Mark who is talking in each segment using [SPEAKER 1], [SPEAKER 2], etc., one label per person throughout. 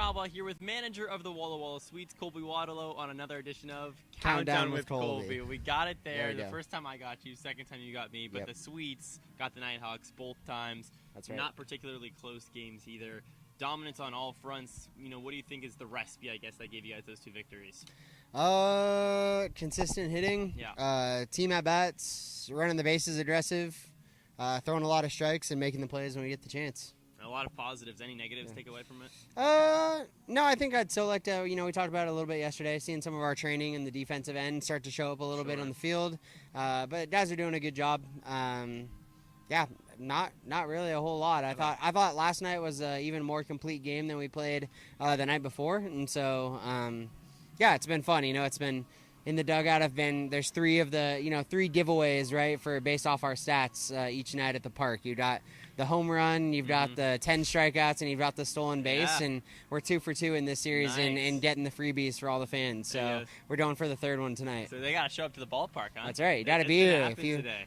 [SPEAKER 1] Albaugh here with manager of the Walla Walla Suites, Colby Waterlow, on another edition of
[SPEAKER 2] Countdown with Colby.
[SPEAKER 1] We got it there.
[SPEAKER 2] The
[SPEAKER 1] first time I got you, second time you got me, but
[SPEAKER 2] Yep.
[SPEAKER 1] the Suites got the Nighthawks both times.
[SPEAKER 2] That's right.
[SPEAKER 1] Not particularly close games either. Dominance on all fronts. What do you think is the recipe, I guess, that gave you guys those two victories?
[SPEAKER 2] Consistent hitting.
[SPEAKER 1] Yeah.
[SPEAKER 2] Team at bats, running the bases aggressive, throwing a lot of strikes and making the plays when we get the chance.
[SPEAKER 1] A lot of positives. Any negatives take away from it?
[SPEAKER 2] No, I think I'd still like to, we talked about it a little bit yesterday, seeing some of our training in the defensive end start to show up a little bit on the field. But guys are doing a good job. Not really a whole lot. I thought last night was an even more complete game than we played the night before. And so, it's been fun. It's been in the dugout. There's three giveaways, right, for based off our stats each night at the park. You got the home run, you've got the 10 strikeouts, and you've got the stolen base, and we're 2 for 2 in this series and getting the freebies for all the fans. So we're going for the third one tonight.
[SPEAKER 1] So they got to show up to the ballpark, huh?
[SPEAKER 2] That's right. You got to be here.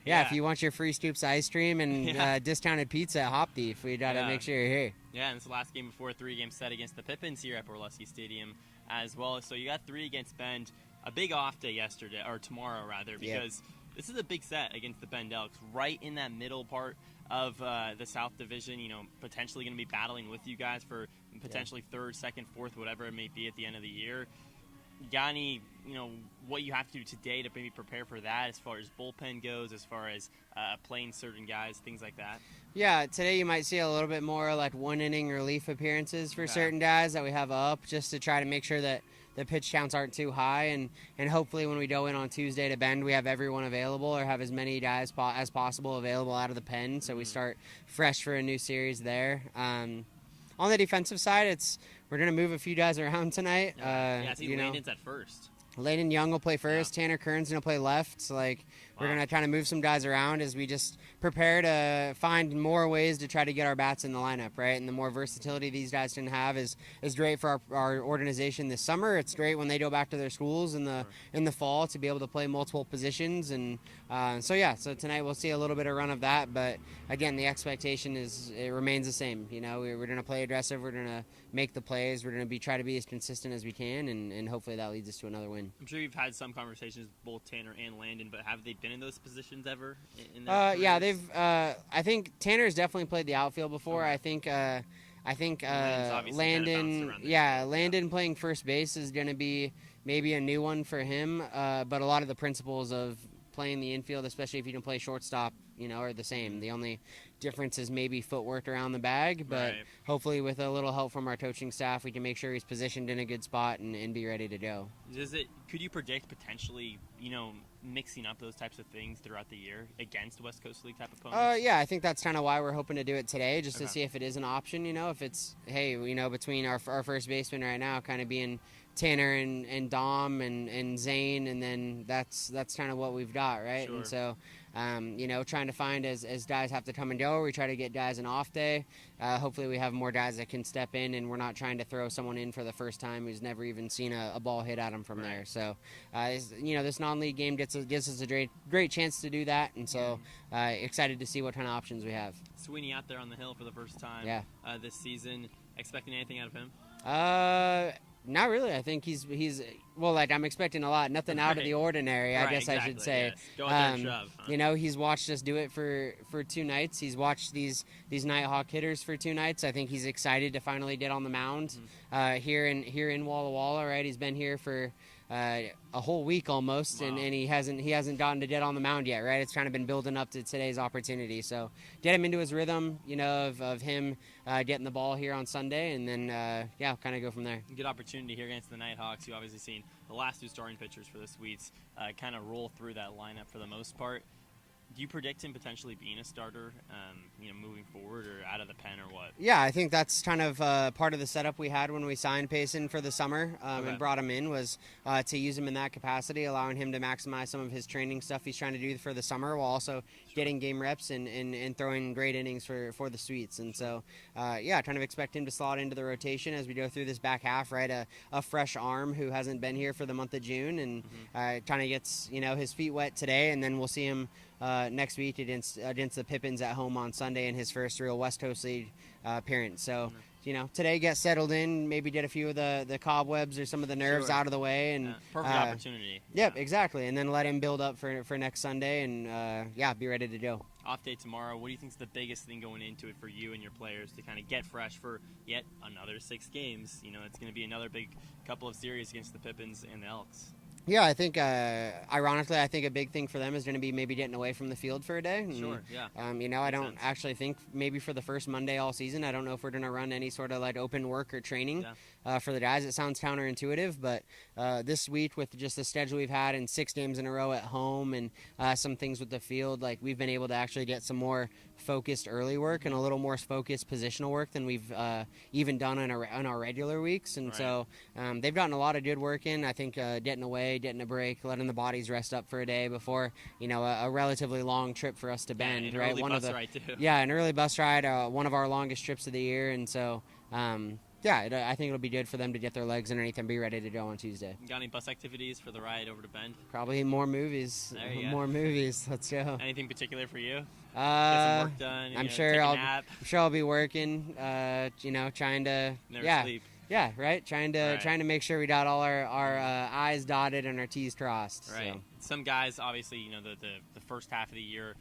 [SPEAKER 1] If
[SPEAKER 2] you want your free Stoops ice cream and discounted pizza at Hop Thief, we got to make sure you're here.
[SPEAKER 1] Yeah, and it's the last game before a 3-game set against the Pippins here at Borleske Stadium as well. So you got 3 against Bend. A big off day yesterday, or tomorrow rather, because this is a big set against the Bend Elks, right in that middle part of the South Division. Potentially going to be battling with you guys for potentially third, second, fourth, whatever it may be at the end of the year. Got any, what you have to do today to maybe prepare for that as far as bullpen goes, as far as playing certain guys, things like that?
[SPEAKER 2] Yeah, today you might see a little bit more like one-inning relief appearances for certain guys that we have up, just to try to make sure that the pitch counts aren't too high, and hopefully when we go in on Tuesday to Bend, we have everyone available or have as many guys as possible available out of the pen, so we start fresh for a new series there. On the defensive side, we're going to move a few guys around tonight.
[SPEAKER 1] I see Landon's at first.
[SPEAKER 2] Landon Young will play first. Tanner Kern's going to play left. So, we're going to kind of move some guys around as we just prepare to find more ways to try to get our bats in the lineup, right? And the more versatility these guys can have is great for our organization this summer. It's great when they go back to their schools in the fall to be able to play multiple positions. And so tonight we'll see a little bit of run of that. But, again, the expectation it remains the same. We're going to play aggressive. We're going to make the plays. We're going to try to be as consistent as we can, and hopefully that leads us to another win.
[SPEAKER 1] I'm sure you've had some conversations with both Tanner and Landon, but have they been in those positions ever?
[SPEAKER 2] They've. I think Tanner's definitely played the outfield before.
[SPEAKER 1] Okay.
[SPEAKER 2] I think
[SPEAKER 1] Landon.
[SPEAKER 2] Landon playing first base is going to be maybe a new one for him. But a lot of the principles of playing the infield, especially if you can play shortstop, are the same. The only difference is maybe footwork around the bag, but hopefully with a little help from our coaching staff, we can make sure he's positioned in a good spot and be ready to go.
[SPEAKER 1] Could you predict potentially, mixing up those types of things throughout the year against West Coast League type opponents?
[SPEAKER 2] I think that's kind of why we're hoping to do it today, just to see if it is an option, if it's, between our first baseman right now kind of being Tanner and Dom and Zane, and then that's kind of what we've got, right?
[SPEAKER 1] Sure.
[SPEAKER 2] And so, trying to find as guys have to come and go, we try to get guys an off day. Hopefully we have more guys that can step in, and we're not trying to throw someone in for the first time who's never even seen a ball hit at him from there. So, this non-league game gives us a great chance to do that, and so excited to see what kind of options we have.
[SPEAKER 1] Sweeney out there on the hill for the first time this season. Expecting anything out of him?
[SPEAKER 2] Not really. I think he's I'm expecting a lot. Nothing out of the ordinary, I guess I should say.
[SPEAKER 1] Yes. Go out there and shove. Huh?
[SPEAKER 2] He's watched us do it for 2 nights. He's watched these Nighthawk hitters for 2 nights. I think he's excited to finally get on the mound here in Walla Walla, right? He's been here for a whole week almost, and he hasn't gotten to get on the mound yet, right? It's kind of been building up to today's opportunity. So get him into his rhythm, of him getting the ball here on Sunday, and then kind of go from there.
[SPEAKER 1] Good opportunity here against the Nighthawks. You obviously seen the last 2 starting pitchers for the Sweets kind of roll through that lineup for the most part. Do you predict him potentially being a starter, moving forward, or out of the pen, or what?
[SPEAKER 2] Yeah, I think that's kind of part of the setup we had when we signed Payson for the summer and brought him in, was to use him in that capacity, allowing him to maximize some of his training stuff he's trying to do for the summer, while also getting game reps and throwing great innings for the Sweets. And so, kind of expect him to slot into the rotation as we go through this back half, right? A fresh arm who hasn't been here for the month of June, and kind of gets his feet wet today, and then we'll see him next week against the Pippins at home on Sunday in his first real West Coast League appearance. So today get settled in, maybe get a few of the cobwebs or some of the nerves out of the way. And
[SPEAKER 1] perfect opportunity.
[SPEAKER 2] Yep, exactly. And then let him build up for next Sunday and, be ready to go.
[SPEAKER 1] Off day tomorrow. What do you think is the biggest thing going into it for you and your players to kind of get fresh for yet another 6 games? It's going to be another big couple of series against the Pippins and the Elks.
[SPEAKER 2] Yeah, I think, ironically, I think a big thing for them is going to be maybe getting away from the field for a day. And,
[SPEAKER 1] sure, yeah.
[SPEAKER 2] I don't actually think maybe for the first Monday all season, I don't know if we're going to run any sort of like open work or training for the guys. It sounds counterintuitive, but this week with just the schedule we've had and 6 games in a row at home and some things with the field, like we've been able to actually get some more focused early work and a little more focused positional work than we've even done on our regular weeks. And so they've gotten a lot of good work in. I think getting away, getting a break, letting the bodies rest up for a day before a relatively long trip for us to Bend.
[SPEAKER 1] An early bus ride too.
[SPEAKER 2] Yeah, an early bus ride, one of our longest trips of the year, and so. I think it'll be good for them to get their legs underneath and be ready to go on Tuesday.
[SPEAKER 1] Got any bus activities for the ride over to Bend?
[SPEAKER 2] Probably more movies.
[SPEAKER 1] There you go.
[SPEAKER 2] More movies. Let's go.
[SPEAKER 1] Anything particular for you? Get
[SPEAKER 2] some
[SPEAKER 1] work done.
[SPEAKER 2] I'm sure I'll be working. Trying to
[SPEAKER 1] never sleep.
[SPEAKER 2] Yeah, right. Trying to make sure we got all our I's dotted and our T's crossed.
[SPEAKER 1] Right.
[SPEAKER 2] So.
[SPEAKER 1] Some guys, obviously, the first half of the year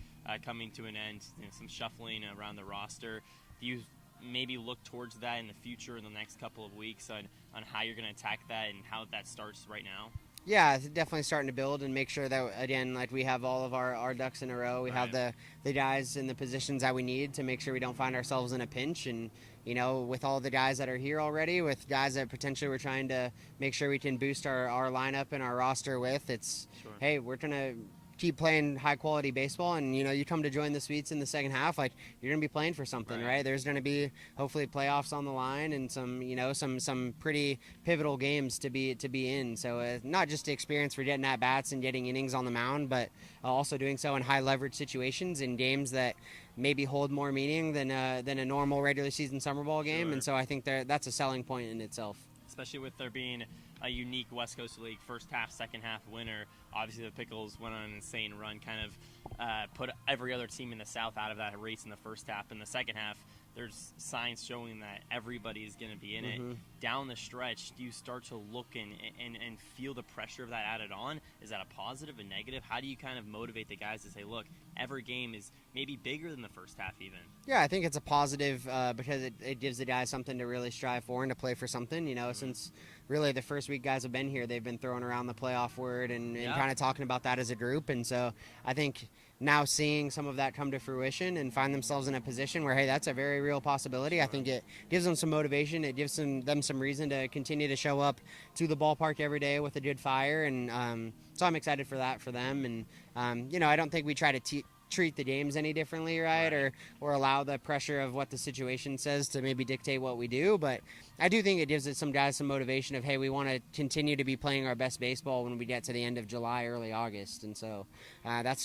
[SPEAKER 1] coming to an end. Some shuffling around the roster. Do you maybe look towards that in the future in the next couple of weeks on how you're going to attack that and how that starts right now?
[SPEAKER 2] Yeah, it's definitely starting to build and make sure that, again, like we have all of our ducks in a row. We have the guys in the positions that we need to make sure we don't find ourselves in a pinch. And, with all the guys that are here already, with guys that potentially we're trying to make sure we can boost our lineup and our roster with, it's, hey, we're going to keep playing high quality baseball, and you come to join the Sweets in the second half, like you're gonna be playing for something, right? There's gonna be hopefully playoffs on the line and some pretty pivotal games to be in. So not just the experience for getting at bats and getting innings on the mound, but also doing so in high leverage situations in games that maybe hold more meaning than a normal regular season summer ball game. And so I think that's a selling point in itself.
[SPEAKER 1] Especially with there being a unique West Coast League first half, second half winner. Obviously, the Pickles went on an insane run, kind of put every other team in the South out of that race in the first half. In the second half, there's signs showing that everybody's going to be in it. Down the stretch, do you start to look and feel the pressure of that added on? Is that a positive, a negative? How do you kind of motivate the guys to say, look, every game is maybe bigger than the first half even?
[SPEAKER 2] Yeah, I think it's a positive because it gives the guys something to really strive for and to play for something. Since really the first week guys have been here, they've been throwing around the playoff word and kind of talking about that as a group. And so I think now seeing some of that come to fruition and find themselves in a position where, hey, that's a very real possibility. I think it gives them some motivation. It gives them some reason to continue to show up to the ballpark every day with a good fire. And so I'm excited for that for them. And, I don't think we try to treat the games any differently, right? Or allow the pressure of what the situation says to maybe dictate what we do. But I do think it gives some guys some motivation of, hey, we want to continue to be playing our best baseball when we get to the end of July, early August. And so that's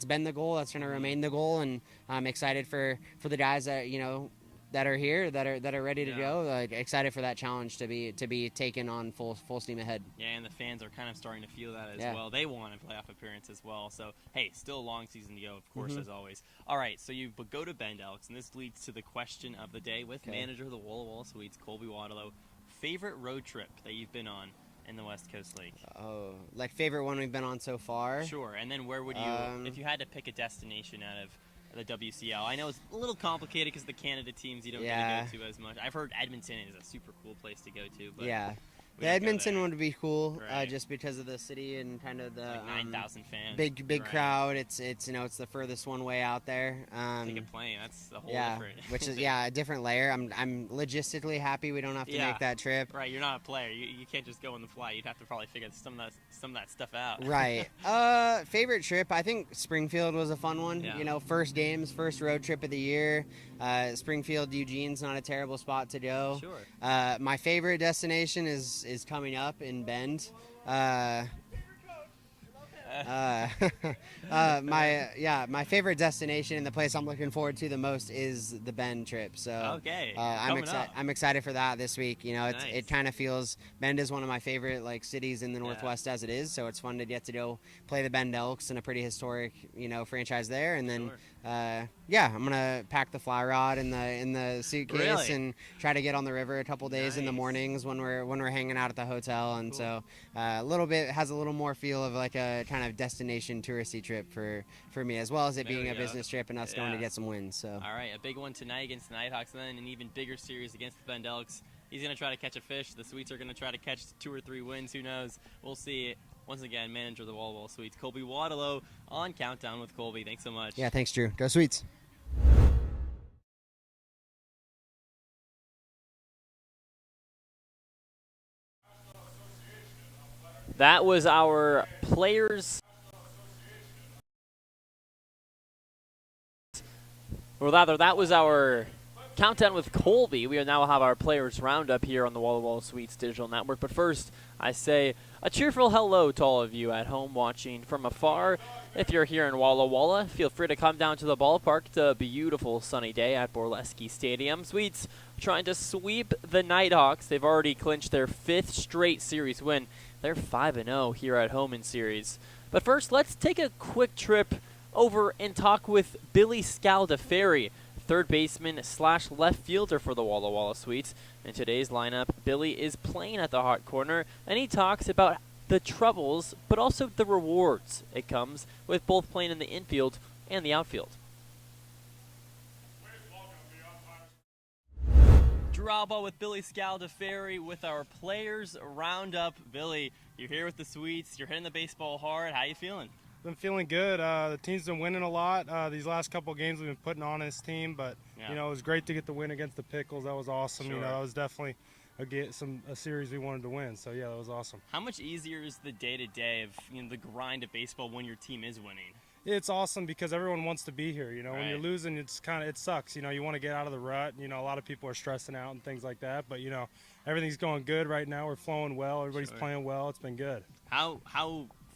[SPEAKER 2] been the goal. That's gonna remain the goal. And I'm excited for the guys that that are here, that are ready to go. Excited for that challenge to be taken on full steam ahead.
[SPEAKER 1] Yeah, and the fans are kind of starting to feel that as well. They want a playoff appearance as well. So, hey, still a long season to go, of course, as always. All right, so you go to Bend, Alex, and this leads to the question of the day with manager of the Walla Walla Sweets, Colby Waterlow. Favorite road trip that you've been on in the West Coast League?
[SPEAKER 2] Oh, like favorite one we've been on so far?
[SPEAKER 1] Sure, and then where would you, if you had to pick a destination out of the WCL. I know it's a little complicated because the Canada teams you don't get to go as much. I've heard Edmonton is a super cool place to go to. But
[SPEAKER 2] the Edmonton would be cool, just because of the city and kind of the
[SPEAKER 1] like 9,000 fans,
[SPEAKER 2] big crowd. It's it's the furthest one way out there.
[SPEAKER 1] Take a plane. That's the whole different.
[SPEAKER 2] Which is a different layer. I'm logistically happy we don't have to make that trip.
[SPEAKER 1] Right, you're not a player. You can't just go on the fly. You'd have to probably figure some of that stuff out.
[SPEAKER 2] Right. Favorite trip? I think Springfield was a fun one.
[SPEAKER 1] Yeah.
[SPEAKER 2] First games, first road trip of the year. Springfield, Eugene's not a terrible spot to go.
[SPEAKER 1] Sure.
[SPEAKER 2] My favorite destination is coming up in Bend. My favorite destination and the place I'm looking forward to the most is the Bend trip. So I'm excited for that this week. It kind of feels Bend is one of my favorite cities in the Northwest as it is. So it's fun to get to go play the Bend Elks in a pretty historic franchise there, and then yeah, I'm gonna pack the fly rod in the suitcase
[SPEAKER 1] Really?
[SPEAKER 2] and try to get on the river a couple days in the
[SPEAKER 1] Nice.
[SPEAKER 2] mornings when we're hanging out at the hotel, and
[SPEAKER 1] Cool.
[SPEAKER 2] so a little bit has a little more feel of like a kind of destination touristy trip for me, as well as it
[SPEAKER 1] There
[SPEAKER 2] being
[SPEAKER 1] we
[SPEAKER 2] a
[SPEAKER 1] go.
[SPEAKER 2] business trip and us going to
[SPEAKER 1] Yeah.
[SPEAKER 2] get some wins. So
[SPEAKER 1] All right, a big one tonight against the Nighthawks, and then an even bigger series against the Bend Elks. He's going to try to catch a fish. The Sweets are going to try to catch 2 or 3 wins. Who knows? We'll see. Once again, manager of the Walla Walla Sweets, Colby Waterlow, on Countdown with Colby. Thanks so much.
[SPEAKER 2] yeah, thanks, Drew. Go Sweets.
[SPEAKER 1] That was our players. Or rather, that was our Countdown with Colby. We now have our players roundup here on the Walla Walla Sweets digital network. But first, I say a cheerful hello to all of you at home watching from afar. If you're here in Walla Walla, feel free to come down to the ballpark. It's a beautiful sunny day at Borleske Stadium. Sweets trying to sweep the Nighthawks. They've already clinched their 5th straight series win. They're 5-0 here at home in series. But first, let's take a quick trip over and talk with Billy Scaldaferri, third baseman / left fielder for the Walla Walla Sweets. In today's lineup, Billy is playing at the hot corner, and he talks about the troubles, but also the rewards it comes with both playing in the infield and the outfield. Drew Albaugh with Billy Scaldaferri with our players roundup. Billy, you're here with the Sweets. You're hitting the baseball hard. How you feeling?
[SPEAKER 3] Been feeling good. The team's been winning a lot. These last couple of games we've been putting on this team, but
[SPEAKER 1] Yeah.
[SPEAKER 3] you know, it was great to get the win against the Pickles. That was awesome.
[SPEAKER 1] Sure.
[SPEAKER 3] You know, that was definitely a series we wanted to win. So yeah, that was awesome.
[SPEAKER 1] How much easier is the day-to-day of the grind of baseball when your team is winning?
[SPEAKER 3] It's awesome because everyone wants to be here. You know, when you're
[SPEAKER 1] Right.
[SPEAKER 3] losing, it sucks. You know, you want to get out of the rut. You know, a lot of people are stressing out and things like that. But you know, everything's going good right now. We're flowing well. Everybody's
[SPEAKER 1] Sure.
[SPEAKER 3] playing well. It's been good.
[SPEAKER 1] How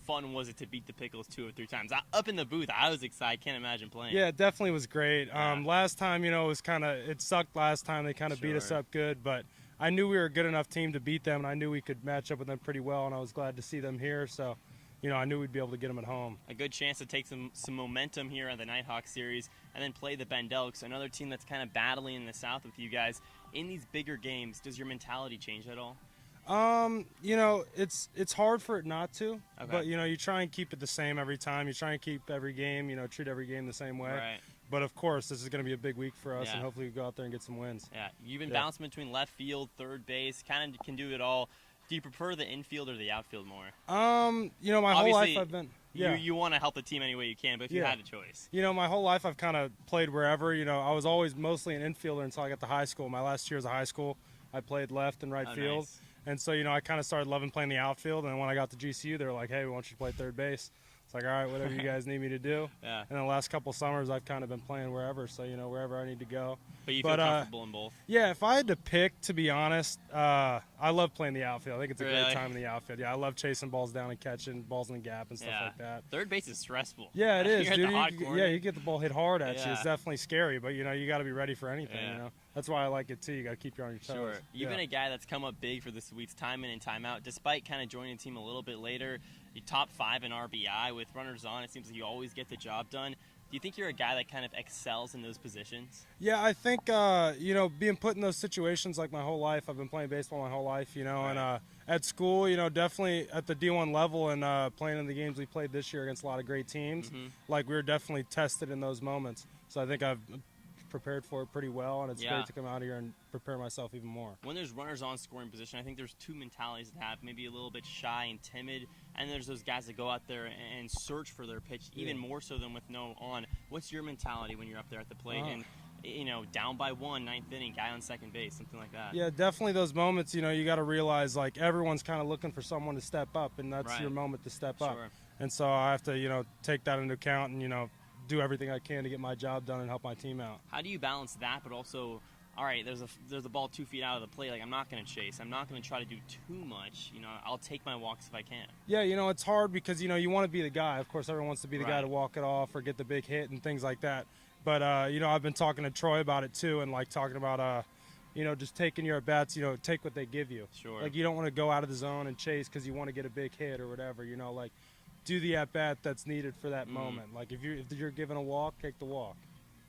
[SPEAKER 1] fun was it to beat the Pickles 2 or 3 times? Up in the booth, I was excited. I can't imagine playing.
[SPEAKER 3] Yeah, it definitely was great.
[SPEAKER 1] Yeah.
[SPEAKER 3] Last time, you know, it sucked last time. They kind of beat us
[SPEAKER 1] Sure.
[SPEAKER 3] up good, but I knew we were a good enough team to beat them, and I knew we could match up with them pretty well, and I was glad to see them here. So, you know, I knew we'd be able to get them at home.
[SPEAKER 1] A good chance to take some momentum here on the Nighthawks series and then play the Bend Elks, another team that's kind of battling in the South with you guys. In these bigger games, does your mentality change at all?
[SPEAKER 3] You know, it's hard for it not to,
[SPEAKER 1] Okay.
[SPEAKER 3] but you know, you try and keep it the same every time. You try and keep every game, you know, treat every game the same way.
[SPEAKER 1] Right.
[SPEAKER 3] But of course, this is going to be a big week for us,
[SPEAKER 1] Yeah.
[SPEAKER 3] and hopefully we go out there and get some wins.
[SPEAKER 1] Yeah, you've been
[SPEAKER 3] Yeah.
[SPEAKER 1] bouncing between left field, third base, kind of can do it all. Do you prefer the infield or the outfield more?
[SPEAKER 3] You know, my whole
[SPEAKER 1] Obviously,
[SPEAKER 3] life I've been
[SPEAKER 1] You want to help the team any way you can, but if you
[SPEAKER 3] Yeah.
[SPEAKER 1] had a choice.
[SPEAKER 3] You know, my whole life I've kind of played wherever. You know, I was always mostly an infielder until I got to high school. My last year as a high school, I played left and right
[SPEAKER 1] Oh,
[SPEAKER 3] field.
[SPEAKER 1] nice.
[SPEAKER 3] And so, you know, I kind of started loving playing the outfield. And when I got to GCU, they were like, hey, we want you to play third base. It's like, all right, whatever you guys need me to do.
[SPEAKER 1] Yeah.
[SPEAKER 3] And the last couple summers, I've kind of been playing wherever. So, you know, wherever I need to go.
[SPEAKER 1] But you feel comfortable in both.
[SPEAKER 3] Yeah, if I had to pick, to be honest, I love playing the outfield. I think it's a
[SPEAKER 1] Really?
[SPEAKER 3] great time in the outfield. Yeah, I love chasing balls down and catching balls in the gap and stuff
[SPEAKER 1] Yeah.
[SPEAKER 3] like that.
[SPEAKER 1] Third base is stressful.
[SPEAKER 3] Yeah, it is,
[SPEAKER 1] You're at
[SPEAKER 3] dude.
[SPEAKER 1] the hot corner.
[SPEAKER 3] Yeah, you get the ball hit hard at you.
[SPEAKER 1] Yeah.
[SPEAKER 3] It's definitely scary, but you know you got to be ready for anything.
[SPEAKER 1] Yeah.
[SPEAKER 3] You know, that's why I like it too. You got to keep you on your toes.
[SPEAKER 1] Sure. You've
[SPEAKER 3] Yeah.
[SPEAKER 1] been a guy that's come up big for the Sweets time in and time out. Despite kind of joining the team a little bit later, you top 5 in RBI with runners on. It seems like you always get the job done. Do you think you're a guy that kind of excels in those positions?
[SPEAKER 3] Yeah, I think you know, being put in those situations like my whole life. I've been playing baseball my whole life. You know,
[SPEAKER 1] Right.
[SPEAKER 3] and at school, you know, definitely at the D1 level and playing in the games we played this year against a lot of great teams.
[SPEAKER 1] Mhm.
[SPEAKER 3] Like we were definitely tested in those moments. So I think I've prepared for it pretty well, and it's
[SPEAKER 1] Yeah.
[SPEAKER 3] great to come out here and prepare myself even more.
[SPEAKER 1] When there's runners on scoring position, I think there's 2 mentalities that have maybe a little bit shy and timid, and there's those guys that go out there and search for their pitch even more so than with no on. What's your mentality when you're up there at the plate and down by 1, 9th inning, guy on second base, something like that?
[SPEAKER 3] Yeah, definitely those moments, you know, you got to realize like everyone's kind of looking for someone to step up, and that's
[SPEAKER 1] Right.
[SPEAKER 3] your moment to step up.
[SPEAKER 1] Sure.
[SPEAKER 3] And so I have to, you know, take that into account and, you know, do everything I can to get my job done and help my team out.
[SPEAKER 1] How do you balance that, but also, all right, there's a ball 2 feet out of the plate. Like, I'm not going to chase. I'm not going to try to do too much. You know, I'll take my walks if I can.
[SPEAKER 3] Yeah, you know, it's hard because, you know, you want to be the guy. Of course, everyone wants to be the guy
[SPEAKER 1] Right.
[SPEAKER 3] to walk it off or get the big hit and things like that. But, you know, I've been talking to Troy about it too, and like talking about, you know, just taking your at-bats, you know, take what they give you.
[SPEAKER 1] Sure.
[SPEAKER 3] Like, you don't want to go out of the zone and chase because you want to get a big hit or whatever, you know, like, do the at-bat that's needed for that moment. Like if you're given a walk, take the walk.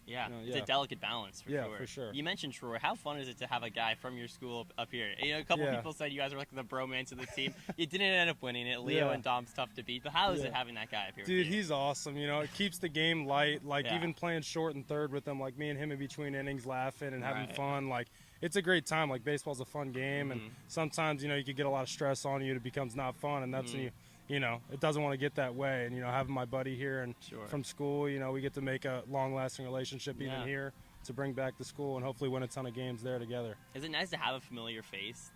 [SPEAKER 1] Yeah, it's a delicate balance for sure.
[SPEAKER 3] Yeah, for sure.
[SPEAKER 1] You mentioned Troy. How fun is it to have a guy from your school up here? A couple people said you guys were like the bromance of the team. You didn't end up winning it. Leo and Dom's tough to beat, but how is it having that guy up here?
[SPEAKER 3] Dude, he's awesome. It keeps the game light. Like even playing short and third with him, like me and him in between innings, laughing and having fun. Like it's a great time. Like baseball's a fun game, and sometimes you could get a lot of stress on you. It becomes not fun, and that's when you. It doesn't want to get that way. And, having my buddy here and from school, we get to make a long-lasting relationship even here to bring back to school and hopefully win a ton of games there together.
[SPEAKER 1] Is it nice to have a familiar face,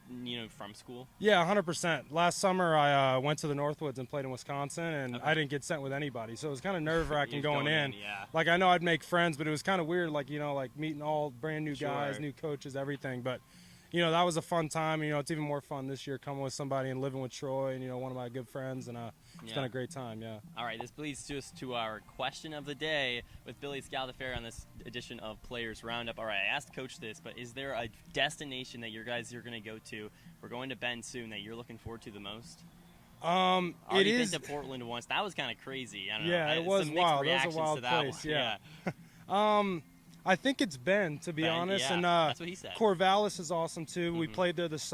[SPEAKER 1] from school?
[SPEAKER 3] Yeah, 100%. Last summer, I went to the Northwoods and played in Wisconsin, and I didn't get sent with anybody. So it was kind of nerve-wracking going in. Like, I know I'd make friends, but it was kind of weird, like, like meeting all brand-new guys, new coaches, everything. But that was a fun time. It's even more fun this year coming with somebody and living with Troy and, one of my good friends. And it's been a great time,
[SPEAKER 1] All right, this leads us to our question of the day with Billy Scaldafair on this edition of Players Roundup. All right, I asked Coach this, but is there a destination that your guys are going to go to? We're going to Bend soon that you're looking forward to the most?
[SPEAKER 3] It is.
[SPEAKER 1] Been to Portland once. That was kind of crazy. I don't know.
[SPEAKER 3] Yeah, it was wild. It was a wild place, I think it's Bend, to be honest. And
[SPEAKER 1] that's what he said.
[SPEAKER 3] Corvallis is awesome, too. We played there this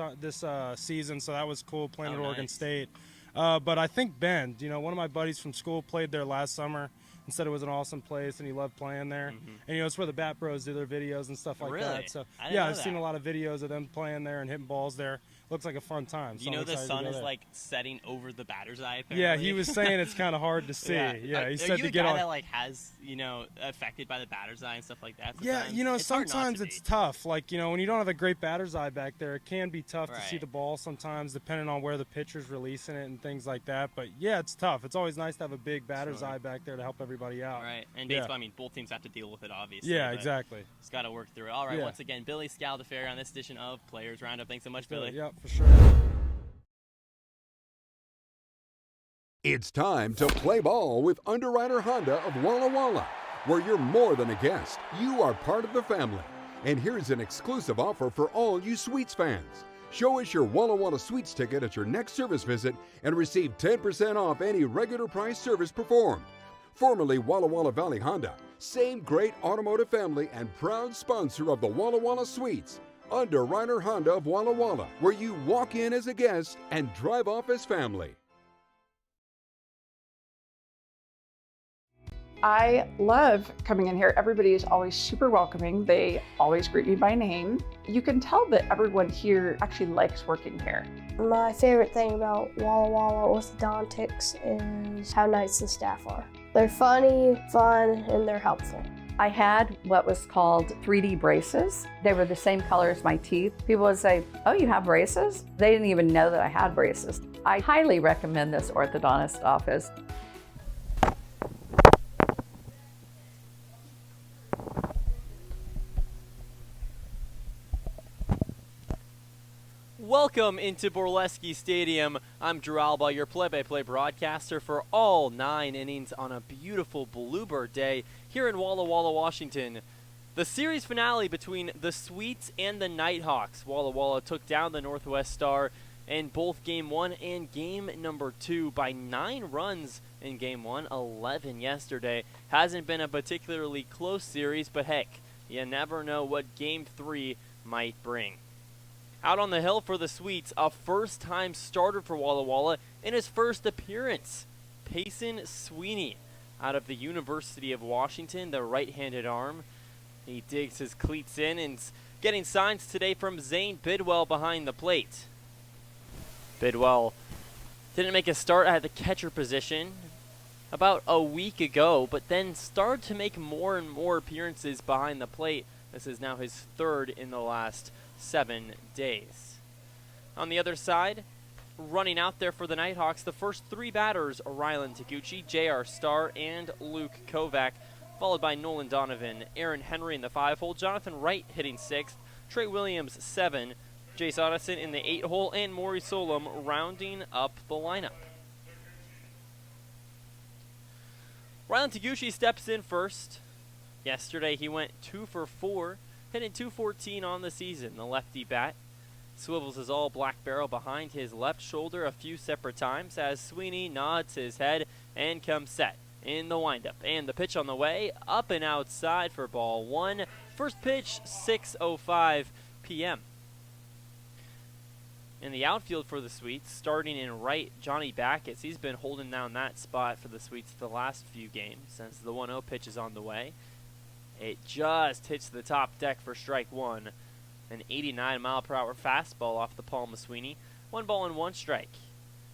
[SPEAKER 3] season, so that was cool, playing at Oregon State. But I think Bend, one of my buddies from school played there last summer and said it was an awesome place and he loved playing there. And, it's where the Bat Bros do their videos and stuff like that. So, I've seen a lot of videos of them playing there and hitting balls there. Looks like a fun time. So
[SPEAKER 1] the sun is like setting over the batter's eye. Apparently.
[SPEAKER 3] Yeah, he was saying it's kind of hard to see. He said to get
[SPEAKER 1] guy that has affected by the batter's eye and stuff like that.
[SPEAKER 3] Sometimes it's tough. Like when you don't have a great batter's eye back there, it can be tough to see the ball sometimes, depending on where the pitcher's releasing it and things like that. But it's tough. It's always nice to have a big batter's eye back there to help everybody out.
[SPEAKER 1] Right, and baseball, I mean, both teams have to deal with it, obviously.
[SPEAKER 3] Yeah, exactly.
[SPEAKER 1] It's got to work through it. All right, once again, Billy Scaldafair on this edition of Players Roundup. Thanks so much, Billy.
[SPEAKER 3] Yep, for sure.
[SPEAKER 4] It's time to play ball with Underwriter Honda of Walla Walla, where you're more than a guest. You are part of the family. And here's an exclusive offer for all you Sweets fans. Show us your Walla Walla Sweets ticket at your next service visit and receive 10% off any regular price service performed. Formerly Walla Walla Valley Honda, same great automotive family and proud sponsor of the Walla Walla Sweets. Underwriter Honda of Walla Walla, where you walk in as a guest and drive off as family.
[SPEAKER 5] I love coming in here. Everybody is always super welcoming. They always greet me by name. You can tell that everyone here actually likes working here.
[SPEAKER 6] My favorite thing about Walla Walla orthodontics is how nice the staff are. They're funny, fun, and they're helpful.
[SPEAKER 7] I had what was called 3D braces. They were the same color as my teeth. People would say, "Oh, you have braces?" They didn't even know that I had braces. I highly recommend this orthodontist office.
[SPEAKER 1] Welcome into Borleske Stadium. I'm Drew Albaugh, your play-by-play broadcaster for all 9 innings on a beautiful Bluebird day here in Walla Walla, Washington. The series finale between the Sweets and the Nighthawks. Walla Walla took down the Northwest Star in both Game 1 and Game number 2 by 9 runs in Game 1, 11 yesterday. Hasn't been a particularly close series, but heck, you never know what Game 3 might bring. Out on the hill for the Sweets, a first-time starter for Walla Walla in his first appearance. Payson Sweeney out of the University of Washington, the right-handed arm. He digs his cleats in and getting signs today from Zane Bidwell behind the plate. Bidwell didn't make a start at the catcher position about a week ago, but then started to make more and more appearances behind the plate. This is now his third in the last 7 days. On the other side, running out there for the Nighthawks, the first 3 batters are Rylan Taguchi, J.R. Starr, and Luke Kovac, followed by Nolan Donovan, Aaron Henry in the 5-hole, Jonathan Wright hitting 6th, Trey Williams 7, Jace Addison in the 8-hole, and Maury Solom rounding up the lineup. Rylan Taguchi steps in first. Yesterday he went 2 for 4, hitting .214 on the season, the lefty bat.
[SPEAKER 8] Swivels his all-black barrel behind his left shoulder a few separate times as Sweeney nods his head and comes set in the windup. And the pitch on the way, up and outside for ball 1. First pitch, 6:05 p.m. In the outfield for the Sweets, starting in right, Johnny Backus. He's been holding down that spot for the Sweets the last few games as the 1-0 pitch is on the way. It just hits the top deck for strike 1. An 89-mile-per-hour fastball off the palm of Sweeney. 1 ball and 1 strike.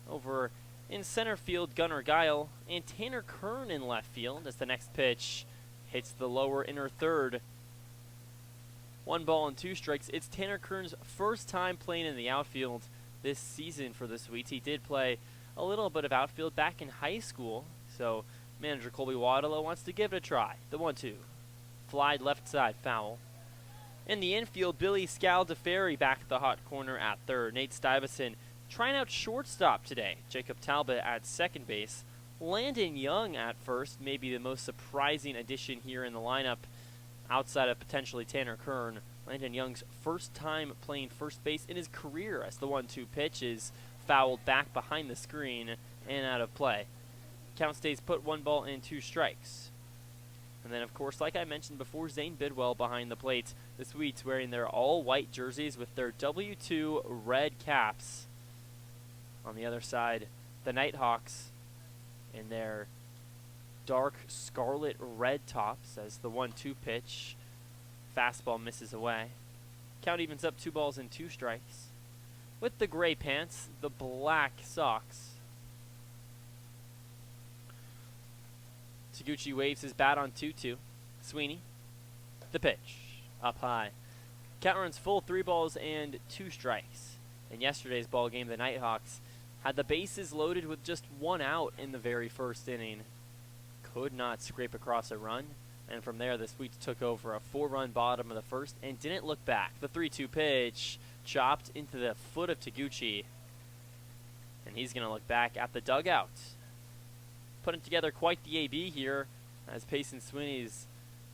[SPEAKER 8] Over in center field, Gunnar Guile and Tanner Kern in left field as the next pitch hits the lower inner third. 1 ball and 2 strikes. It's Tanner Kern's first time playing in the outfield this season for the Sweets. He did play a little bit of outfield back in high school, so manager Colby Walla wants to give it a try. The 1-2. Fly left side, foul. In the infield, Billy Scaldaferri back at the hot corner at third. Nate Stuyvesant trying out shortstop today. Jacob Talbot at second base. Landon Young at first, maybe the most surprising addition here in the lineup outside of potentially Tanner Kern. Landon Young's first time playing first base in his career as the 1-2 pitch is fouled back behind the screen and out of play. Count stays put, 1 ball and 2 strikes. And then, of course, like I mentioned before, Zane Bidwell behind the plate. The Sweets wearing their all-white jerseys with their W2 red caps. On the other side, the Nighthawks in their dark scarlet red tops as the 1-2 pitch. Fastball misses away. Count evens up, 2 balls and 2 strikes. With the gray pants, the black socks. Taguchi waves his bat on 2-2. Sweeney, the pitch, up high. Count runs full, 3 balls and 2 strikes. In yesterday's ball game, the Nighthawks had the bases loaded with just 1 out in the very first inning. Could not scrape across a run, and from there the Sweets took over a 4-run bottom of the first and didn't look back. The 3-2 pitch chopped into the foot of Taguchi, and he's going to look back at the dugout. Putting together quite the AB here as Payson Sweeney's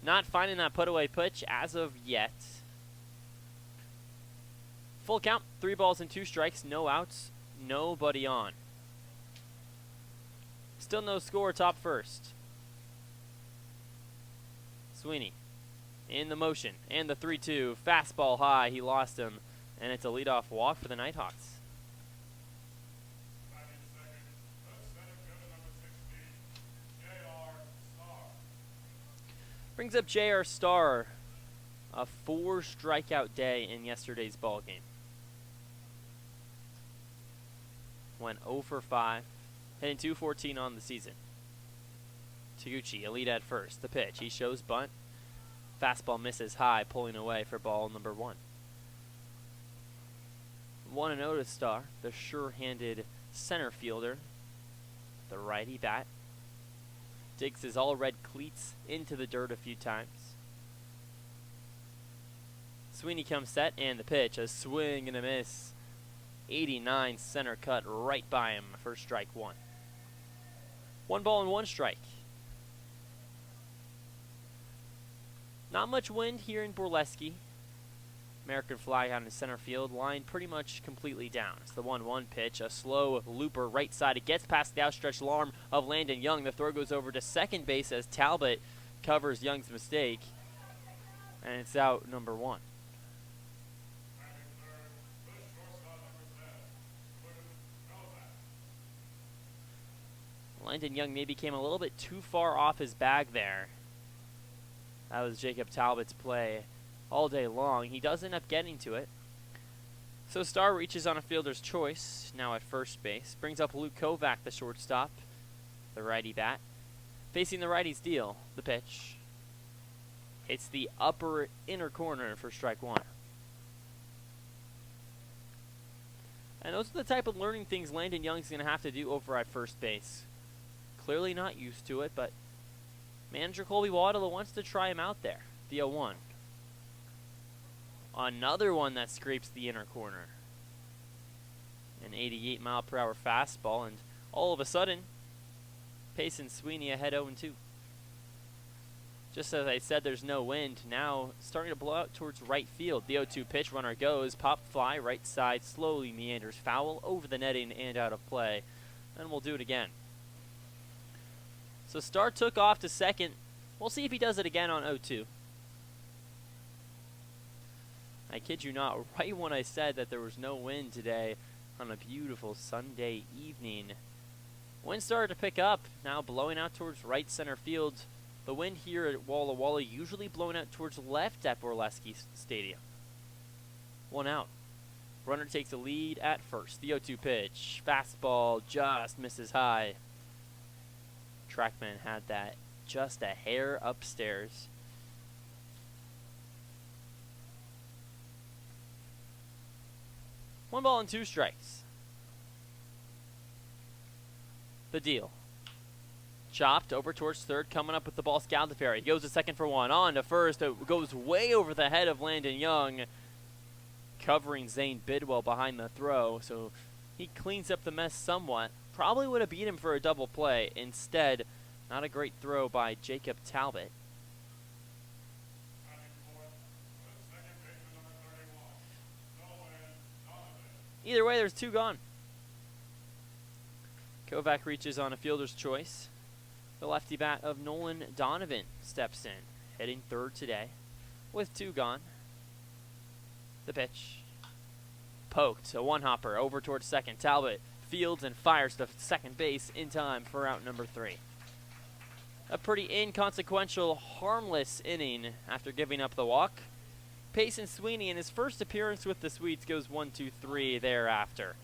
[SPEAKER 8] not finding that put-away pitch as of yet. Full count, 3 balls and 2 strikes, no outs, nobody on. Still no score, top first. Sweeney in the motion, and the 3-2, fastball high, he lost him, and it's a leadoff walk for the Nighthawks. Brings up J.R. Starr, a 4-strikeout day in yesterday's ball game. Went 0 for 5, hitting .214 on the season. Taguchi, a lead at first. The pitch, he shows bunt. Fastball misses high, pulling away for ball number 1. 1-0 to Starr, the sure-handed center fielder. The righty bat. Digs his all-red cleats into the dirt a few times. Sweeney comes set, and the pitch, a swing and a miss. 89 center cut right by him for strike 1. 1 ball and 1 strike. Not much wind here in Borleske. American flag out in center field, line pretty much completely down. It's the 1-1 pitch, a slow looper right side. It gets past the outstretched arm of Landon Young. The throw goes over to second base as Talbot covers Young's mistake, and it's out number 1. Landon Young maybe came a little bit too far off his bag there. That was Jacob Talbot's play all day long. He does end up getting to it. So Starr reaches on a fielder's choice, now at first base. Brings up Luke Kovac, the shortstop, the righty bat. Facing the righty's deal, the pitch. It's the upper inner corner for strike 1. And those are the type of learning things Landon Young's going to have to do over at first base. Clearly not used to it, but manager Colby Walla wants to try him out there. The 0-1. Another one that scrapes the inner corner. An 88-mile-per-hour fastball, and all of a sudden, Payson Sweeney ahead 0-2. Just as I said, there's no wind. Now starting to blow out towards right field. The 0-2 pitch, runner goes, pop fly, right side, slowly meanders foul over the netting and out of play. And we'll do it again. So Starr took off to second. We'll see if he does it again on 0-2. I kid you not, right when I said that there was no wind today on a beautiful Sunday evening, wind started to pick up, now blowing out towards right center field. The wind here at Walla Walla usually blowing out towards left at Borleske Stadium. 1 out. Runner takes the lead at first. The 0-2 pitch. Fastball just misses high. Trackman had that just a hair upstairs. One ball and 2 strikes. The deal. Chopped over towards third, coming up with the ball, Scaldaferri. He goes to second for 1, on to first. It goes way over the head of Landon Young, covering Zane Bidwell behind the throw, so he cleans up the mess somewhat. Probably would have beat him for a double play. Instead, not a great throw by Jacob Talbot. Either way, there's 2 gone. Kovac reaches on a fielder's choice. The lefty bat of Nolan Donovan steps in, hitting third today with 2 gone. The pitch. Poked, a one-hopper over towards second. Talbot fields and fires to second base in time for out number 3. A pretty inconsequential, harmless inning after giving up the walk. Payson Sweeney in his first appearance with the Swedes goes 1-2-3 thereafter.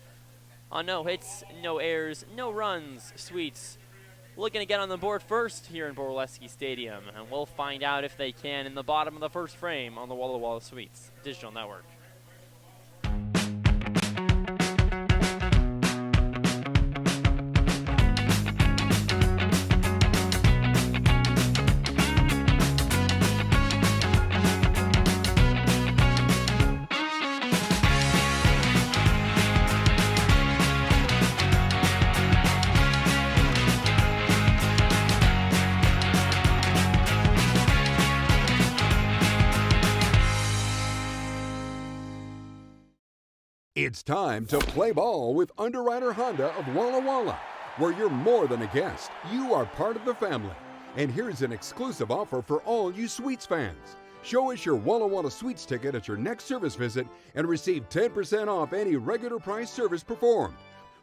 [SPEAKER 8] On no hits, no errors, no runs, Swedes looking to get on the board first here in Borleske Stadium, and we'll find out if they can in the bottom of the first frame on the Walla Walla Swedes Digital Network.
[SPEAKER 4] It's time to play ball with Underwriter Honda of Walla Walla, where you're more than a guest, you are part of the family. And here's an exclusive offer for all you Sweets fans. Show us your Walla Walla Sweets ticket at your next service visit and receive 10% off any regular price service performed.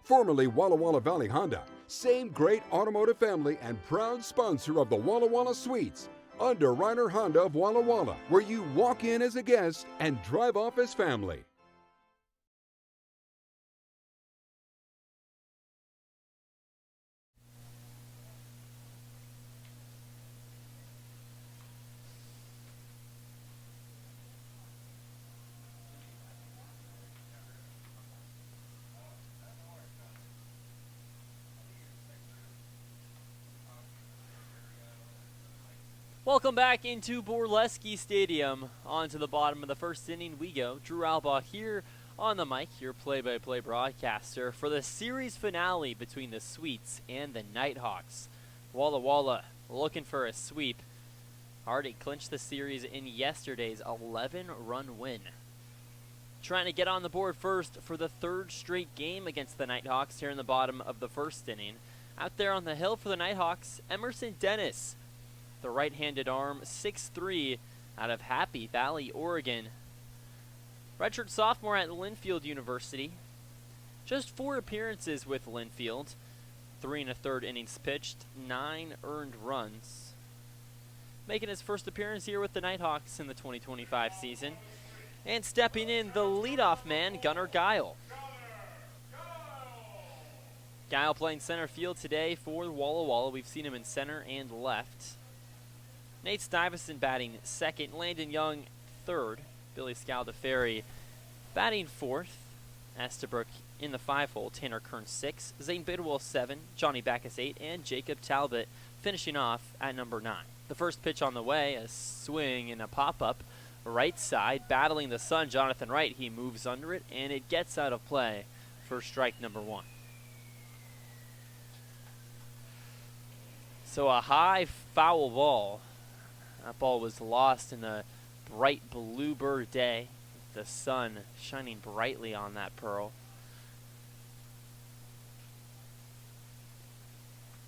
[SPEAKER 4] Formerly Walla Walla Valley Honda, same great automotive family and proud sponsor of the Walla Walla Sweets. Underwriter Honda of Walla Walla, where you walk in as a guest and drive off as family.
[SPEAKER 8] Welcome back into Borleske Stadium. On to the bottom of the first inning we go. Drew Albaugh here on the mic, your play-by-play broadcaster for the series finale between the Sweets and the Nighthawks. Walla Walla looking for a sweep. Already clinched the series in yesterday's 11-run win. Trying to get on the board first for the 3rd straight game against the Nighthawks here in the bottom of the first inning. Out there on the hill for the Nighthawks, Emerson Dennis, the right-handed arm, 6'3", out of Happy Valley, Oregon. Redshirt sophomore at Linfield University. Just 4 appearances with Linfield. 3 1/3 innings pitched, 9 earned runs. Making his first appearance here with the Nighthawks in the 2025 season. And stepping in, the leadoff man, Gunnar Guile. Guile playing center field today for Walla Walla. We've seen him in center and left. Nate Stuyvesant batting second, Landon Young third, Billy Scaldaferri batting fourth, Estabrook in the 5-hole, Tanner Kern 6, Zane Bidwell 7, Johnny Backus 8, and Jacob Talbot finishing off at number 9. The first pitch on the way, a swing and a pop-up, right side, battling the sun, Jonathan Wright. He moves under it, and it gets out of play for strike number 1. So a high foul ball That ball was lost in a bright bluebird day. The sun shining brightly on that pearl.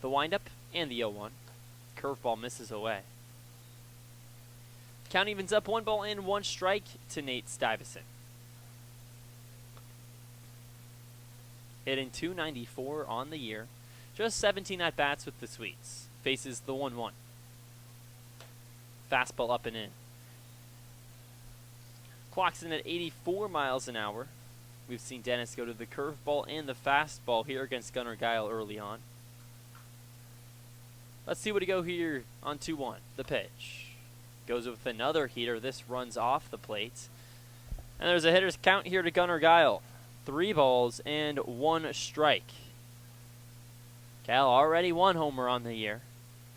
[SPEAKER 8] The windup and the 0-1. Curveball misses away. Count evens up 1 ball and 1 strike to Nate Stuyvesant. Hitting .294 on the year. Just 17 at-bats with the Sweets. Faces the 1-1. Fastball up and in. Clocks in at 84 miles an hour. We've seen Dennis go to the curveball and the fastball here against Gunnar Guile early on. Let's see what he go here on 2-1. The pitch. Goes with another heater. This runs off the plate. And there's a hitter's count here to Gunnar Guile. 3 balls and 1 strike. Guile already 1 homer on the year.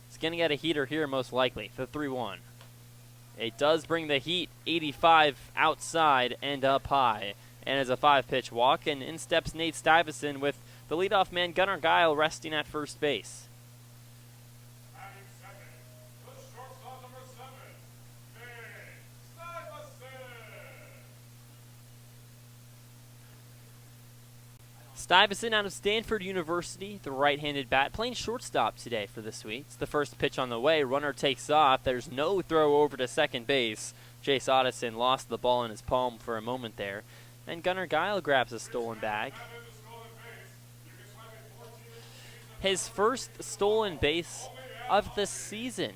[SPEAKER 8] He's going to get a heater here most likely. The 3-1. It does bring the heat 85 outside and up high. And as a 5-pitch walk, and in steps Nate Stuyvesant with the leadoff man Gunnar Guile resting at first base. Stuyvesant out of Stanford University, the right-handed bat, playing shortstop today for the Sweets. The first pitch on the way, runner takes off. There's no throw over to second base. Jace Otteson lost the ball in his palm for a moment there. And Gunnar Guile grabs a stolen bag. His first stolen base of the season.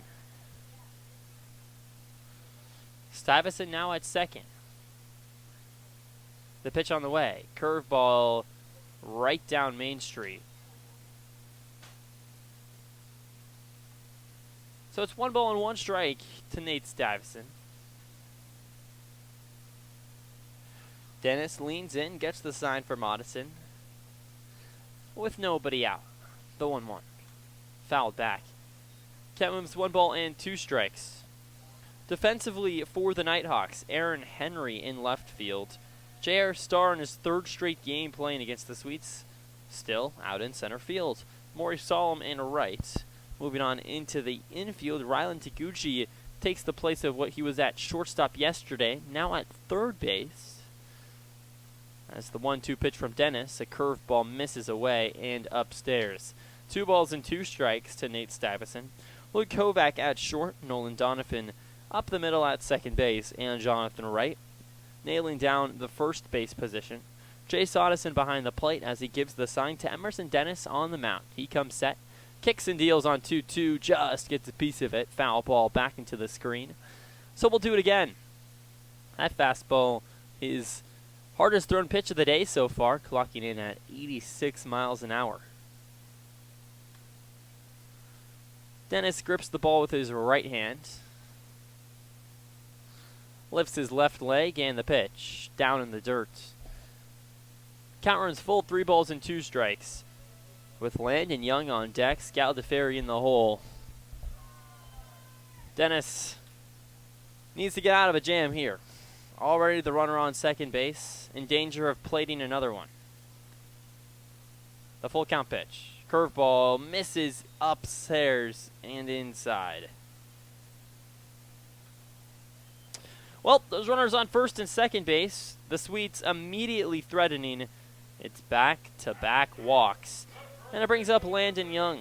[SPEAKER 8] Stuyvesant now at second. The pitch on the way, curveball right down Main Street. So it's 1 ball and 1 strike to Nate Stuyvesant. Dennis leans in, gets the sign from Otteson. With nobody out. The 1-1. Fouled back. Count moves 1 ball and 2 strikes. Defensively for the Nighthawks, Aaron Henry in left field. J.R. Starr in his 3rd straight game playing against the Sweets, still out in center field. Maury Solemn in right. Moving on into the infield, Rylan Taguchi takes the place of what he was at shortstop yesterday, now at 3rd base. As the 1-2 pitch from Dennis, a curveball misses away and upstairs. 2 balls and 2 strikes to Nate Stuyvesant. Luke Kovac at short, Nolan Donovan up the middle at second base, and Jonathan Wright nailing down the first base position. Jace Otteson behind the plate as he gives the sign to Emerson Dennis on the mound. He comes set, kicks and deals on 2-2, just gets a piece of it. Foul ball back into the screen. So we'll do it again. That fastball is hardest thrown pitch of the day so far, clocking in at 86 miles an hour. Dennis grips the ball with his right hand. Lifts his left leg, and the pitch down in the dirt. Count runs full, 3 balls and 2 strikes. With Landon Young on deck, Scal DeFerry in the hole. Dennis needs to get out of a jam here. Already the runner on second base, in danger of plating another one. The full count pitch. Curveball misses upstairs and inside. Well, those runners on first and second base. The Sweets immediately threatening its back-to-back walks. And it brings up Landon Young.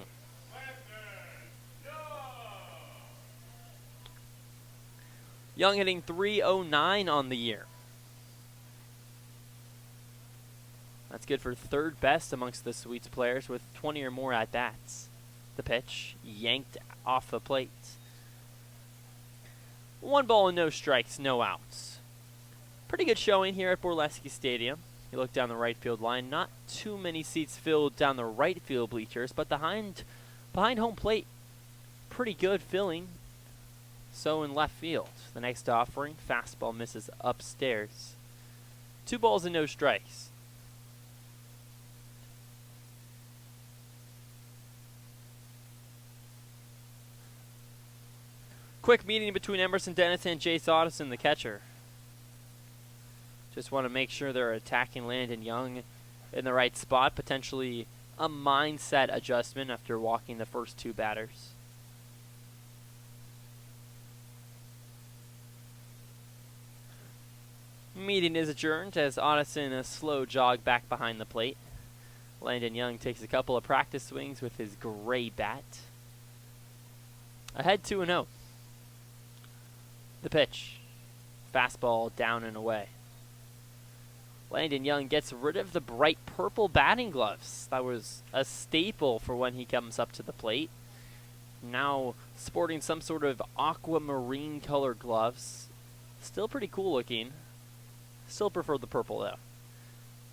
[SPEAKER 8] Young hitting .309 on the year. That's good for 3rd best amongst the Sweets players with 20 or more at-bats. The pitch yanked off the plate. 1 ball and no strikes, no outs. Pretty good showing here at Borleske Stadium. You look down the right field line, not too many seats filled down the right field bleachers, but behind home plate, pretty good filling. So in left field, the next offering, fastball misses upstairs. 2 balls and no strikes. Quick meeting between Emerson Dennis and Jace Otteson, the catcher. Just want to make sure they're attacking Landon Young in the right spot. Potentially a mindset adjustment after walking the first 2 batters. Meeting is adjourned as Addison a slow jog back behind the plate. Landon Young takes a couple of practice swings with his gray bat. Ahead 2-0. The pitch. Fastball down and away. Landon Young gets rid of the bright purple batting gloves. That was a staple for when he comes up to the plate. Now sporting some sort of aquamarine colored gloves. Still pretty cool looking. Still prefer the purple though.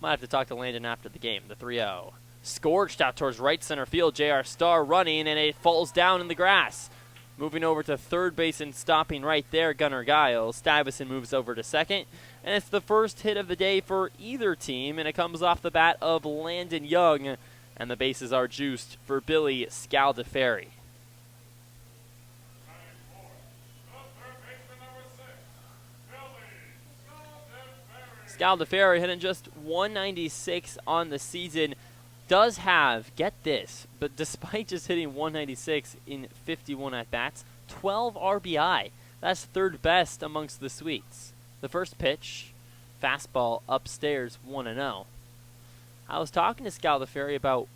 [SPEAKER 8] Might have to talk to Landon after the game. The 3-0. Scorched out towards right center field. J.R. Starr running, and it falls down in the grass. Moving over to third base and stopping right there, Gunnar Giles. Stuyvesant moves over to second. And it's the first hit of the day for either team, and it comes off the bat of Landon Young. And the bases are juiced for Billy Scaldaferri. Scaldaferri hitting just 196 on the season. Does have, get this, but despite just hitting 196 in 51 at-bats, 12 RBI. That's third best amongst the Sweets. The first pitch, fastball upstairs, 1-0. I was talking to Scaldaferri about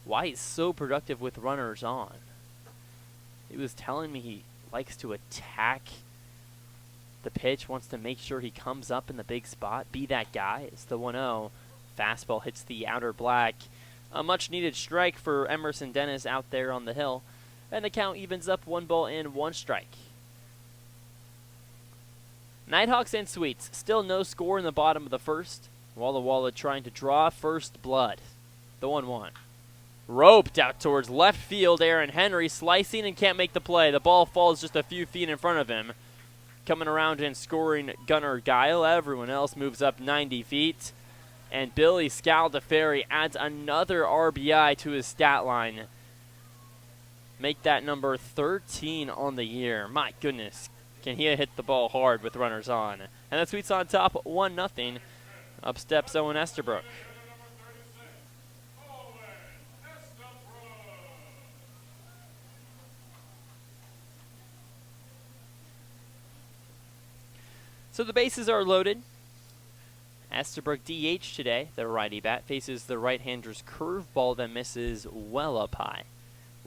[SPEAKER 8] why he's so productive with runners on. He was telling me he likes to attack the pitch, wants to make sure he comes up in the big spot, be that guy. It's the 1-0. Fastball hits the outer black. A much-needed strike for Emerson Dennis out there on the hill. And the count evens up 1-1 strike. Nighthawks and Sweets. Still no score in the bottom of the first. Walla Walla trying to draw first blood. The 1-1. Roped out towards left field. Aaron Henry slicing and can't make the play. The ball falls just a few feet in front of him. Coming around and scoring Gunnar Guile. Everyone else moves up 90 feet. And Billy Scaldaferri adds another RBI to his stat line. Make that number 13 on the year. My goodness, can he hit the ball hard with runners on. And the Sweets on top, 1-0. Up steps Owen Estabrook. So the bases are loaded. Estabrook DH today, the righty bat, faces the right-hander's curveball that misses well up high.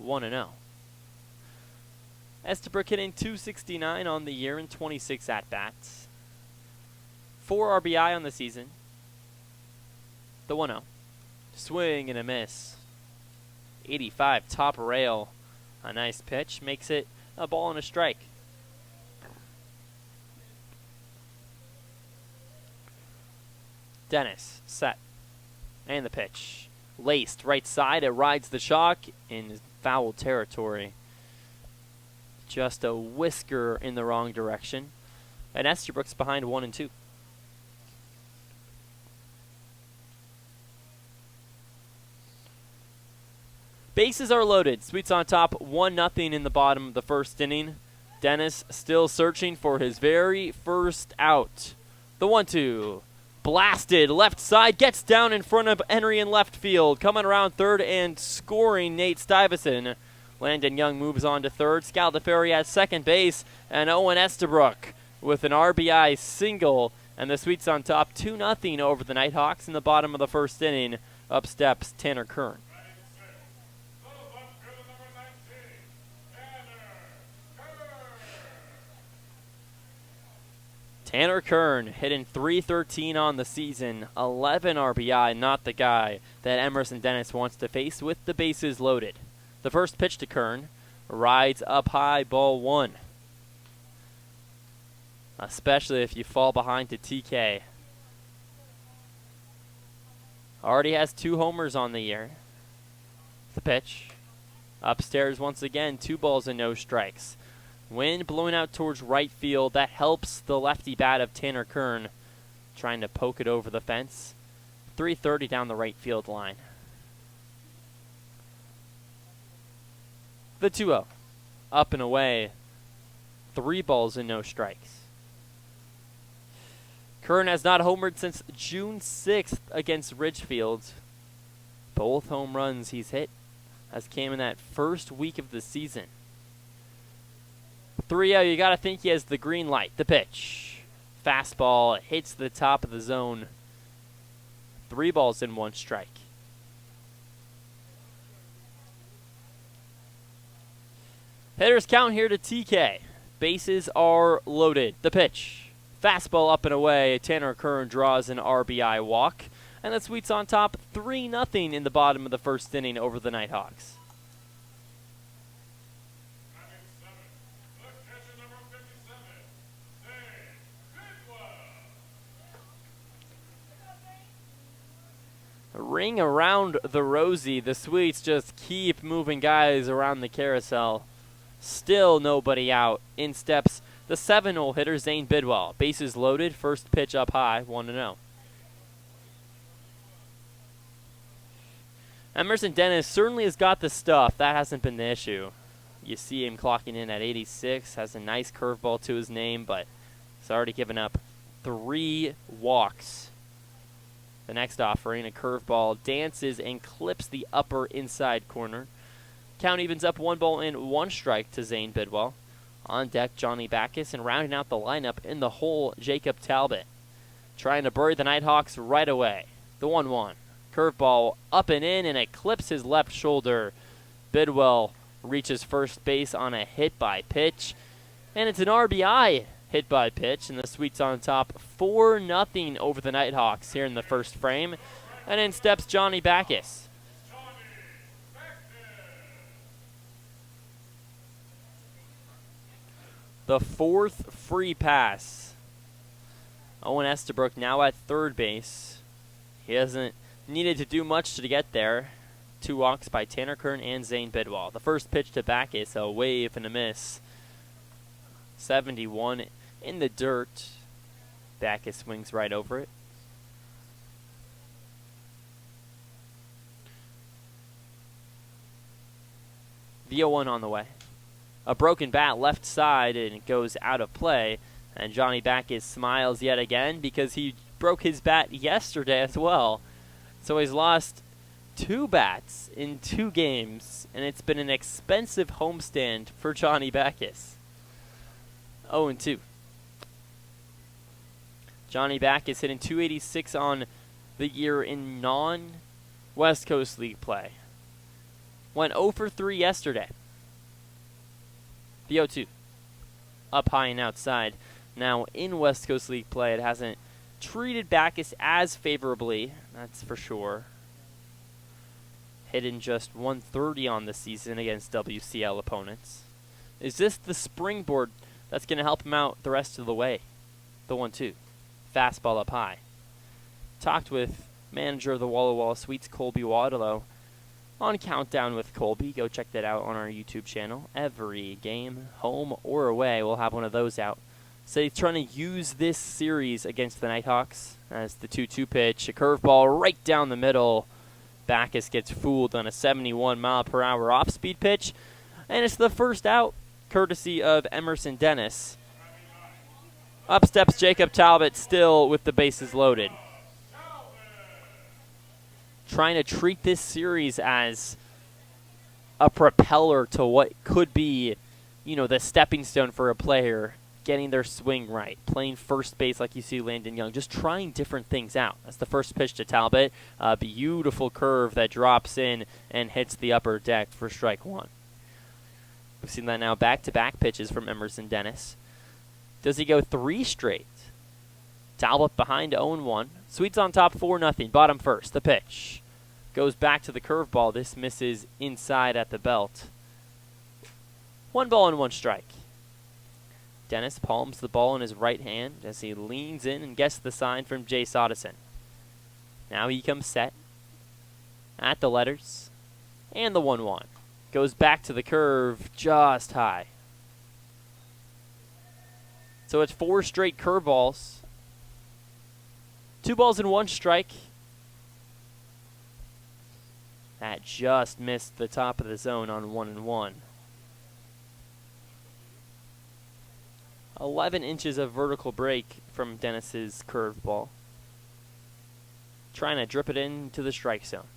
[SPEAKER 8] 1-0. Estabrook hitting .269 on the year in 26 at-bats. 4 RBI on the season. The 1-0. Swing and a miss. 85 top rail. A nice pitch makes it a ball and a strike. Dennis, set, and the pitch. Laced, right side, it rides the chalk in foul territory. Just a whisker in the wrong direction. And Estabrook's behind 1-2. Bases are loaded. Sweets on top, 1-0 in the bottom of the first inning. Dennis still searching for his very first out. The 1-2. Blasted left side, gets down in front of Henry in left field. Coming around third and scoring Nate Stuyvesant. Landon Young moves on to third. Scaldaferri at second base. And Owen Estabrook with an RBI single. And the Sweets on top 2-0 over the Nighthawks in the bottom of the first inning. Up steps Tanner Kern. Tanner Kern hitting .313 on the season, 11 RBI, not the guy that Emerson Dennis wants to face with the bases loaded. The first pitch to Kern, rides up high, ball 1. Especially if you fall behind to TK. Already has 2 homers on the year. The pitch, upstairs once again, 2 balls and no strikes. Wind blowing out towards right field. That helps the lefty bat of Tanner Kern. Trying to poke it over the fence. .330 down the right field line. The 2-0. Up and away. 3 balls and no strikes. Kern has not homered since June 6th against Ridgefield. Both home runs he's hit has came in that first week of the season. 3-0, you got to think he has the green light. The pitch. Fastball hits the top of the zone. 3 balls and 1 strike. Hitters count here to TK. Bases are loaded. The pitch. Fastball up and away. Tanner Kern draws an RBI walk. And the Sweets on top 3-0 in the bottom of the first inning over the Nighthawks. Ring around the rosy. The Sweets just keep moving guys around the carousel. Still nobody out. In steps the 7-hole hitter, Zane Bidwell. Bases loaded. First pitch up high, 1-0. Emerson Dennis certainly has got the stuff. That hasn't been the issue. You see him clocking in at 86. Has a nice curveball to his name, but he's already given up 3 walks. The next offering, a curveball, dances and clips the upper inside corner. Count evens up 1 ball and 1 strike to Zane Bidwell. On deck, Johnny Backus, and rounding out the lineup in the hole, Jacob Talbot. Trying to bury the Nighthawks right away. The 1-1. Curveball up and in, and it clips his left shoulder. Bidwell reaches first base on a hit by pitch, and it's an RBI hit by pitch, and the Sweets on top 4-0 over the Nighthawks here in the first frame. And in steps Johnny Backus. The 4th free pass. Owen Estabrook now at third base. He hasn't needed to do much to get there. 2 walks by Tanner Kern and Zane Bidwell. The first pitch to Backus, a wave and a miss. 71 in the dirt. Backus swings right over it. The 0-1 on the way. A broken bat left side, and it goes out of play. And Johnny Backus smiles yet again because he broke his bat yesterday as well. So he's lost 2 bats in 2 games, and it's been an expensive homestand for Johnny Backus. 0-2. Johnny Backus hitting .286 on the year in non-West Coast League play. Went 0 for 3 yesterday. The 0-2. Up high and outside. Now in West Coast League play, it hasn't treated Backus as favorably, that's for sure. Hitting just .130 on the season against WCL opponents. Is this the springboard that's going to help him out the rest of the way? The 1-2. Fastball up high. Talked with manager of the Walla Walla Sweets, Colby Waterlow, on Countdown with Colby. Go check that out on our YouTube channel. Every game, home or away, we'll have one of those out. So he's trying to use this series against the Nighthawks as the 2-2 pitch. A curveball right down the middle. Backus gets fooled on a 71-mile-per-hour off-speed pitch. And it's the first out, courtesy of Emerson Dennis. Up steps Jacob Talbot, still with the bases loaded. Trying to treat this series as a propeller to what could be, the stepping stone for a player, getting their swing right, playing first base like you see Landon Young, just trying different things out. That's the first pitch to Talbot. A beautiful curve that drops in and hits the upper deck for strike 1. We've seen that now back-to-back pitches from Emerson Dennis. Does he go 3 straight? Talbot behind 0-1. Sweets on top 4-0. Bottom first. The pitch. Goes back to the curveball. This misses inside at the belt. 1 ball and 1 strike. Dennis palms the ball in his right hand as he leans in and gets the sign from Jay Soddison. Now he comes set at the letters. And the 1-1. Goes back to the curve just high. So it's 4 straight curveballs. 2 balls and 1 strike. That just missed the top of the zone on 1-1. 11 inches of vertical break from Dennis's curveball. Trying to drip it into the strike zone.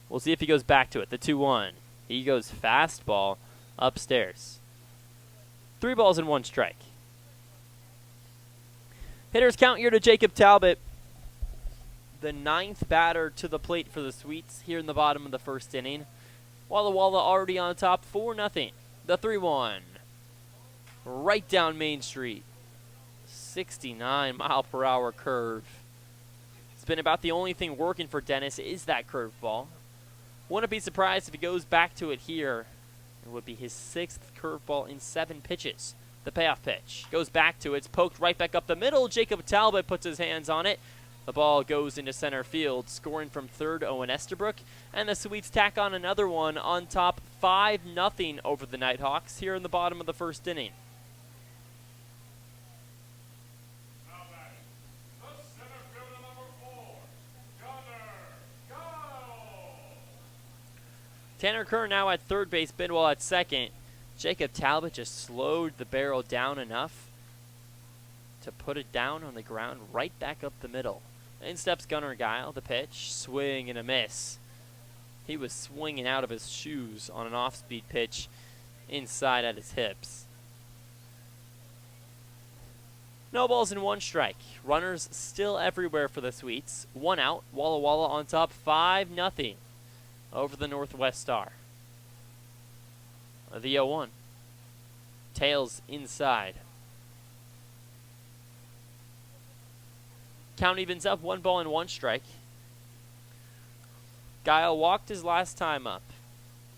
[SPEAKER 8] We'll see if he goes back to it. The 2-1. He goes fastball upstairs. 3 balls and 1 strike. Hitters count here to Jacob Talbot, the 9th batter to the plate for the Sweets here in the bottom of the first inning. Walla Walla already on top, 4-0. The 3-1. Right down Main Street. 69-mile-per-hour curve. It's been about the only thing working for Dennis is that curveball. Wouldn't be surprised if he goes back to it here. It would be his 6th curveball in 7 pitches. The payoff pitch goes back to it. It's poked right back up the middle. Jacob Talbot puts his hands on it. The ball goes into center field, scoring from third Owen Estabrook. And the Sweets tack on another one on top, 5-0 over the Nighthawks here in the bottom of the first inning. Tanner Kerr now at third base, Bidwell at second. Jacob Talbot just slowed the barrel down enough to put it down on the ground right back up the middle. In steps Gunnar Guile, the pitch, swing and a miss. He was swinging out of his shoes on an off-speed pitch inside at his hips. No balls and 1 strike. Runners still everywhere for the Sweets. 1 out, Walla Walla on top, 5-0 over the Northwest Star. The 0-1. Tails inside. Count evens up, 1 ball and 1 strike. Guile walked his last time up.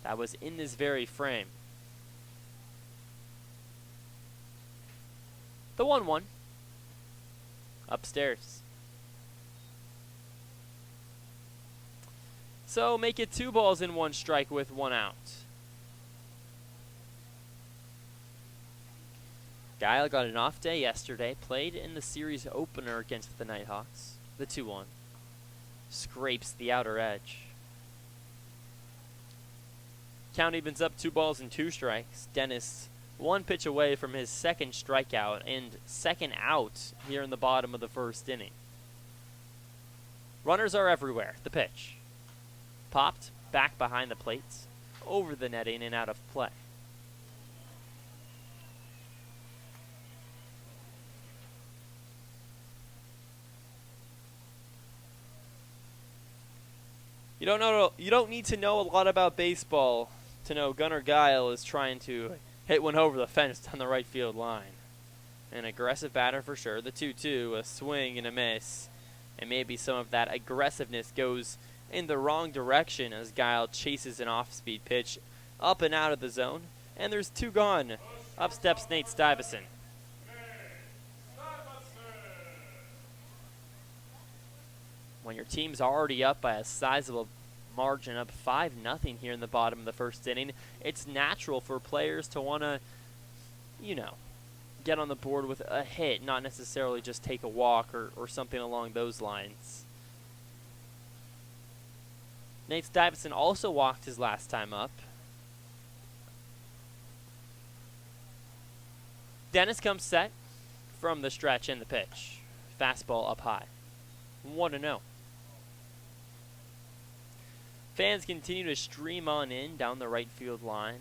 [SPEAKER 8] That was in this very frame. The 1-1. Upstairs. So make it 2 balls and 1 strike with 1 out. Guile got an off day yesterday, played in the series opener against the Nighthawks. The 2-1. Scrapes the outer edge. Count evens up, 2 balls and 2 strikes. Dennis 1 pitch away from his 2nd strikeout and 2nd out here in the bottom of the first inning. Runners are everywhere. The pitch. Popped back behind the plates, over the netting and out of play. You don't need to know a lot about baseball to know Gunnar Guile is trying to hit one over the fence down the right field line. An aggressive batter for sure. The 2-2, a swing and a miss. And maybe some of that aggressiveness goes in the wrong direction as Guile chases an off-speed pitch up and out of the zone. And there's 2 gone. Up steps Nate Stuyvesant. When your team's already up by a sizable margin, up 5-0 here in the bottom of the first inning, it's natural for players to want to, get on the board with a hit, not necessarily just take a walk or something along those lines. Nate Stuyvesant also walked his last time up. Dennis comes set from the stretch and the pitch. Fastball up high. 1-0. Fans continue to stream on in down the right field line.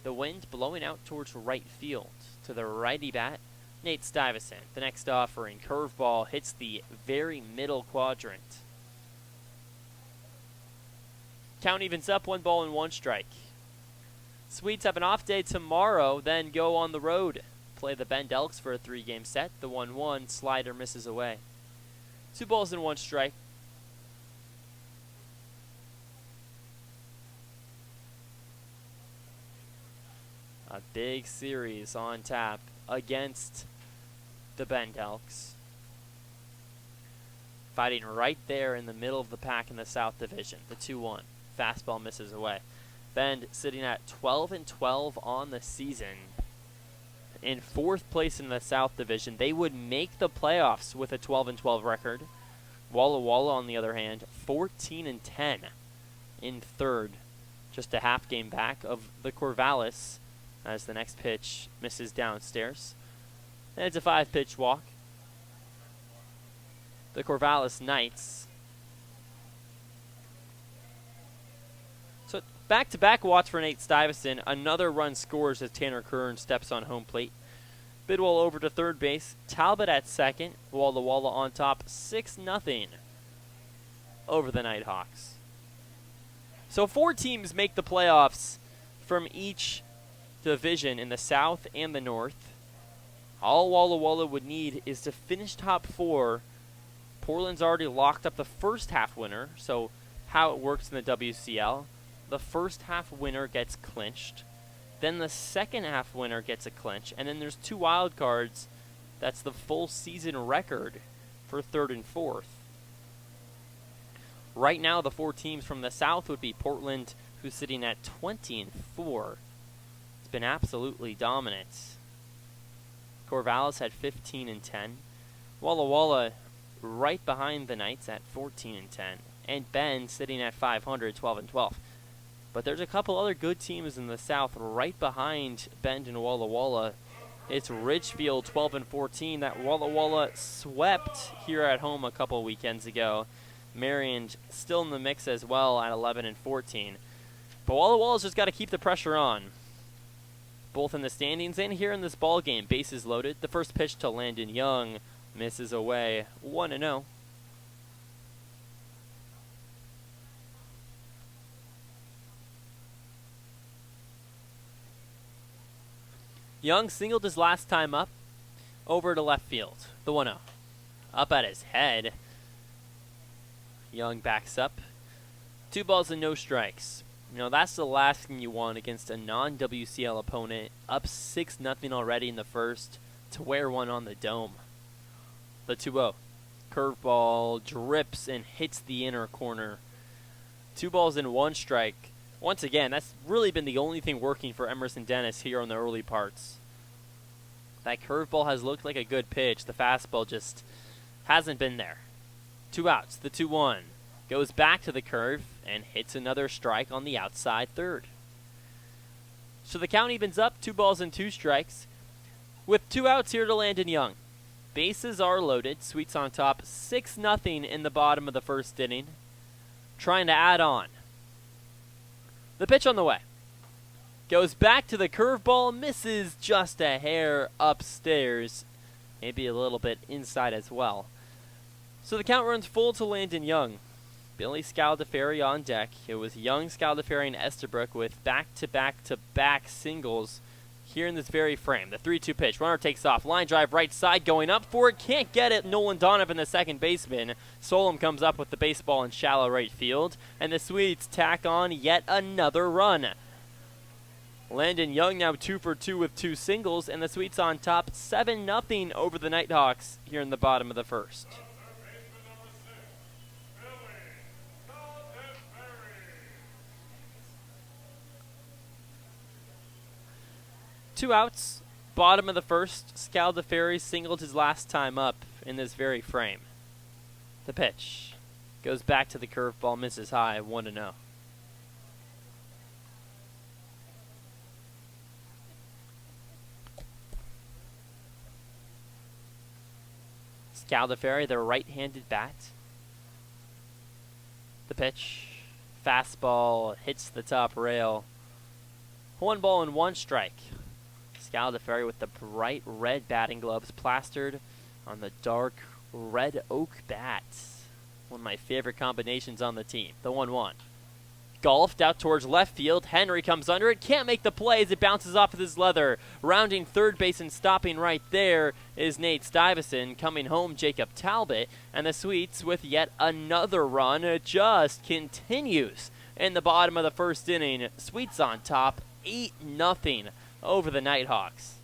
[SPEAKER 8] The wind blowing out towards right field. To the righty bat, Nate Stuyvesant. The next offering, curveball, hits the very middle quadrant. Count evens up, 1 ball and 1 strike. Sweets have an off day tomorrow, then go on the road. Play the Bend Elks for a 3-game set. The 1-1 slider misses away. 2 balls and 1 strike. A big series on tap against the Bend Elks. Fighting right there in the middle of the pack in the South Division. The 2-1. Fastball misses away. Bend sitting at 12-12 on the season. In 4th place in the South Division. They would make the playoffs with a 12-12 record. Walla Walla, on the other hand, 14-10 in 3rd. Just a half game back of the Corvallis as the next pitch misses downstairs. And it's a 5-pitch walk. The Corvallis Knights. So back-to-back walks for Nate Stuyvesant. Another run scores as Tanner Kern steps on home plate. Bidwell over to third base. Talbot at second. Walla Walla on top, 6-0 over the Nighthawks. So 4 teams make the playoffs from each division in the South and the North. All Walla Walla would need is to finish top 4. Portland's already locked up the first half winner, so how it works in the WCL. The first half winner gets clinched. Then the second half winner gets a clinch. And then there's 2 wild cards. That's the full season record for third and fourth. Right now, the 4 teams from the South would be Portland, who's sitting at 20-4. It's been absolutely dominant. Corvallis had 15-10. Walla Walla right behind the Knights at 14-10. And Bend sitting at 500, 12-12. But there's a couple other good teams in the South right behind Bend and Walla Walla. It's Ridgefield, 12-14. That Walla Walla swept here at home a couple weekends ago. Marion still in the mix as well at 11-14. But Walla Walla's just got to keep the pressure on, both in the standings and here in this ball game. Bases loaded. The first pitch to Landon Young misses away, 1-0. Young singled his last time up over to left field. The 1-0. Up at his head. Young backs up. 2 balls and no strikes. You know, that's the last thing you want against a non-WCL opponent. Up 6-0 already in the first to wear one on the dome. The 2-0. Curveball drips and hits the inner corner. 2 balls and 1 strike. Once again, that's really been the only thing working for Emerson Dennis here on the early parts. That curveball has looked like a good pitch. The fastball just hasn't been there. 2 outs. The 2-1 goes back to the curve and hits another strike on the outside third. So the count evens up, 2 balls and 2 strikes. With 2 outs here to Landon Young. Bases are loaded. Sweets on top, 6-0 in the bottom of the first inning. Trying to add on. The pitch on the way. Goes back to the curveball, misses just a hair upstairs. Maybe a little bit inside as well. So the count runs full to Landon Young. Billy Scaldaferri on deck. It was Young, Scaldaferri, and Estabrook with back-to-back-to-back singles here in this very frame. The 3-2 pitch. Runner takes off. Line drive right side. Going up for it. Can't get it. Nolan Donovan, the second baseman. Solom comes up with the baseball in shallow right field. And the Swedes tack on yet another run. Landon Young now 2 for 2 with 2 singles. And the Swedes on top 7-0 over the Nighthawks here in the bottom of the first. Two outs, bottom of the first. Scaldaferri singled his last time up in this very frame. The pitch goes back to the curveball, misses high, 1-0. Scaldaferri, the right-handed bat. The pitch, fastball, hits the top rail. 1 ball and 1 strike. Scaldaferri with the bright red batting gloves plastered on the dark red oak bat. One of my favorite combinations on the team. The 1-1. Golfed out towards left field. Henry comes under it. Can't make the play as it bounces off of his leather. Rounding third base and stopping right there is Nate Stuyvesant. Coming home, Jacob Talbot. And the Sweets with yet another run. It just continues in the bottom of the first inning. Sweets on top, 8-0 over the Nighthawks.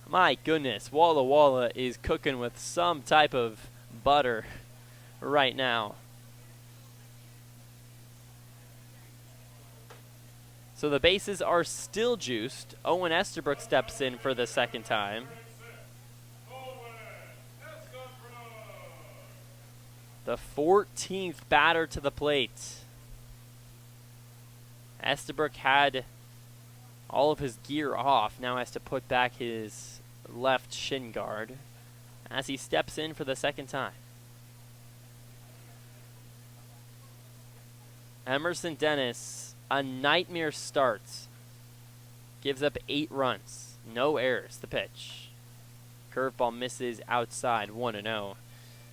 [SPEAKER 8] My goodness, Walla Walla is cooking with some type of butter right now. So the bases are still juiced. Owen Estabrook steps in for the second time. The 14th batter to the plate. Estabrook had all of his gear off. Now has to put back his left shin guard as he steps in for the second time. Emerson Dennis A nightmare start. Gives up 8 runs. No errors. The pitch. Curveball misses outside, 1-0.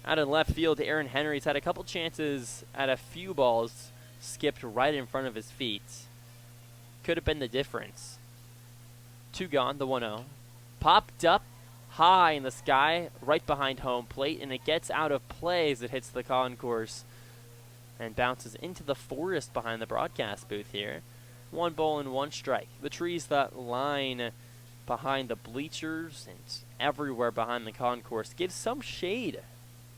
[SPEAKER 8] Out in left field, Aaron Henry's had a couple chances at a few balls skipped right in front of his feet. Could have been the difference. 2 gone, the 1-0. Popped up high in the sky, right behind home plate, and it gets out of play as it hits the concourse and bounces into the forest behind the broadcast booth here. 1 ball and 1 strike. The trees that line behind the bleachers and everywhere behind the concourse give some shade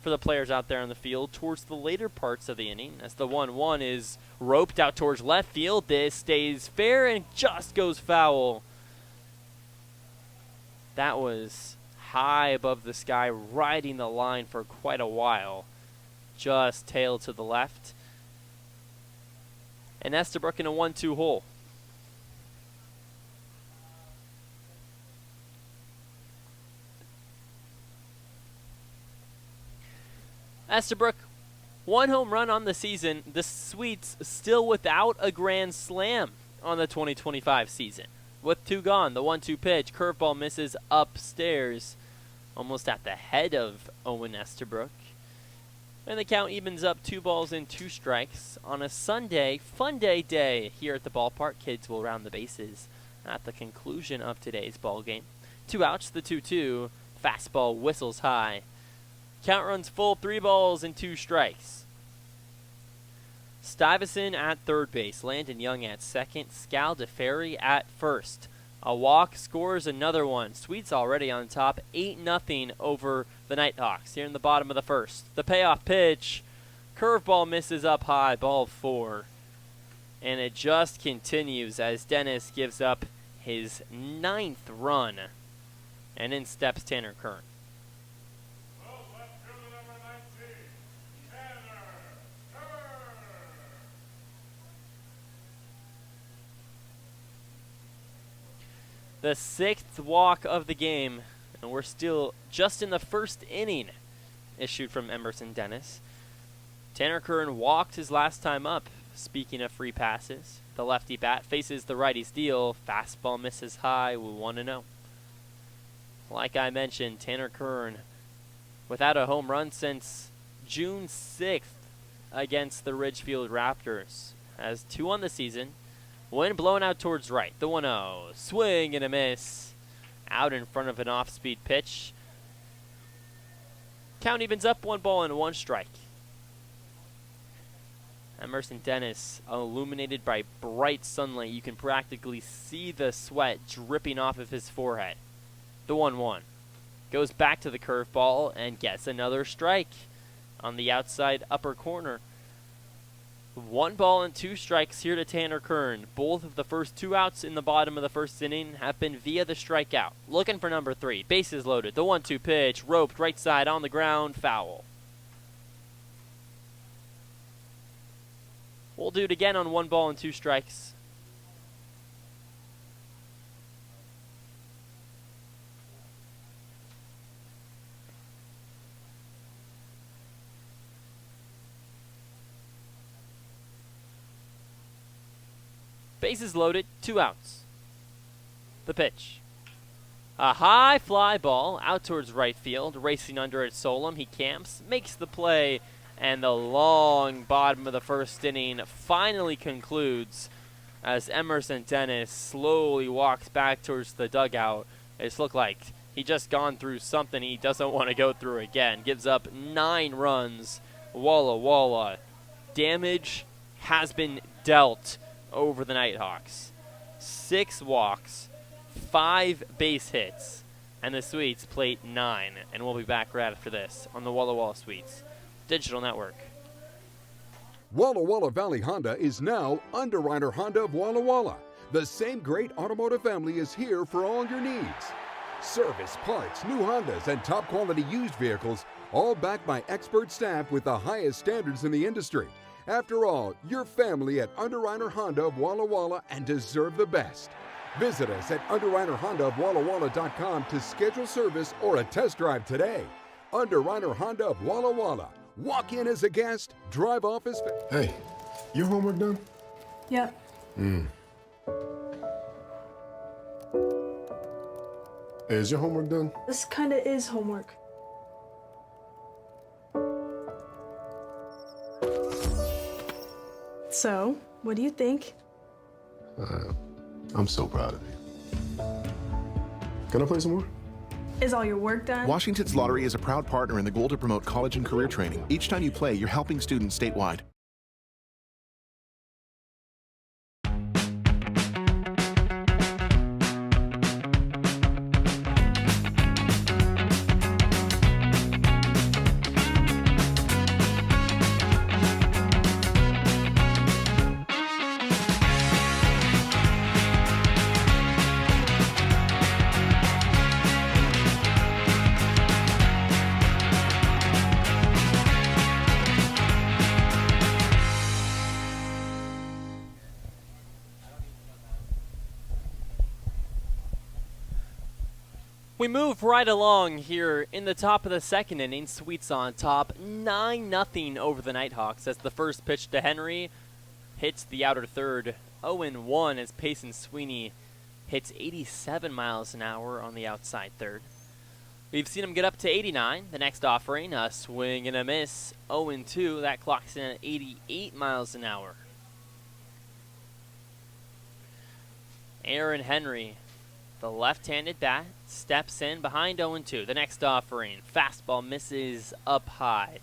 [SPEAKER 8] for the players out there on the field towards the later parts of the inning, as the 1-1 is roped out towards left field. This stays fair and just goes foul. That was high above the sky, riding the line for quite a while. Just tailed to the left. And Estabrook in a 1-2 hole. Estabrook, 1 home run on the season. The Sweets still without a grand slam on the 2025 season. With 2 gone, the 1-2 pitch, curveball misses upstairs, almost at the head of Owen Estabrook. And the count evens up, 2 balls and 2 strikes. On a Sunday, fun day here at the ballpark. Kids will round the bases at the conclusion of today's ball game. 2 outs, the 2-2, fastball whistles high. Count runs full, 3 balls and 2 strikes. Stuyvesant at third base, Landon Young at second, Scal DeFerry at first. A walk scores another one. Sweets already on top, 8-0 over the Nighthawks here in the bottom of the first. The payoff pitch, curveball misses up high, ball 4. And it just continues as Dennis gives up his 9th run. And in steps Tanner Kern. The 6th walk of the game, and we're still just in the first inning, issued from Emerson Dennis. Tanner Kern walked his last time up. Speaking of free passes, the lefty bat faces the righty steal. Fastball misses high, 1-0. Like I mentioned, Tanner Kern without a home run since June 6th against the Ridgefield Raptors. Has 2 on the season. Wind blowing out towards right. The 1-0. Swing and a miss. Out in front of an off-speed pitch. Count evens up, 1 ball and 1 strike. Emerson Dennis, illuminated by bright sunlight. You can practically see the sweat dripping off of his forehead. The 1-1. Goes back to the curveball and gets another strike on the outside upper corner. 1 ball and 2 strikes here to Tanner Kern. Both of the first 2 outs in the bottom of the first inning have been via the strikeout. Looking for number 3. Bases loaded. The 1-2 pitch. Roped right side on the ground. Foul. We'll do it again on 1 ball and 2 strikes. Bases loaded, 2 outs. The pitch. A high fly ball out towards right field, racing under at Solom. He camps, makes the play, and the long bottom of the first inning finally concludes as Emerson Dennis slowly walks back towards the dugout. It's looked like he just gone through something he doesn't want to go through again. Gives up 9 runs. Walla Walla. Damage has been dealt over the Nighthawks. 6 walks, 5 base hits, and the Sweets played 9. And we'll be back right after this on the Walla Walla Sweets Digital Network.
[SPEAKER 4] Walla Walla Valley Honda is now Underwriter Honda of Walla Walla. The same great automotive family is here for all your needs. Service, parts, new Hondas, and top quality used vehicles, all backed by expert staff with the highest standards in the industry. After all, you're family at Underwriter Honda of Walla Walla and deserve the best. Visit us at UnderwriterHondaofWallaWalla.com to schedule service or a test drive today. Underwriter Honda of Walla Walla. Walk in as a guest, drive off as...
[SPEAKER 9] Hey, your homework done?
[SPEAKER 10] Yep.
[SPEAKER 9] Hey, is your homework done?
[SPEAKER 10] This kind of is homework. So, what do you think?
[SPEAKER 9] I'm so proud of you. Can I play some more?
[SPEAKER 10] Is all your work done?
[SPEAKER 11] Washington's Lottery is a proud partner in the goal to promote college and career training. Each time you play, you're helping students statewide.
[SPEAKER 8] We move right along here in the top of the second inning. Sweets on top, 9-0 over the Nighthawks as the first pitch to Henry hits the outer third. 0-1 as Payson Sweeney hits 87 miles an hour on the outside third. We've seen him get up to 89. The next offering, a swing and a miss. 0-2. That clocks in at 88 miles an hour. Aaron Henry, the left-handed bat, steps in behind 0-2. The next offering, fastball misses up high.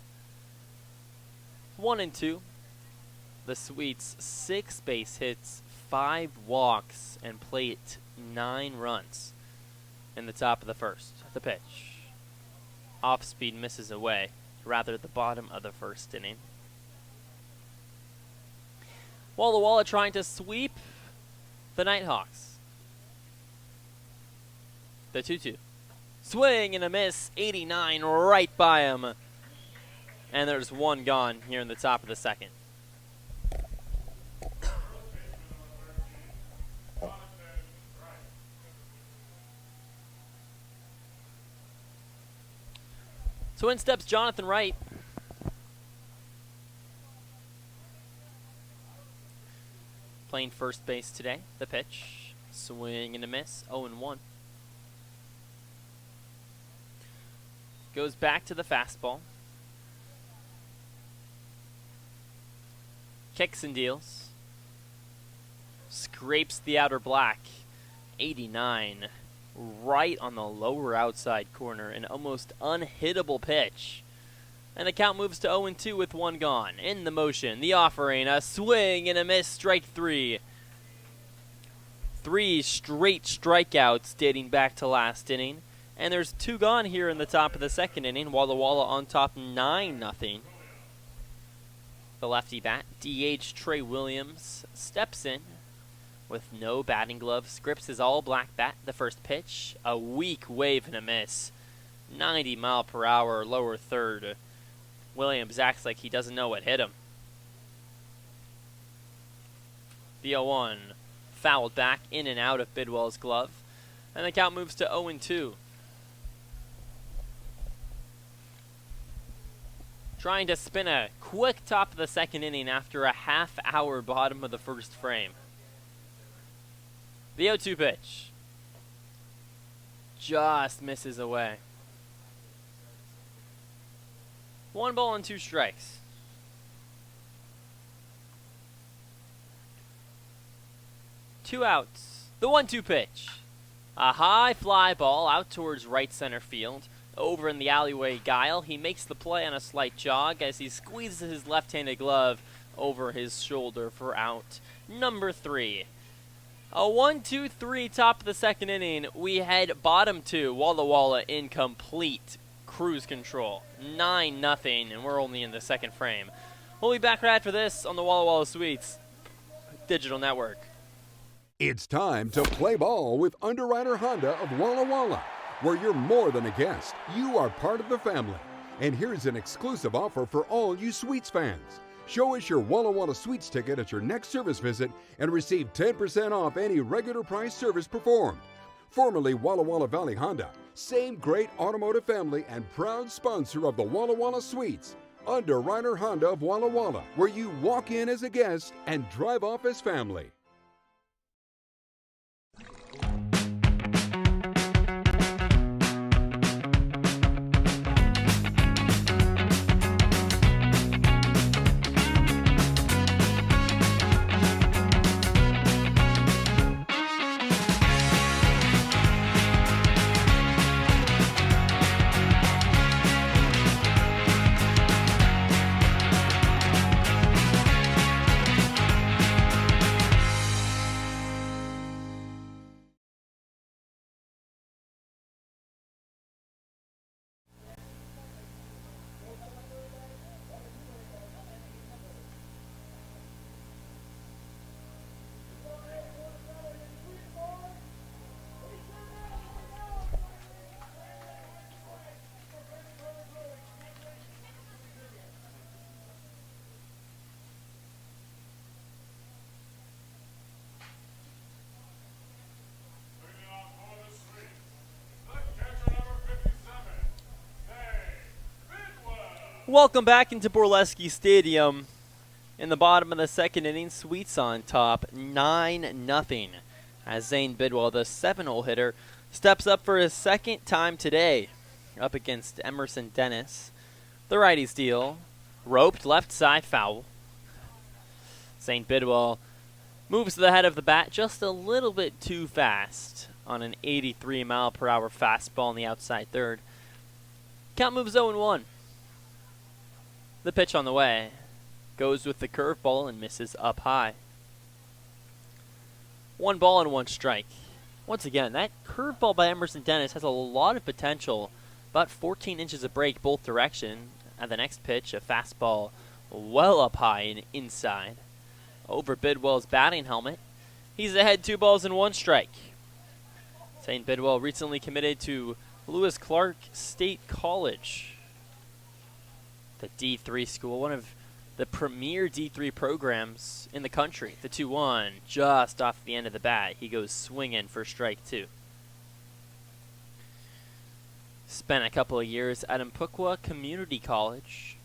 [SPEAKER 8] 1-2. The Sweets, 6 base hits, 5 walks, and plate 9 runs in the top of the first. The pitch. Off-speed misses away, rather at the bottom of the first inning. Walla Walla trying to sweep the Nighthawks. The 2-2. Swing and a miss, 89 right by him. And there's one gone here in the top of the second. So in steps Jonathan Wright. Playing first base today. The pitch. Swing and a miss, 0-1. Goes back to the fastball. Kicks and deals. Scrapes the outer black. 89. Right on the lower outside corner. An almost unhittable pitch. And the count moves to 0-2 with one gone. In the motion, the offering, a swing and a miss, strike 3. 3 straight strikeouts dating back to last inning. And there's 2 gone here in the top of the second inning. Walla Walla on top 9-0. The lefty bat, DH Trey Williams, steps in with no batting gloves. Grips his all-black bat. The first pitch, a weak wave and a miss. 90 mile per hour, lower third. Williams acts like he doesn't know what hit him. The 0-1 fouled back in and out of Bidwell's glove. And the count moves to 0-2. Trying to spin a quick top of the second inning after a half-hour bottom of the first frame. The 0-2 pitch. Just misses away. 1 ball and 2 strikes. Two outs. The 1-2 pitch. A high fly ball out towards right center field. Over in the alleyway guile, he makes the play on a slight jog as he squeezes his left-handed glove over his shoulder for out number 3. A 1-2-3 top of the second inning. We head bottom 2, Walla Walla in complete cruise control. 9-0, and we're only in the second frame. We'll be back right after this on the Walla Walla Sweets Digital Network.
[SPEAKER 4] It's time to play ball with Underwriter Honda of Walla Walla, where you're more than a guest. You are part of the family. And here's an exclusive offer for all you Sweets fans. Show us your Walla Walla Sweets ticket at your next service visit and receive 10% off any regular price service performed. Formerly Walla Walla Valley Honda, same great automotive family and proud sponsor of the Walla Walla Sweets. Underwriter Honda of Walla Walla, where you walk in as a guest and drive off as family.
[SPEAKER 8] Welcome back into Borleske Stadium. In the bottom of the second inning, Sweets on top, 9-0. As Zane Bidwell, the 7-hole hitter, steps up for his second time today, up against Emerson Dennis. The righty steal, roped left side foul. Zane Bidwell moves to the head of the bat just a little bit too fast on an 83-mile-per-hour fastball in the outside third. Count moves 0-1. The pitch on the way goes with the curveball and misses up high. 1 ball and 1 strike. Once again, that curveball by Emerson Dennis has a lot of potential. About 14 inches of break both directions. And the next pitch, a fastball well up high and inside. Over Bidwell's batting helmet. He's ahead 2 balls and 1 strike. St. Bidwell recently committed to Lewis Clark State College, the D3 school, one of the premier D3 programs in the country. The 2-1 just off the end of the bat. He goes swinging for strike 2. Spent a couple of years at Albaugh Community College.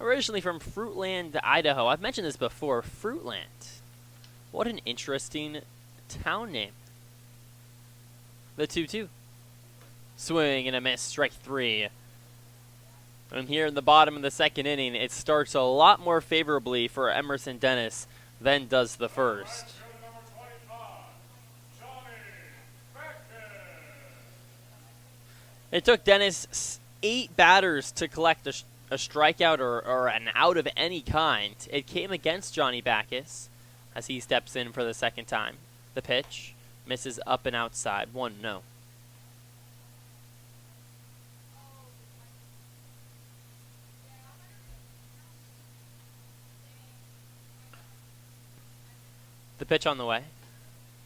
[SPEAKER 8] Originally from Fruitland, Idaho. I've mentioned this before. Fruitland. What an interesting town name. The 2-2. Swing and a miss, strike 3. And here in the bottom of the second inning, it starts a lot more favorably for Emerson Dennis than does the first. It took Dennis 8 batters to collect a strikeout or an out of any kind. It came against Johnny Backus as he steps in for the second time. The pitch misses up and outside, 1-0. The pitch on the way.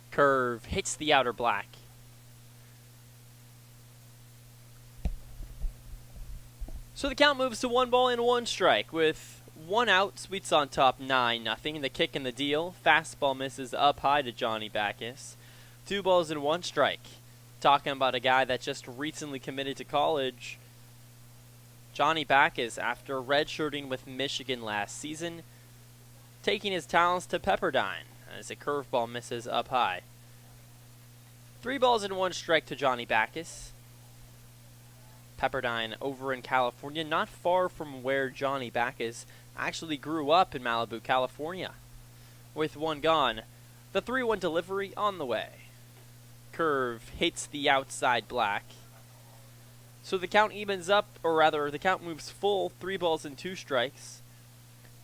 [SPEAKER 8] Curve hits the outer black. So the count moves to 1 ball and 1 strike with 1 out. Sweets on top, 9-0. The kick and the deal. Fastball misses up high to Johnny Backus. 2 balls and 1 strike. Talking about a guy that just recently committed to college. Johnny Backus, after redshirting with Michigan last season, taking his talents to Pepperdine as a curveball misses up high. 3 balls and 1 strike to Johnny Backus. Pepperdine over in California, not far from where Johnny Backus actually grew up in Malibu, California. With 1 gone, the 3-1 delivery on the way. Curve hits the outside black. So the count evens up, or rather the count moves full, 3 balls and 2 strikes.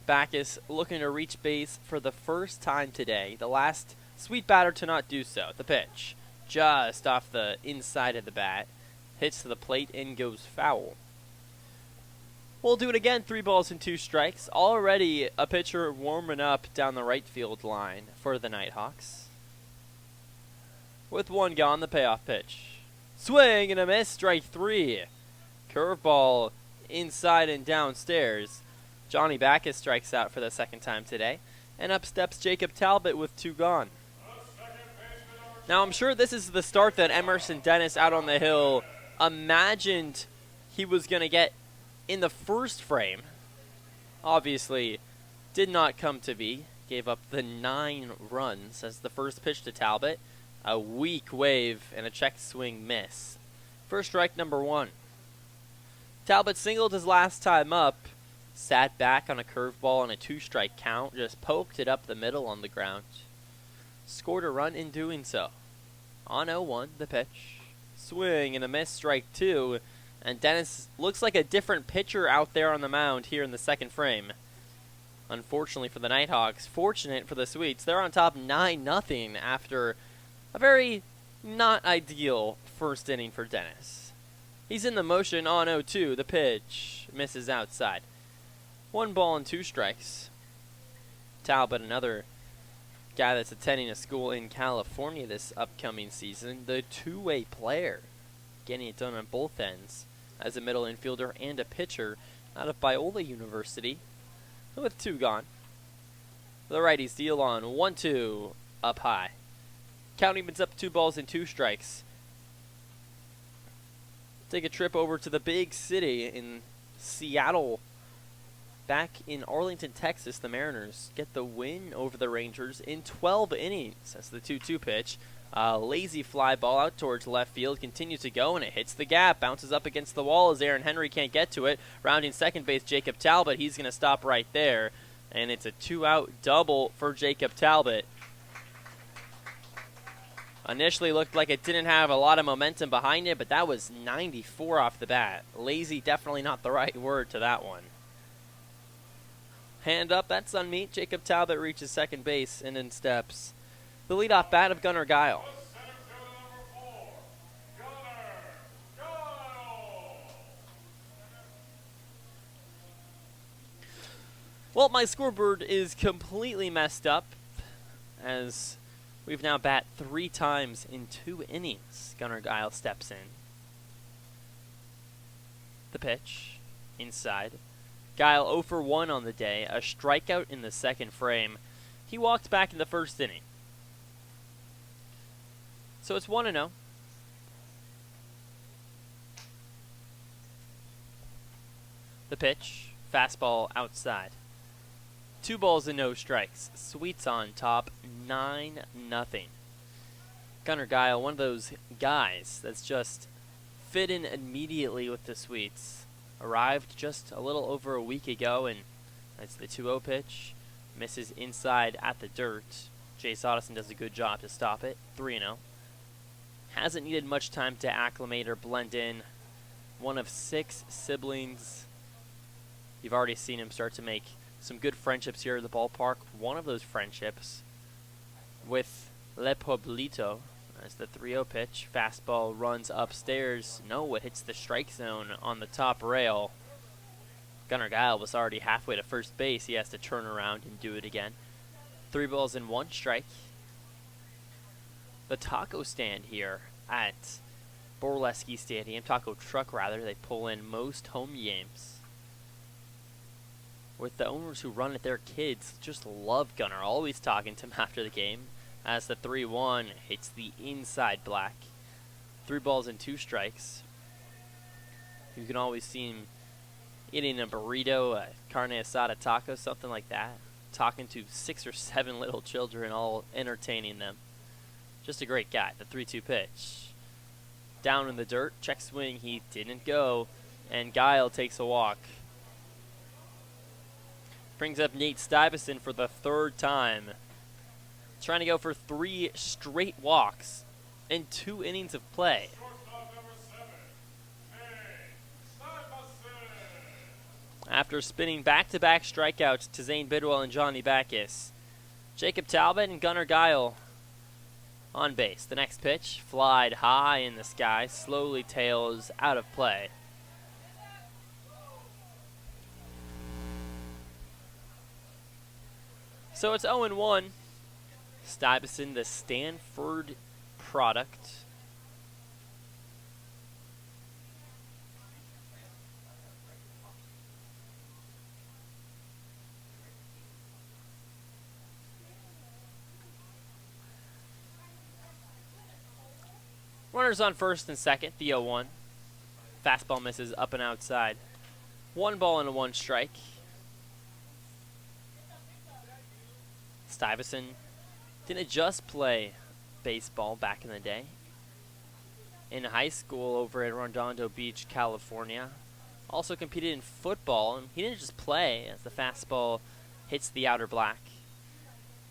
[SPEAKER 8] Backus looking to reach base for the first time today. The last sweet batter to not do so. The pitch just off the inside of the bat. Hits to the plate and goes foul. We'll do it again, 3 balls and 2 strikes. Already a pitcher warming up down the right field line for the Nighthawks. With 1 gone, the payoff pitch. Swing and a miss, strike 3. Curveball inside and downstairs. Johnny Backus strikes out for the second time today. And up steps Jacob Talbot with 2 gone. Now I'm sure this is the start that Emerson Dennis out on the hill imagined he was going to get in the first frame. Obviously, did not come to be. Gave up the 9 runs as the first pitch to Talbot. A weak wave and a check swing miss. First strike number 1. Talbot singled his last time up. Sat back on a curveball on a 2-strike count. Just poked it up the middle on the ground. Scored a run in doing so. On 0-1, the pitch. Swing and a miss, strike 2. And Dennis looks like a different pitcher out there on the mound here in the second frame. Unfortunately for the Nighthawks, fortunate for the Sweets, they're on top 9-0 after a very not ideal first inning for Dennis. He's in the motion on 0-2. The pitch misses outside. 1 ball and 2 strikes. Talbot, another guy that's attending a school in California this upcoming season, the two-way player, getting it done on both ends as a middle infielder and a pitcher out of Biola University with 2 gone. The righties deal on 1-2 up high. Count evens up 2 balls and 2 strikes. Take a trip over to the big city in Seattle. Back in Arlington, Texas, the Mariners get the win over the Rangers in 12 innings. That's the 2-2 pitch. Lazy fly ball out towards left field, continues to go, and it hits the gap. Bounces up against the wall as Aaron Henry can't get to it. Rounding second base, Jacob Talbot. He's going to stop right there. And it's a 2-out double for Jacob Talbot. Initially looked like it didn't have a lot of momentum behind it, but that was 94 off the bat. Lazy, definitely not the right word to that one. Hand up, that's unmeet. Jacob Talbot reaches second base and then steps the leadoff bat of Gunnar Guile. Well, my scoreboard is completely messed up as we've now bat 3 times in 2 innings. Gunnar Guile steps in. The pitch, inside. Guile 0 for 1 on the day, a strikeout in the second frame. He walked back in the first inning. So it's 1-0. The pitch, fastball outside. 2 balls and no strikes. Sweets on top, 9-0. Gunnar Guile, one of those guys that's just fit in immediately with the Sweets. Arrived just a little over a week ago, and that's the 2-0 pitch. Misses inside at the dirt. Jace Otteson does a good job to stop it. 3-0. Hasn't needed much time to acclimate or blend in. One of 6 siblings. You've already seen him start to make some good friendships here at the ballpark. One of those friendships with Le Pueblito. As the 3-0 pitch, fastball runs upstairs. No, it hits the strike zone on the top rail. Gunnar Guile was already halfway to first base. He has to turn around and do it again. 3 balls and 1 strike. The taco stand here at Borleske Stadium, taco truck rather, they pull in most home games. With the owners who run it, their kids just love Gunnar, always talking to him after the game. As the 3-1 hits the inside black. 3 balls and 2 strikes. You can always see him eating a burrito, a carne asada taco, something like that. Talking to 6 or 7 little children, all entertaining them. Just a great guy. The 3-2 pitch. Down in the dirt, check swing, he didn't go, and Guile takes a walk. Brings up Nate Stuyvesant for the 3rd time. Trying to go for 3 straight walks in 2 innings of play. After spinning back-to-back strikeouts to Zane Bidwell and Johnny Backus, Jacob Talbot and Gunnar Guile on base. The next pitch, flied high in the sky, slowly tails out of play. So it's 0-1. Stuyvesant, the Stanford product. Runners on first and second, the 0-1. Fastball misses up and outside. 1 ball and a 1 strike. Stuyvesant didn't just play baseball back in the day. In high school over at Redondo Beach, California. Also competed in football, and he didn't just play as the fastball hits the outer black.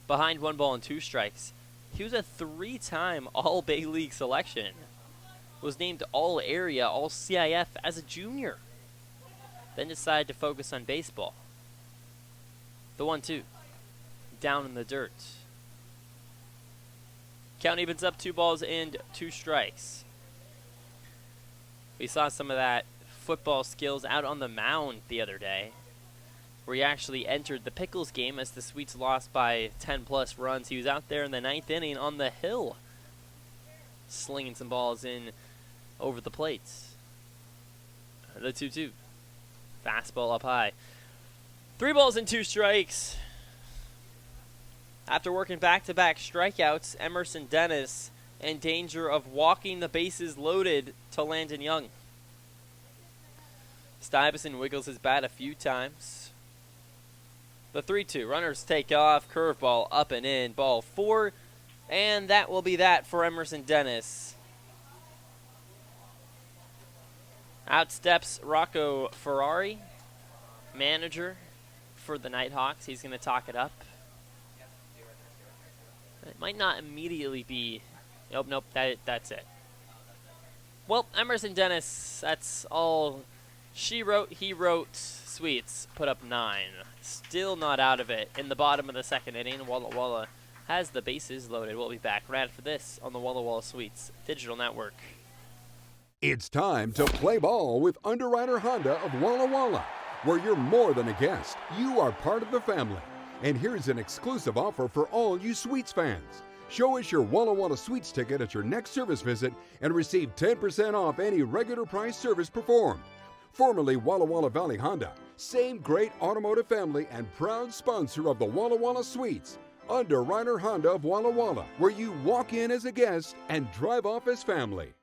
[SPEAKER 8] Behind 1 ball and 2 strikes, he was a 3-time All-Bay League selection. Was named All-Area, All-CIF as a junior. Then decided to focus on baseball. The 1-2. Down in the dirt. Count evens up, 2 balls and 2 strikes. We saw some of that football skills out on the mound the other day, where he actually entered the Pickles game as the Sweets lost by 10-plus runs. He was out there in the 9th inning on the hill, slinging some balls in over the plates. The 2-2. Fastball up high. 3 balls and 2 strikes. After working back-to-back strikeouts, Emerson Dennis in danger of walking the bases loaded to Landon Young. Stuyvesant wiggles his bat a few times. The 3-2. Runners take off. Curveball up and in. Ball 4. And that will be that for Emerson Dennis. Out steps Rocco Ferrari, manager for the Nighthawks. He's going to talk it up. It might not immediately be. Nope, that's it. Well, Emerson Dennis, that's all she wrote, he wrote. Sweets put up 9. Still not out of it in the bottom of the second inning. Walla Walla has the bases loaded. We'll be back right after this on the Walla Walla Sweets Digital Network.
[SPEAKER 4] It's time to play ball with Underwriter Honda of Walla Walla, where you're more than a guest. You are part of the family. And here's an exclusive offer for all you Sweets fans. Show us your Walla Walla Sweets ticket at your next service visit and receive 10% off any regular price service performed. Formerly Walla Walla Valley Honda, same great automotive family and proud sponsor of the Walla Walla Sweets. Underwriter Honda of Walla Walla, where you walk in as a guest and drive off as family.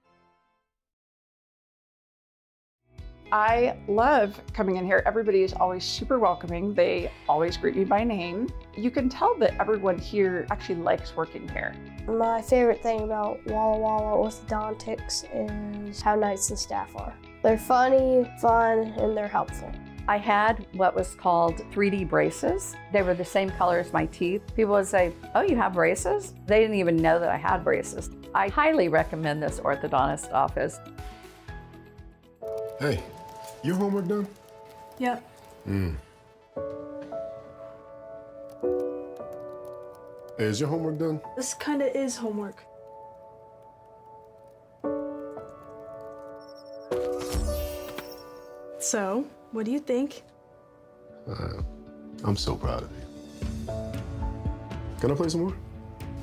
[SPEAKER 5] I love coming in here. Everybody is always super welcoming. They always greet me by name. You can tell that everyone here actually likes working here.
[SPEAKER 6] My favorite thing about Walla Walla orthodontics is how nice the staff are. They're funny, fun, and they're helpful.
[SPEAKER 7] I had what was called 3D braces. They were the same color as my teeth. People would say, "Oh, you have braces?" They didn't even know that I had braces. I highly recommend this orthodontist office.
[SPEAKER 9] Hey, your homework done?
[SPEAKER 10] Yep.
[SPEAKER 9] Hey, is your homework done?
[SPEAKER 10] This kinda is homework. So, what do you think?
[SPEAKER 9] I'm so proud of you. Can I play some more?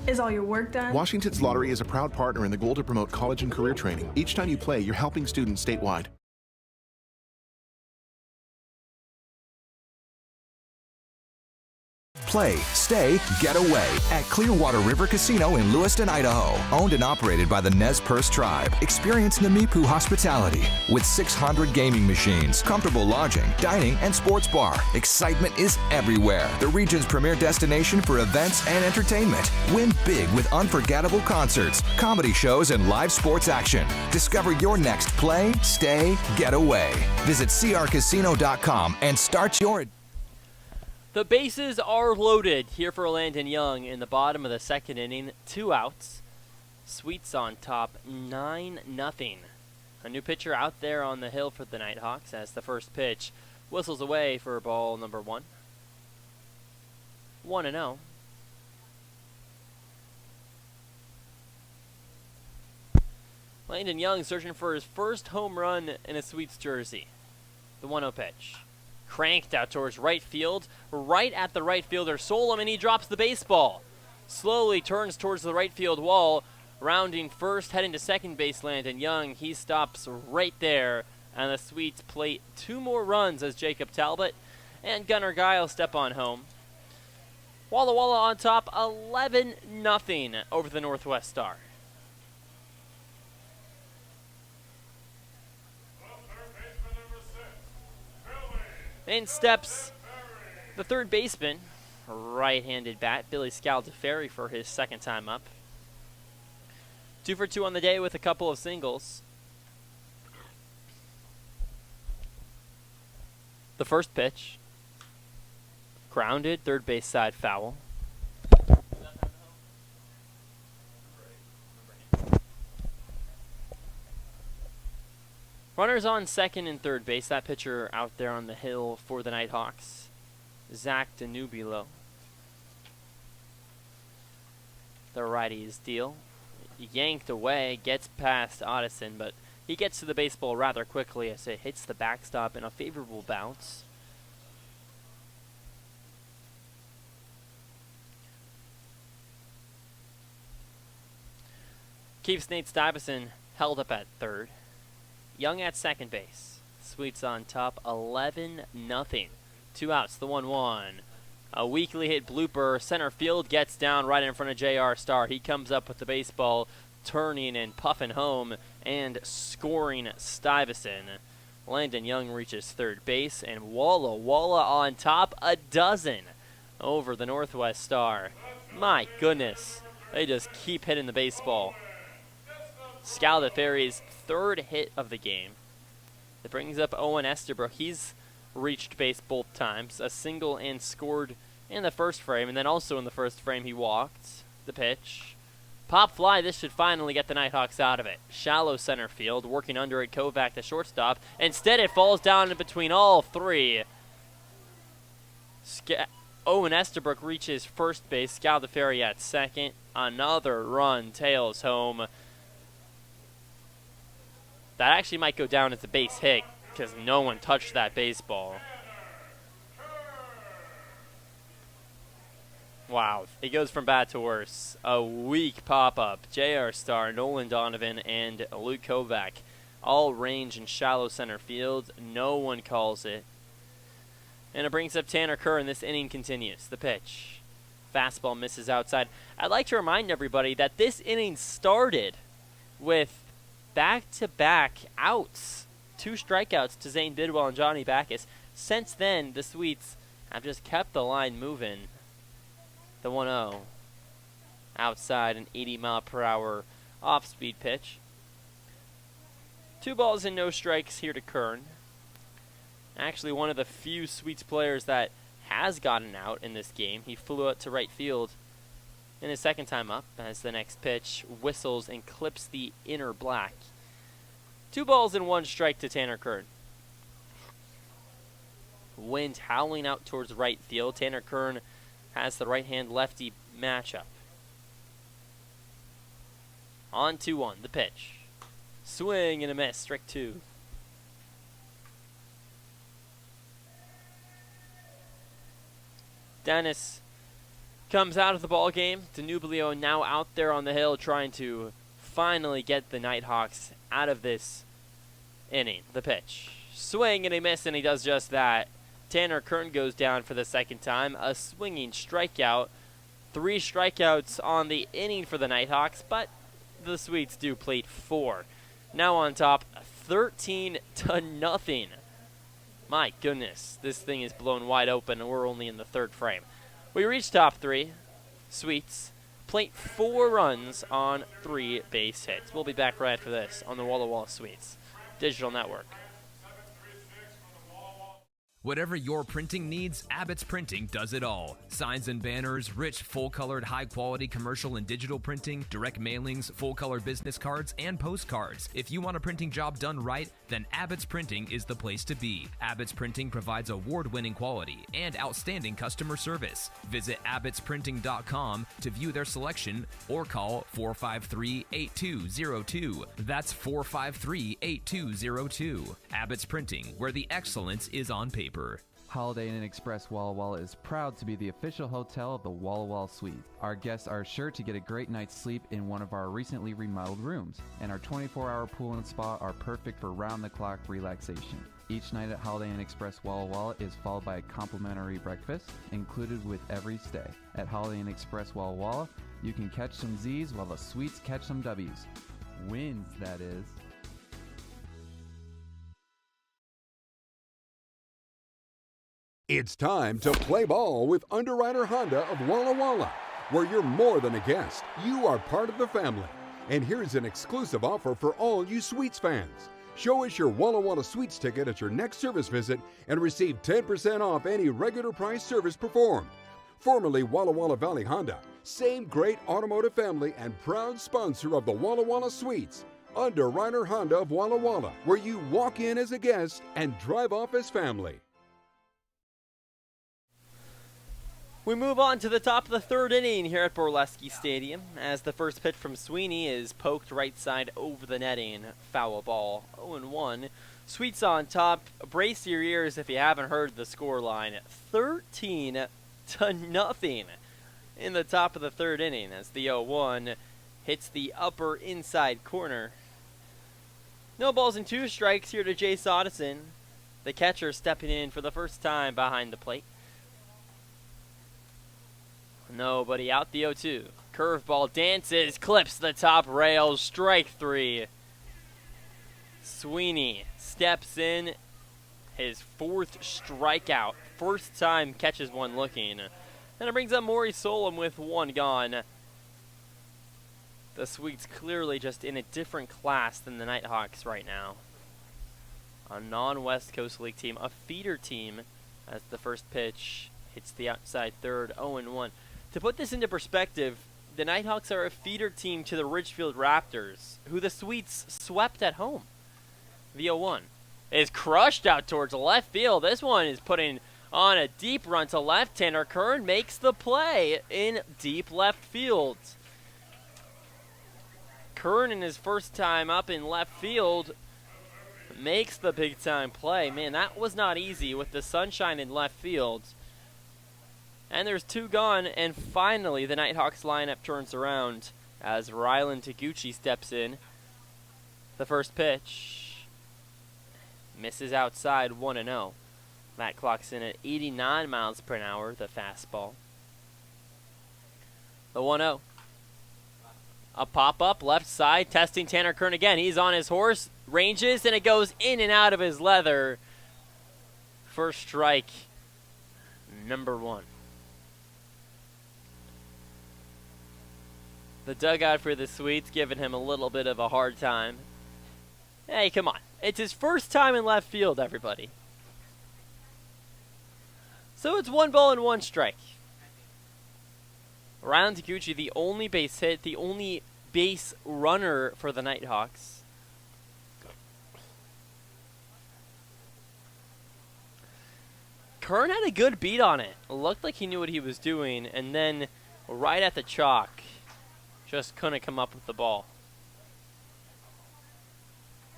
[SPEAKER 10] Is all your work done?
[SPEAKER 11] Washington's Lottery is a proud partner in the goal to promote college and career training. Each time you play, you're helping students statewide.
[SPEAKER 12] Play, stay, get away at Clearwater River Casino in Lewiston, Idaho. Owned and operated by the Nez Perce Tribe. Experience Namipu hospitality with 600 gaming machines, comfortable lodging, dining, and sports bar. Excitement is everywhere. The region's premier destination for events and entertainment. Win big with unforgettable concerts, comedy shows, and live sports action. Discover your next play, stay, get away. Visit crcasino.com and start your...
[SPEAKER 8] The bases are loaded here for Landon Young in the bottom of the second inning. 2 outs. Sweets on top, 9-0. A new pitcher out there on the hill for the Nighthawks as the first pitch whistles away for ball number 1. 1-0. Landon Young searching for his first home run in a Sweets jersey. The 1-0 pitch. Cranked out towards right field, right at the right fielder Solom, and he drops the baseball. Slowly turns towards the right field wall, rounding first, heading to second base. Landon Young, he stops right there, and the Sweets plate 2 more runs as Jacob Talbot and Gunnar Guile step on home. Walla Walla on top, 11-0 over the Northwest Star. In steps the third baseman, right-handed bat, Billy Scaldeferi for his second time up. 2 for 2 on the day with a couple of singles. The first pitch, grounded, third base side foul. Runners on second and third base. That pitcher out there on the hill for the Nighthawks, Zach Danubilo. The righty's deal. Yanked away, gets past Addison, but he gets to the baseball rather quickly as it hits the backstop in a favorable bounce. Keeps Nate Stuyvesant held up at third. Young at second base. Sweets on top, 11-0. 2 outs, the 1-1. A weakly hit blooper. Center field gets down right in front of J.R. Starr. He comes up with the baseball, turning and puffing home and scoring Stuyvesant. Landon Young reaches third base, and Walla Walla on top, a dozen over the Northwest Star. My goodness, they just keep hitting the baseball. Scaldaferri's third hit of the game. It brings up Owen Esterbrook. He's reached base both times, a single and scored in the first frame, and then also in the first frame he walked. The pitch. Pop fly, this should finally get the Nighthawks out of it. Shallow center field, working under it, Kovac the shortstop. Instead it falls down in between all three. Owen Esterbrook reaches first base, Scaldaferri at second. Another run tails home. That actually might go down as a base hit because no one touched that baseball. Wow, it goes from bad to worse. A weak pop-up. J.R. Starr, Nolan Donovan, and Luke Kovac all range in shallow center field. No one calls it. And it brings up Tanner Kerr, and this inning continues. The pitch. Fastball misses outside. I'd like to remind everybody that this inning started with back-to-back outs. 2 strikeouts to Zane Bidwell and Johnny Backus. Since then, the Sweets have just kept the line moving. The 1-0. Outside, an 80-mile-per-hour off-speed pitch. 2 balls and no strikes here to Kern. Actually, one of the few Sweets players that has gotten out in this game. He flew out to right field in his second time up as the next pitch whistles and clips the inner black. 2 balls and 1 strike to Tanner Kern. Wind howling out towards right field. Tanner Kern has the right-hand lefty matchup. On 2-1, the pitch. Swing and a miss, strike 2. Dennis comes out of the ball game. Danublio now out there on the hill trying to finally get the Nighthawks out of this inning. The pitch. Swing and a miss, and he does just that. Tanner Kern goes down for the second time. A swinging strikeout. 3 strikeouts on the inning for the Nighthawks, but the Sweets do plate 4. Now on top, 13-0. My goodness, this thing is blown wide open, and we're only in the 3rd frame. We reach top 3. Sweets plate 4 runs on 3 base hits. We'll be back right after this on the Walla Walla Sweets Digital Network.
[SPEAKER 13] Whatever your printing needs, Abbott's Printing does it all. Signs and banners, rich, full-colored, high-quality commercial and digital printing, direct mailings, full-color business cards, and postcards. If you want a printing job done right, then Abbott's Printing is the place to be. Abbott's Printing provides award-winning quality and outstanding customer service. Visit abbottsprinting.com to view their selection or call 453-8202. That's 453-8202. Abbott's Printing, where the excellence is on paper.
[SPEAKER 14] Holiday Inn Express Walla Walla is proud to be the official hotel of the Walla Walla Suite. Our guests are sure to get a great night's sleep in one of our recently remodeled rooms, and our 24-hour pool and spa are perfect for round-the-clock relaxation. Each night at Holiday Inn Express Walla Walla is followed by a complimentary breakfast included with every stay. At Holiday Inn Express Walla Walla, you can catch some Z's while the Sweets catch some W's. Wins, that is.
[SPEAKER 4] It's time to play ball with Underwriter Honda of Walla Walla, where you're more than a guest. You are part of the family. And here's an exclusive offer for all you Sweets fans. Show us your Walla Walla Sweets ticket at your next service visit and receive 10% off any regular price service performed. Formerly Walla Walla Valley Honda, same great automotive family and proud sponsor of the Walla Walla Sweets. Underwriter Honda of Walla Walla, where you walk in as a guest and drive off as family.
[SPEAKER 8] We move on to the top of the 3rd inning here at Borleske Stadium as the first pitch from Sweeney is poked right side over the netting. Foul ball, 0-1. Sweets on top. Brace your ears if you haven't heard the score line. 13-0 in the top of the 3rd inning as the 0-1 hits the upper inside corner. No balls and 2 strikes here to Jay Soddison. The catcher stepping in for the first time behind the plate. Nobody out, the 0-2. Curveball dances, clips the top rail, strike 3. Sweeney steps in, his 4th strikeout. First time catches one looking. And it brings up Maury Solom with 1 gone. The Sweets clearly just in a different class than the Nighthawks right now. A non-West Coast League team, a feeder team, as the first pitch hits the outside third, 0-1. To put this into perspective, the Nighthawks are a feeder team to the Ridgefield Raptors, who the Sweets swept at home. The 0-1 is crushed out towards left field. This one is putting on a deep run to left. Tanner Kern makes the play in deep left field. Kern, in his first time up in left field, makes the big time play. Man, that was not easy with the sunshine in left field. And there's 2 gone, and finally the Nighthawks lineup turns around as Rylan Taguchi steps in. The first pitch misses outside, 1-0. That clocks in at 89 miles per hour, the fastball. The 1-0. A pop-up, left side, testing Tanner Kern again. He's on his horse, ranges, and it goes in and out of his leather. First strike, number 1. The dugout for the Sweets giving him a little bit of a hard time. Hey, come on. It's his first time in left field, everybody. So it's 1 ball and 1 strike. Rylan Taguchi, the only base hit, the only base runner for the Nighthawks. Kern had a good beat on it. It looked like he knew what he was doing, and then right at the chalk, just couldn't come up with the ball.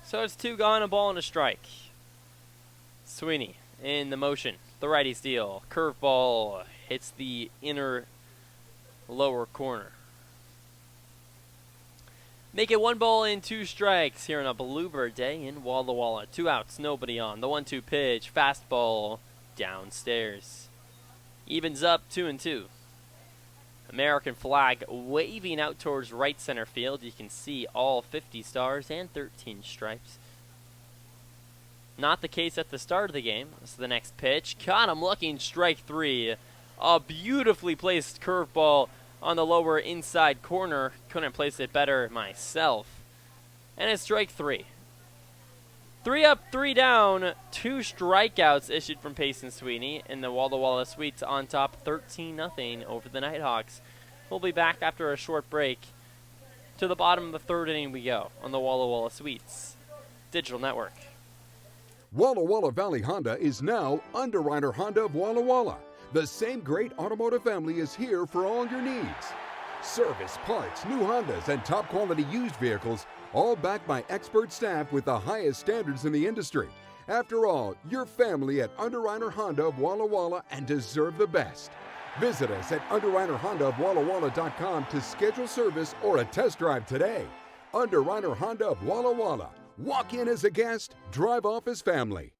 [SPEAKER 8] So it's 2 gone, a ball and a strike. Sweeney in the motion. The righty steal. Curveball hits the inner lower corner. Make it 1 ball and 2 strikes here on a Bluebird day in Walla Walla. 2 outs, nobody on. The 1-2 pitch, fastball downstairs. Evens up 2-2. American flag waving out towards right center field. You can see all 50 stars and 13 stripes. Not the case at the start of the game. This is the next pitch. Caught him looking, strike 3. A beautifully placed curveball on the lower inside corner. Couldn't place it better myself. And it's strike 3. 3 up, 3 down. 2 strikeouts issued from Payson Sweeney. And the Walla Walla Sweets on top 13-0 over the Nighthawks. We'll be back after a short break. To the bottom of the 3rd inning we go on the Walla Walla Sweets Digital Network.
[SPEAKER 4] Walla Walla Valley Honda is now Underwriter Honda of Walla Walla. The same great automotive family is here for all your needs. Service, parts, new Hondas, and top quality used vehicles, all backed by expert staff with the highest standards in the industry. After all, you're family at Underwriter Honda of Walla Walla and deserve the best. Visit us at UnderwriterHondaofWallaWalla.com to schedule service or a test drive today. Underwriter Honda of Walla Walla. Walk in as a guest, drive off as family.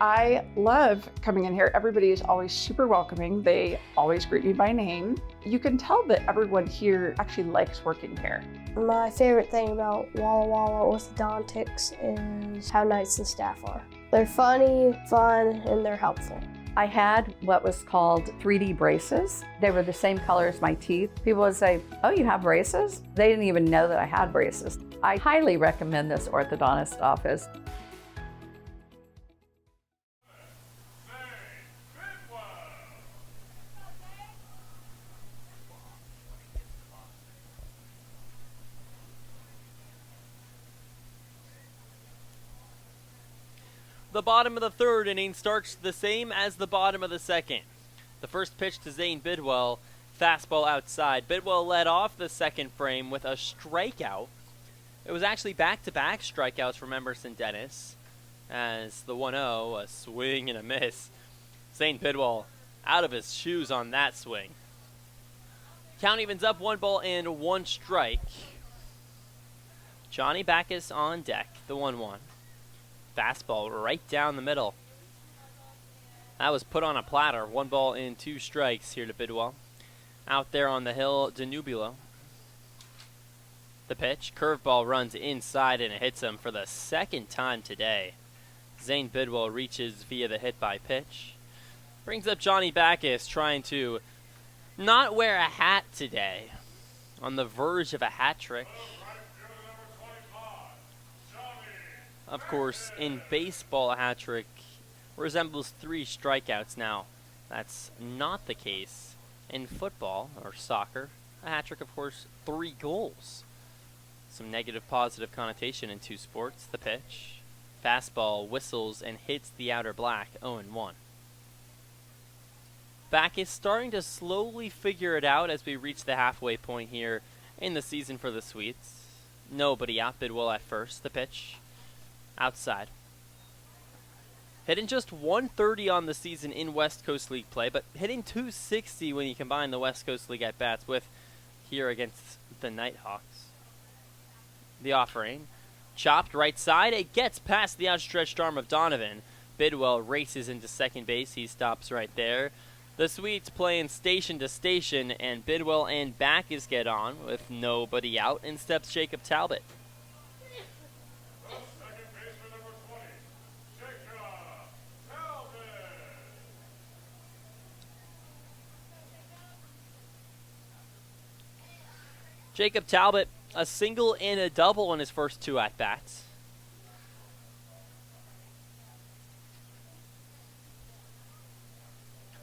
[SPEAKER 5] I love coming in here. Everybody is always super welcoming. They always greet me by name. You can tell that everyone here actually likes working here.
[SPEAKER 6] My favorite thing about Walla Walla Orthodontics is how nice the staff are. They're funny, fun, and they're helpful.
[SPEAKER 7] I had what was called 3D braces. They were the same color as my teeth. People would say, "Oh, you have braces?" They didn't even know that I had braces. I highly recommend this orthodontist office.
[SPEAKER 8] The bottom of the 3rd inning starts the same as the bottom of the 2nd. The first pitch to Zane Bidwell, fastball outside. Bidwell led off the 2nd frame with a strikeout. It was actually back-to-back strikeouts from Emerson Dennis, as the 1-0, a swing and a miss. Zane Bidwell out of his shoes on that swing. Count evens up, 1 ball and 1 strike. Johnny Backus on deck, the 1-1. Fastball right down the middle. That was put on a platter. 1 ball and 2 strikes here to Bidwell. Out there on the hill, Danubulo. The pitch. Curveball runs inside and it hits him for the second time today. Zane Bidwell reaches via the hit by pitch. Brings up Johnny Backus, trying to not wear a hat today. On the verge of a hat trick. Of course, in baseball, a hat trick resembles 3 strikeouts. Now, that's not the case in football or soccer. A hat trick, of course, 3 goals. Some negative, positive connotation in 2 sports. The pitch. Fastball whistles and hits the outer black, 0-1. Backus starting to slowly figure it out as we reach the halfway point here in the season for the Sweets. Nobody out. Bidwell at first. The pitch. Outside. Hitting just 130 on the season in West Coast League play, but hitting 260 when you combine the West Coast League at-bats with here against the Nighthawks. The offering. Chopped right side. It gets past the outstretched arm of Donovan. Bidwell races into second base. He stops right there. The Swedes playing station to station, and Bidwell and Backus get on with nobody out, and steps Jacob Talbot. Jacob Talbot, a single and a double in his first 2 at-bats.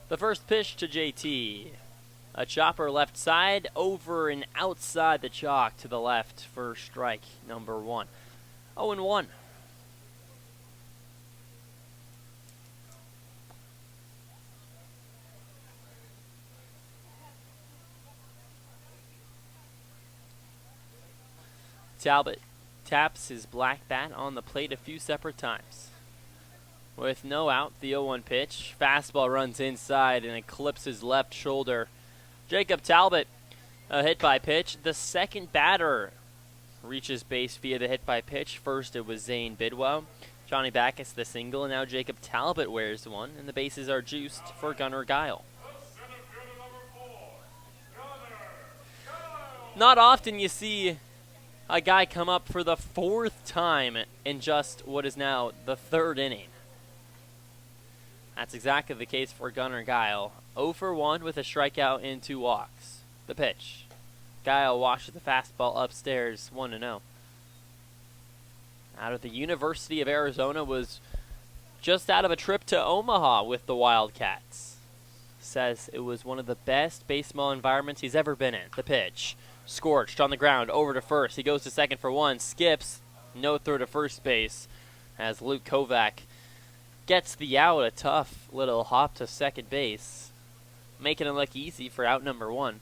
[SPEAKER 8] The first pitch to JT. A chopper left side, over and outside the chalk to the left for strike number 1. 0-1. Talbot taps his black bat on the plate a few separate times. With no out, the 0-1 pitch. Fastball runs inside and eclipses left shoulder. Jacob Talbot, a hit by pitch. The second batter reaches base via the hit by pitch. First it was Zane Bidwell. Johnny Backus the single, and now Jacob Talbot wears one, and the bases are juiced for Gunnar Guile. Not often you see a guy come up for the 4th time in just what is now the 3rd inning. That's exactly the case for Gunnar Guile. 0 for 1 with a strikeout and 2 walks. The pitch. Guile washes the fastball upstairs, 1-0. Out of the University of Arizona, was just out of a trip to Omaha with the Wildcats. Says it was one of the best baseball environments he's ever been in. The pitch. Scorched on the ground, over to first. He goes to second for 1, skips, no throw to first base as Luke Kovac gets the out. A tough little hop to second base, making it look easy for out number 1.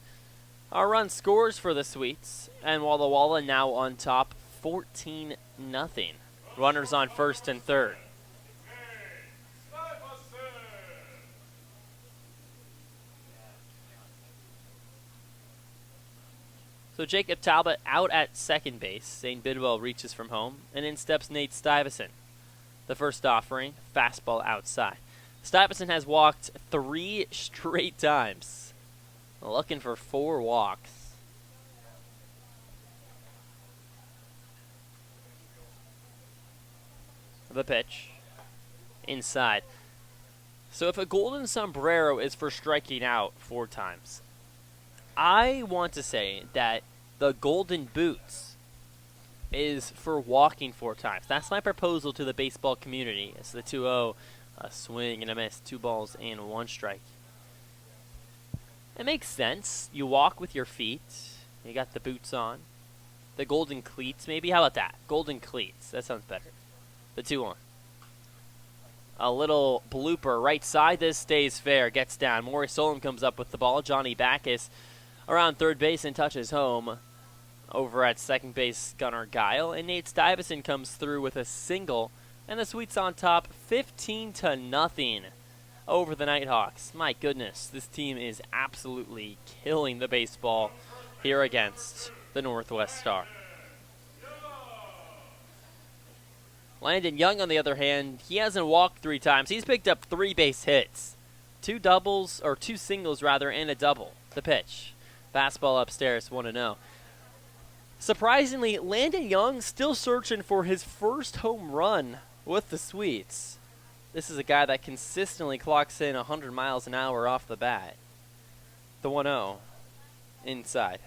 [SPEAKER 8] Our run scores for the Sweets, and Walla Walla now on top 14-0. Runners on first and third. So Jacob Talbot out at second base. Zane Bidwell reaches from home, and in steps Nate Stuyvesant. The first offering, fastball outside. Stuyvesant has walked 3 straight times, looking for 4 walks. The pitch, inside. So if a golden sombrero is for striking out 4 times, I want to say that the golden boots is for walking 4 times. That's my proposal to the baseball community. It's the 2-0, a swing and a miss, 2 balls and 1 strike. It makes sense. You walk with your feet. You got the boots on. The golden cleats, maybe. How about that? Golden cleats. That sounds better. The 2-1. A little blooper right side. This stays fair. Gets down. Maury Solom comes up with the ball. Johnny Backus around third base and touches home. Over at second base, Gunnar Guile. And Nate Stuyvesant comes through with a single. And the Sweets on top 15-0 over the Nighthawks. My goodness, this team is absolutely killing the baseball here against the Northwest Star. Landon Young, on the other hand, he hasn't walked 3 times. He's picked up 3 base hits. 2 singles, and a double. The pitch. Fastball upstairs, 1-0. Surprisingly, Landon Young still searching for his first home run with the Sweets. This is a guy that consistently clocks in 100 miles an hour off the bat. The 1-0 inside.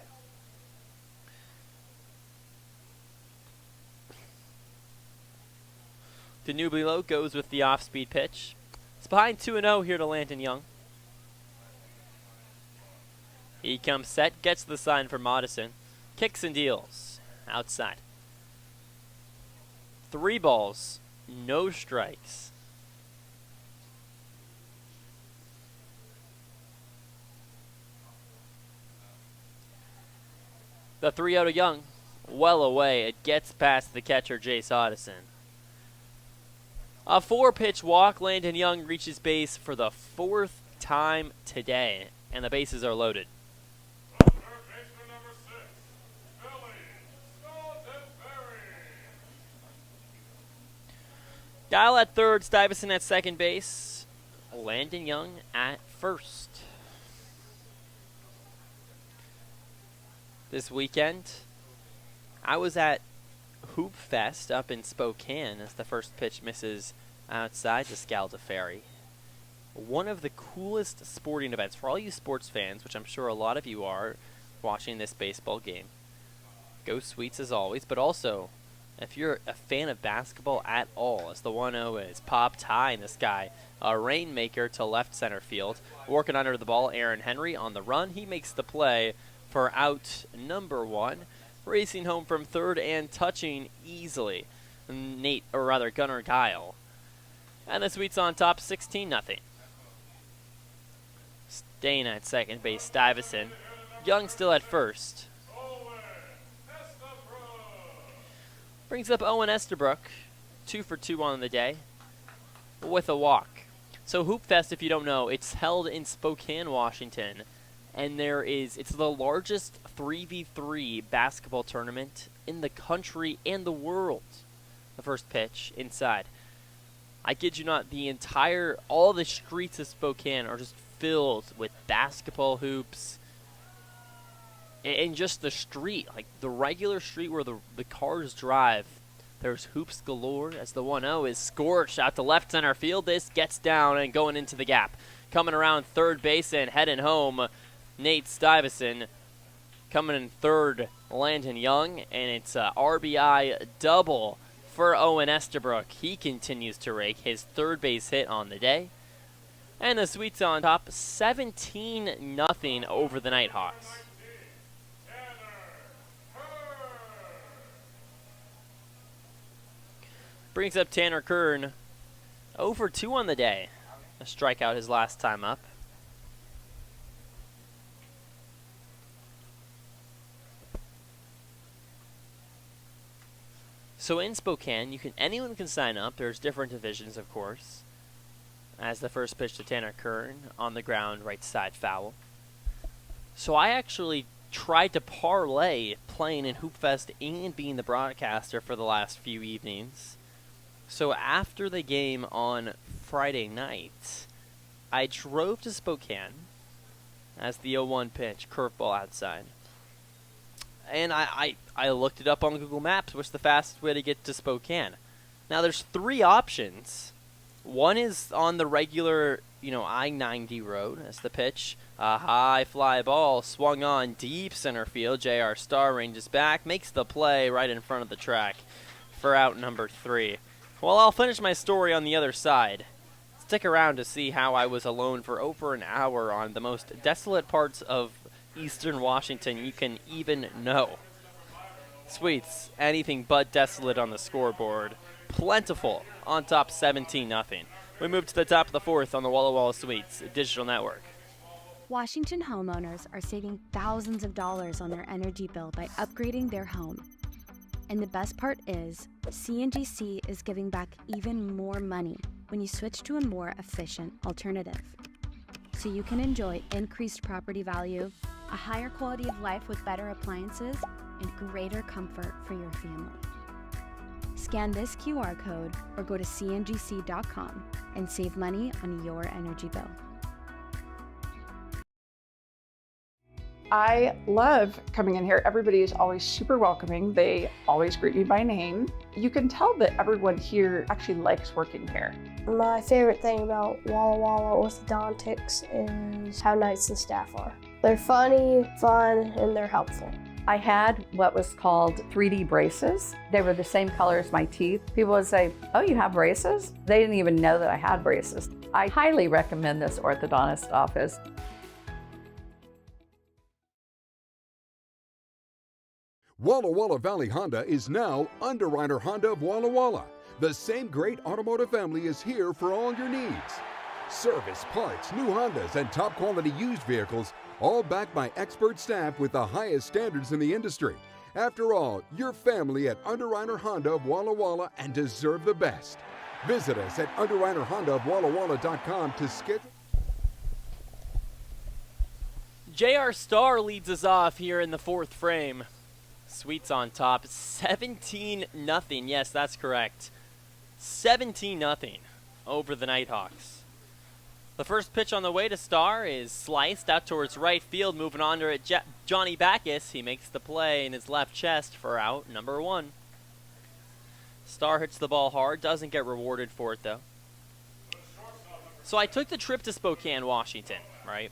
[SPEAKER 8] Danubilo goes with the off-speed pitch. It's behind 2-0 here to Landon Young. He comes set, gets the sign for Modison. Kicks and deals. Outside. 3 balls, no strikes. The 3-0 to Young. Well away. It gets past the catcher, Jace Audison. A 4-pitch walk. Landon Young reaches base for the 4th time today, and the bases are loaded. Dial at third, Stuyvesant at second base, Landon Young at first. This weekend, I was at Hoop Fest up in Spokane as the first pitch misses outside the Scalda Ferry. One of the coolest sporting events for all you sports fans, which I'm sure a lot of you are watching this baseball game. Go Sweets as always, but also if you're a fan of basketball at all, as the 1-0 is popped high in the sky, a rainmaker to left center field. Working under the ball, Aaron Henry on the run. He makes the play for out number 1. Racing home from third and touching easily, Gunnar Guile. And the Sweets on top, 16-0. Staying at second base, Stuyvesant. Young still at first. Brings up Owen Estabrook, 2 for 2 on the day, with a walk. So Hoop Fest, if you don't know, it's held in Spokane, Washington, and it's the largest 3v3 basketball tournament in the country and the world. The first pitch inside. I kid you not, all the streets of Spokane are just filled with basketball hoops. And just the street, like the regular street where the cars drive, there's hoops galore as the 1-0 is scorched out to left center field. This gets down and going into the gap. Coming around third base and heading home, Nate Stuyvesant. Coming in third, Landon Young, and it's a RBI double for Owen Estabrook. He continues to rake his third base hit on the day. And the Sweets on top, 17-0 over the Nighthawks. Brings up Tanner Kern, 0 for 2 on the day. A strikeout his last time up. So in Spokane, anyone can sign up. There's different divisions, of course. As the first pitch to Tanner Kern on the ground, right side foul. So I actually tried to parlay playing in Hoop Fest and being the broadcaster for the last few evenings. So after the game on Friday night, I drove to Spokane as the 0-1 pitch, curveball outside. And I looked it up on Google Maps, what's the fastest way to get to Spokane. Now there's 3 options. One is on the regular, I-90 road as the pitch. A high fly ball swung on deep center field. J.R. Starr ranges back, makes the play right in front of the track for out number 3. Well, I'll finish my story on the other side. Stick around to see how I was alone for over an hour on the most desolate parts of eastern Washington you can even know. Sweets, anything but desolate on the scoreboard. Plentiful, on top 17-0. We move to the top of the 4th on the Walla Walla Sweets Digital Network.
[SPEAKER 15] Washington homeowners are saving thousands of dollars on their energy bill by upgrading their home. And the best part is, CNGC is giving back even more money when you switch to a more efficient alternative. So you can enjoy increased property value, a higher quality of life with better appliances, and greater comfort for your family. Scan this QR code or go to cngc.com and save money on your energy bill.
[SPEAKER 5] I love coming in here. Everybody is always super welcoming. They always greet me by name. You can tell that everyone here actually likes working here.
[SPEAKER 6] My favorite thing about Walla Walla orthodontics is how nice the staff are. They're funny, fun, and they're helpful.
[SPEAKER 7] I had what was called 3D braces. They were the same color as my teeth. People would say, "Oh, you have braces?" They didn't even know that I had braces. I highly recommend this orthodontist office.
[SPEAKER 4] Walla Walla Valley Honda is now Underwriter Honda of Walla Walla. The same great automotive family is here for all your needs. Service, parts, new Hondas, and top quality used vehicles, all backed by expert staff with the highest standards in the industry. After all, you're family at Underwriter Honda of Walla Walla and deserve the best. Visit us at underwriterhondaofwallawalla.com to schedule.
[SPEAKER 8] J.R. Starr leads us off here in the fourth frame. Sweets on top, 17-0. Yes, that's correct. 17-0 over the Nighthawks. The first pitch on the way to Starr is sliced out towards right field. Moving on to it, Johnny Backus. He makes the play in his left chest for out number 1. Starr hits the ball hard, doesn't get rewarded for it though. So I took the trip to Spokane, Washington, right?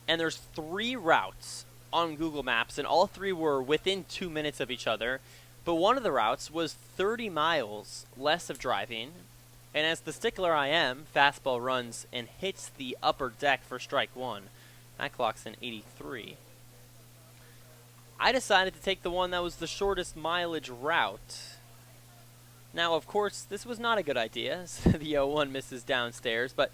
[SPEAKER 8] And there's 3 routes on Google Maps, and all 3 were within 2 minutes of each other. But one of the routes was 30 miles less of driving. And as the stickler I am, fastball runs and hits the upper deck for strike 1. That clocks in 83. I decided to take the one that was the shortest mileage route. Now, of course, this was not a good idea. The 0-1 misses downstairs, but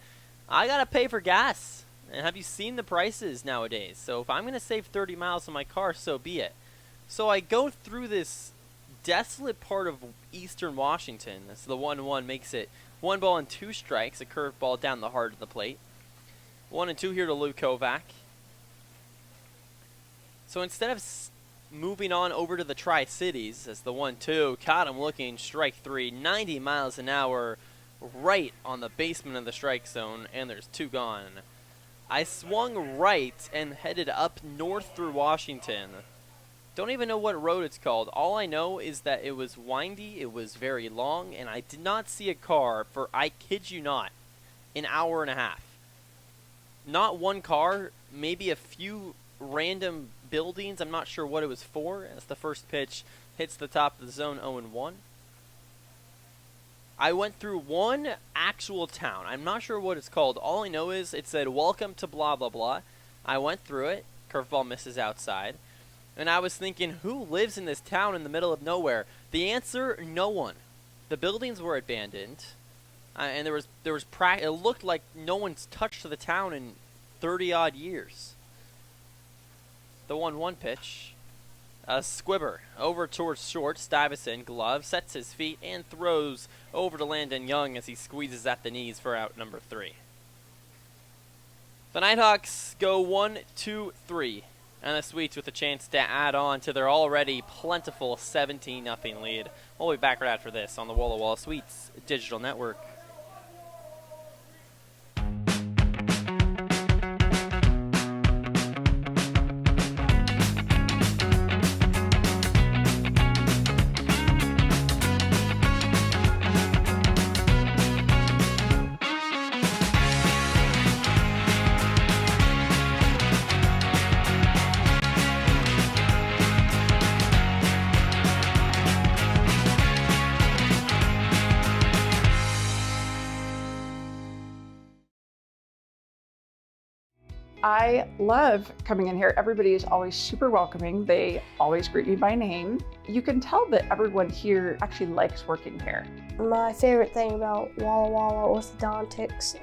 [SPEAKER 8] I gotta pay for gas. And have you seen the prices nowadays? So if I'm gonna save 30 miles on my car, so be it. So I go through this desolate part of eastern Washington. So the 1-1 makes it 1 ball and 2 strikes, a curveball down the heart of the plate. 1 and 2 here to Luke Kovac. So instead of moving on over to the Tri-Cities, as the 1-2 caught him looking, strike 3, 90 miles an hour, right on the basement of the strike zone, and there's 2 gone. I swung right and headed up north through Washington. Don't even know what road it's called. All I know is that it was windy, it was very long, and I did not see a car for, I kid you not, an hour and a half. Not one car, maybe a few random buildings. I'm not sure what it was for. As the first pitch hits the top of the zone, 0-1. I went through one actual town. I'm not sure what it's called. All I know is it said, "Welcome to blah, blah, blah." I went through it. Curveball misses outside. And I was thinking, who lives in this town in the middle of nowhere? The answer, no one. The buildings were abandoned. And there was it looked like no one's touched the town in 30-odd years. The 1-1 pitch. A squibber over towards short. Stuyvesant, glove, sets his feet and throws over to Landon Young as he squeezes at the knees for out number 3. The Nighthawks go 1-2-3, and the Sweets with a chance to add on to their already plentiful 17-0 lead. We'll be back right after this on the Walla Walla Sweets Digital Network.
[SPEAKER 5] I love coming in here. Everybody is always super welcoming. They always greet me by name. You can tell that everyone here actually likes working here.
[SPEAKER 6] My favorite thing about Walla Walla orthodontics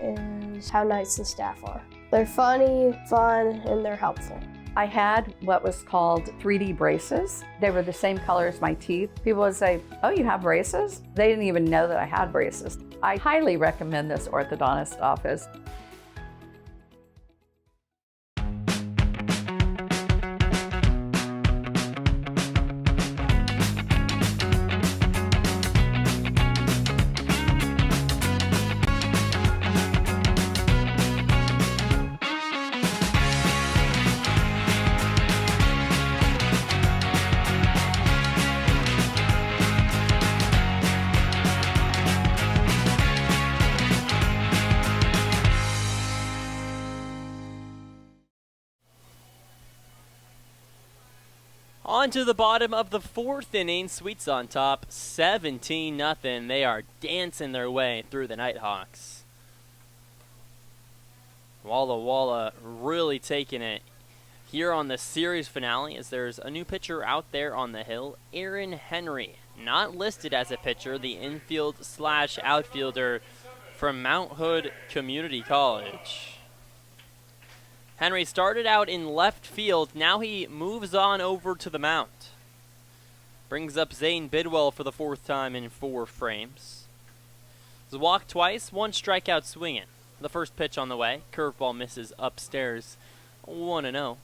[SPEAKER 6] is how nice the staff are. They're funny, fun, and they're helpful.
[SPEAKER 7] I had what was called 3D braces. They were the same color as my teeth. People would say, "Oh, you have braces?" They didn't even know that I had braces. I highly recommend this orthodontist office.
[SPEAKER 8] On to the bottom of the 4th inning. Sweets on top, 17-0. They are dancing their way through the Nighthawks. Walla Walla really taking it here on the series finale as there's a new pitcher out there on the hill, Aaron Henry. Not listed as a pitcher, the infield/outfielder from Mount Hood Community College. Henry started out in left field. Now he moves on over to the mound. Brings up Zane Bidwell for the 4th time in 4 frames. He's walked twice, 1 strikeout swinging. The first pitch on the way. Curveball misses upstairs. 1-0.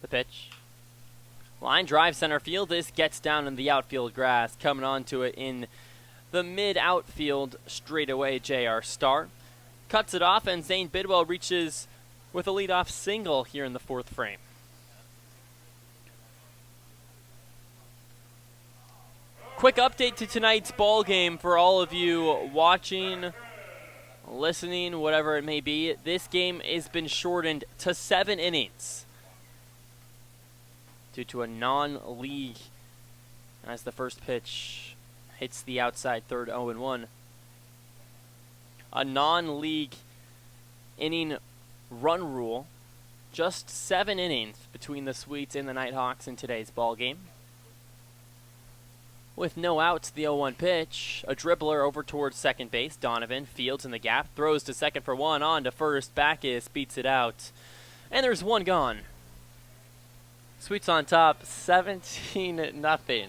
[SPEAKER 8] The pitch. Line drive center field. This gets down in the outfield grass. Coming onto it in the mid-outfield straightaway, J.R. Starr. Cuts it off, and Zane Bidwell reaches with a leadoff single here in the 4th frame. Quick update to tonight's ball game for all of you watching, listening, whatever it may be. This game has been shortened to 7 innings. Due to a non-league as the first pitch hits the outside third 0-1. A non-league inning run rule. Just 7 innings between the Sweets and the Nighthawks in today's ball game. With no outs, the 0-1 pitch. A dribbler over towards second base. Donovan fields in the gap. Throws to second for 1. On to first. Backus beats it out. And there's 1 gone. Sweets on top, 17-0.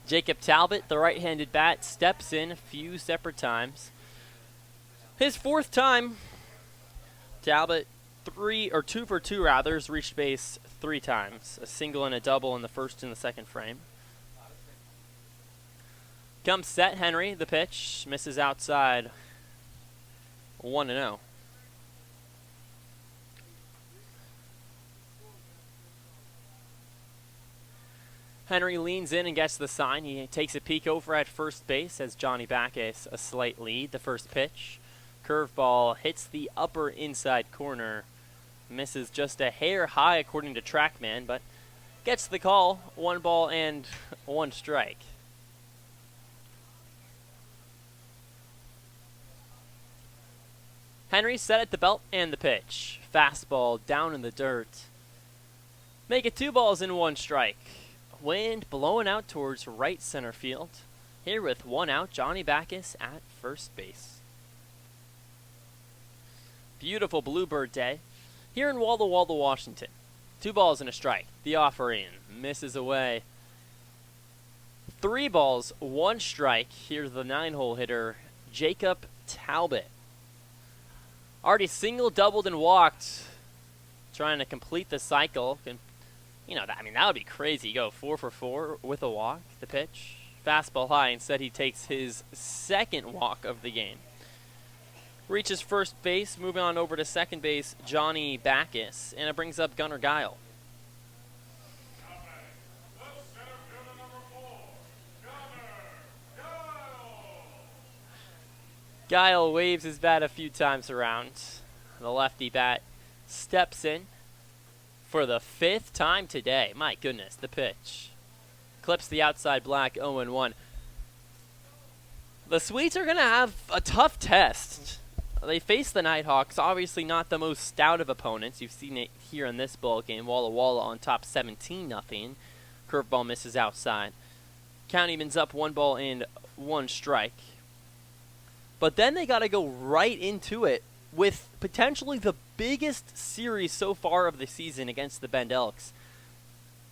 [SPEAKER 8] Jacob Talbot, the right-handed bat, steps in a few separate times. His 4th time. Talbot 2 for 2 has reached base 3 times. A single and a double in the 1st and the 2nd frame. Comes set, Henry, the pitch, misses outside. 1-0. Henry leans in and gets the sign. He takes a peek over at first base as Johnny Backus a slight lead. The first pitch. Curveball hits the upper inside corner. Misses just a hair high according to TrackMan, but gets the call. 1 ball and 1 strike. Henry set at the belt and the pitch. Fastball down in the dirt. Make it 2 balls and 1 strike. Wind blowing out towards right center field. Here with 1 out, Johnny Backus at first base. Beautiful Bluebird day here in Walla Walla, Washington. 2 balls and a strike. The offer in. Misses away. 3 balls, 1 strike. Here's the 9-hole hitter, Jacob Talbot. Already single, doubled, and walked. Trying to complete the cycle. That would be crazy. You go 4 for 4 with a walk. The pitch. Fastball high. Instead, he takes his 2nd walk of the game. Reaches first base. Moving on over to second base, Johnny Backus. And it brings up Gunnar Guile. Guile waves his bat a few times around. The lefty bat steps in for the 5th time today. My goodness, the pitch. Clips the outside black 0-1. The Sweets are going to have a tough test. They face the Nighthawks, obviously not the most stout of opponents. You've seen it here in this ball game. Walla Walla on top 17-0. Curveball misses outside. Count evens up 1 ball and 1 strike. But then they got to go right into it with potentially the biggest series so far of the season against the Bend Elks.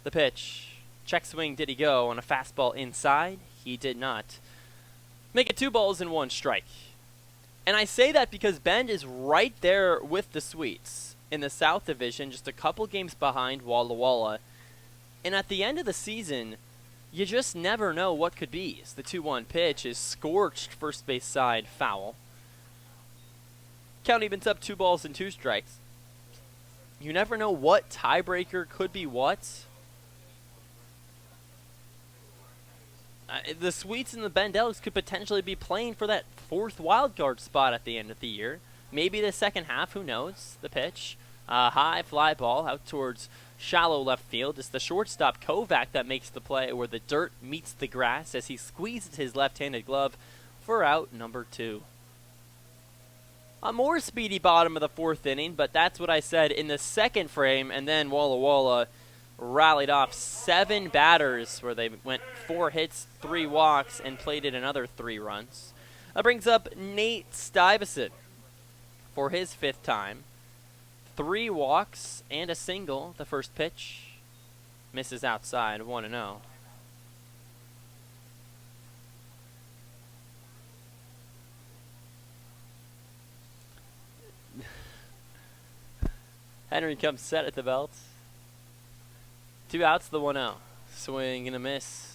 [SPEAKER 8] The pitch. Check swing, did he go on a fastball inside? He did not. Make it 2 balls and 1 strike. And I say that because Bend is right there with the Sweets in the South Division, just a couple games behind Walla Walla. And at the end of the season, you just never know what could be. As the 2-1 pitch is scorched first base side foul. Count evens up 2 balls and 2 strikes. You never know what tiebreaker could be what. The Sweets and the Bend Elks could potentially be playing for that 4th wildcard spot at the end of the year. Maybe the second half, who knows? The pitch. High fly ball out towards shallow left field. It's the shortstop Kovac that makes the play where the dirt meets the grass as he squeezes his left-handed glove for out number 2. A more speedy bottom of the 4th inning, but that's what I said in the second frame, and then Walla Walla rallied off 7 batters where they went 4 hits, 3 walks, and plated another 3 runs. That brings up Nate Stuyvesant for his 5th time. 3 walks and a single. The first pitch misses outside, 1-0. Henry comes set at the belt. 2 outs, the 1-0. Swing and a miss.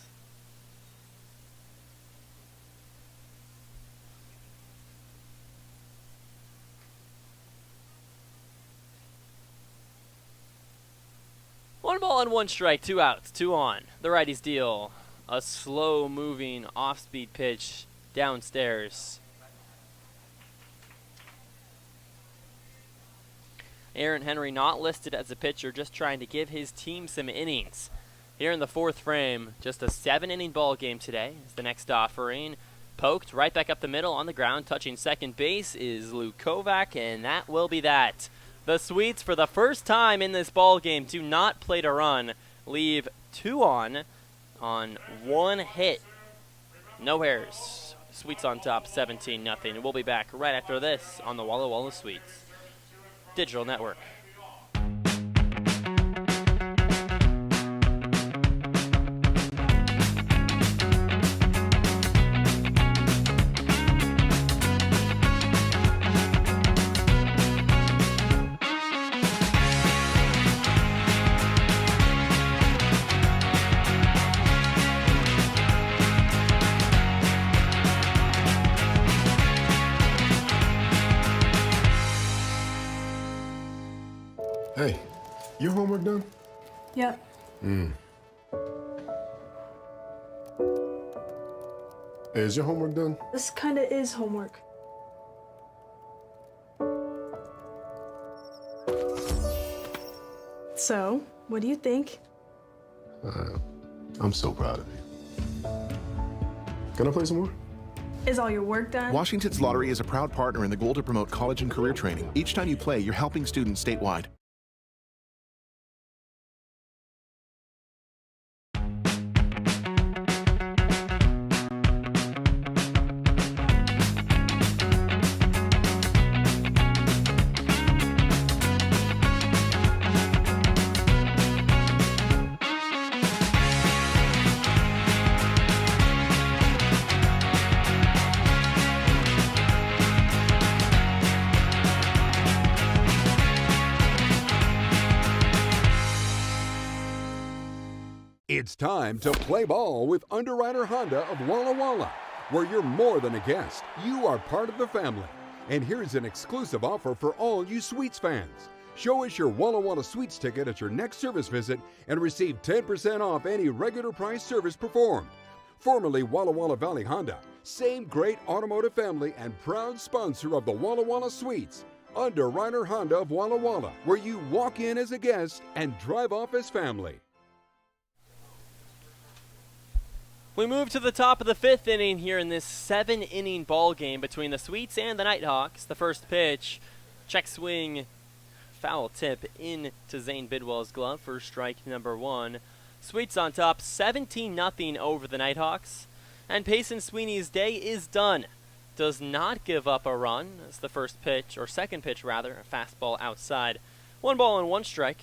[SPEAKER 8] One ball and 1 strike, 2 outs, 2 on. The righties deal a slow-moving off-speed pitch downstairs. Aaron Henry not listed as a pitcher, just trying to give his team some innings. Here in the 4th frame, just a 7-inning ball game today. As the next offering poked right back up the middle on the ground, touching second base is Luke Kovac, and that will be that. The Sweets, for the first time in this ball game, do not play to run. Leave 2 on 1 hit. No errors. Sweets on top, 17-0. We'll be back right after this on the Walla Walla Sweets Digital Network.
[SPEAKER 9] Hey, your homework done?
[SPEAKER 10] Yep.
[SPEAKER 9] Hey, is your homework done?
[SPEAKER 10] This kinda is homework. So, what do you think?
[SPEAKER 9] I'm so proud of you. Can I play some more?
[SPEAKER 10] Is all your work done?
[SPEAKER 11] Washington's Lottery is a proud partner in the goal to promote college and career training. Each time you play, you're helping students statewide.
[SPEAKER 4] It's time to play ball with Underwriter Honda of Walla Walla, where you're more than a guest. You are part of the family. And here's an exclusive offer for all you Sweets fans. Show us your Walla Walla Sweets ticket at your next service visit and receive 10% off any regular price service performed. Formerly Walla Walla Valley Honda, same great automotive family and proud sponsor of the Walla Walla Sweets. Underwriter Honda of Walla Walla, where you walk in as a guest and drive off as family.
[SPEAKER 8] We move to the top of the 5th inning here in this 7-inning ball game between the Sweets and the Nighthawks. The first pitch, check swing, foul tip into Zane Bidwell's glove for strike number 1. Sweets on top, 17-0 over the Nighthawks. And Payson Sweeney's day is done. Does not give up a run. That's the first pitch, or second pitch rather, a fastball outside. 1 ball and 1 strike.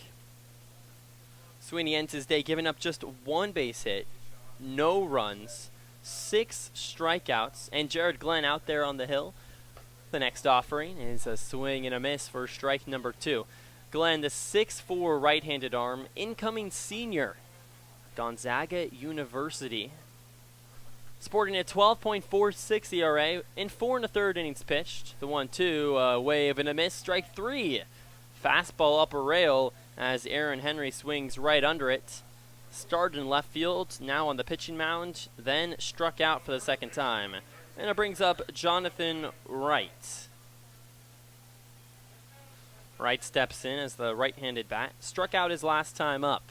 [SPEAKER 8] Sweeney ends his day giving up just 1 base hit. No runs, 6 strikeouts, and Jared Glenn out there on the hill. The next offering is a swing and a miss for strike number 2. Glenn, the 6'4" right-handed arm, incoming senior, Gonzaga University. Sporting a 12.46 ERA in 4 1/3 innings pitched. The 1-2, wave and a miss, strike 3. Fastball upper rail as Aaron Henry swings right under it. started in left field, now on the pitching mound, then struck out for the second time. And it brings up Jonathan Wright. Wright steps in as the right-handed bat. Struck out his last time up.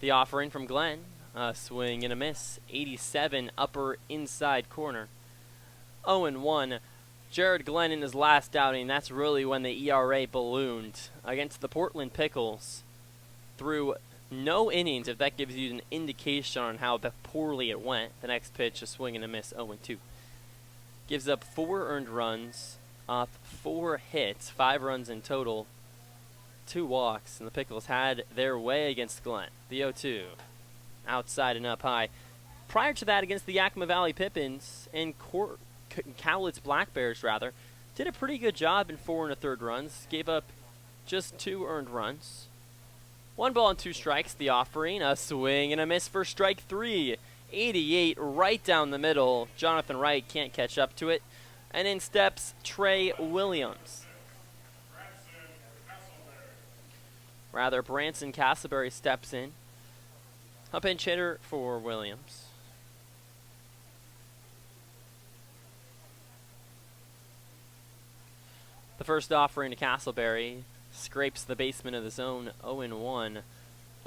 [SPEAKER 8] The offering from Glenn. A swing and a miss. 87 upper inside corner. 0-1. Jared Glenn in his last outing. That's really when the ERA ballooned against the Portland Pickles. Through no innings, if that gives you an indication on how poorly it went. The next pitch, a swing and a miss, 0-2. Gives up 4 earned runs, off 4 hits, 5 runs in total, 2 walks, and the Pickles had their way against Glenn. The 0-2, outside and up high. Prior to that, against the Yakima Valley Pippins and Cowlitz Black Bears, rather, did a pretty good job in 4 1/3 runs. Gave up just 2 earned runs. 1 ball and 2 strikes. The offering, a swing and a miss for strike 3. 88 right down the middle. Jonathan Wright can't catch up to it. And in steps Trey Williams. Rather, Branson Castleberry steps in. A pinch hitter for Williams. The first offering to Castleberry scrapes the basement of the zone, 0-1.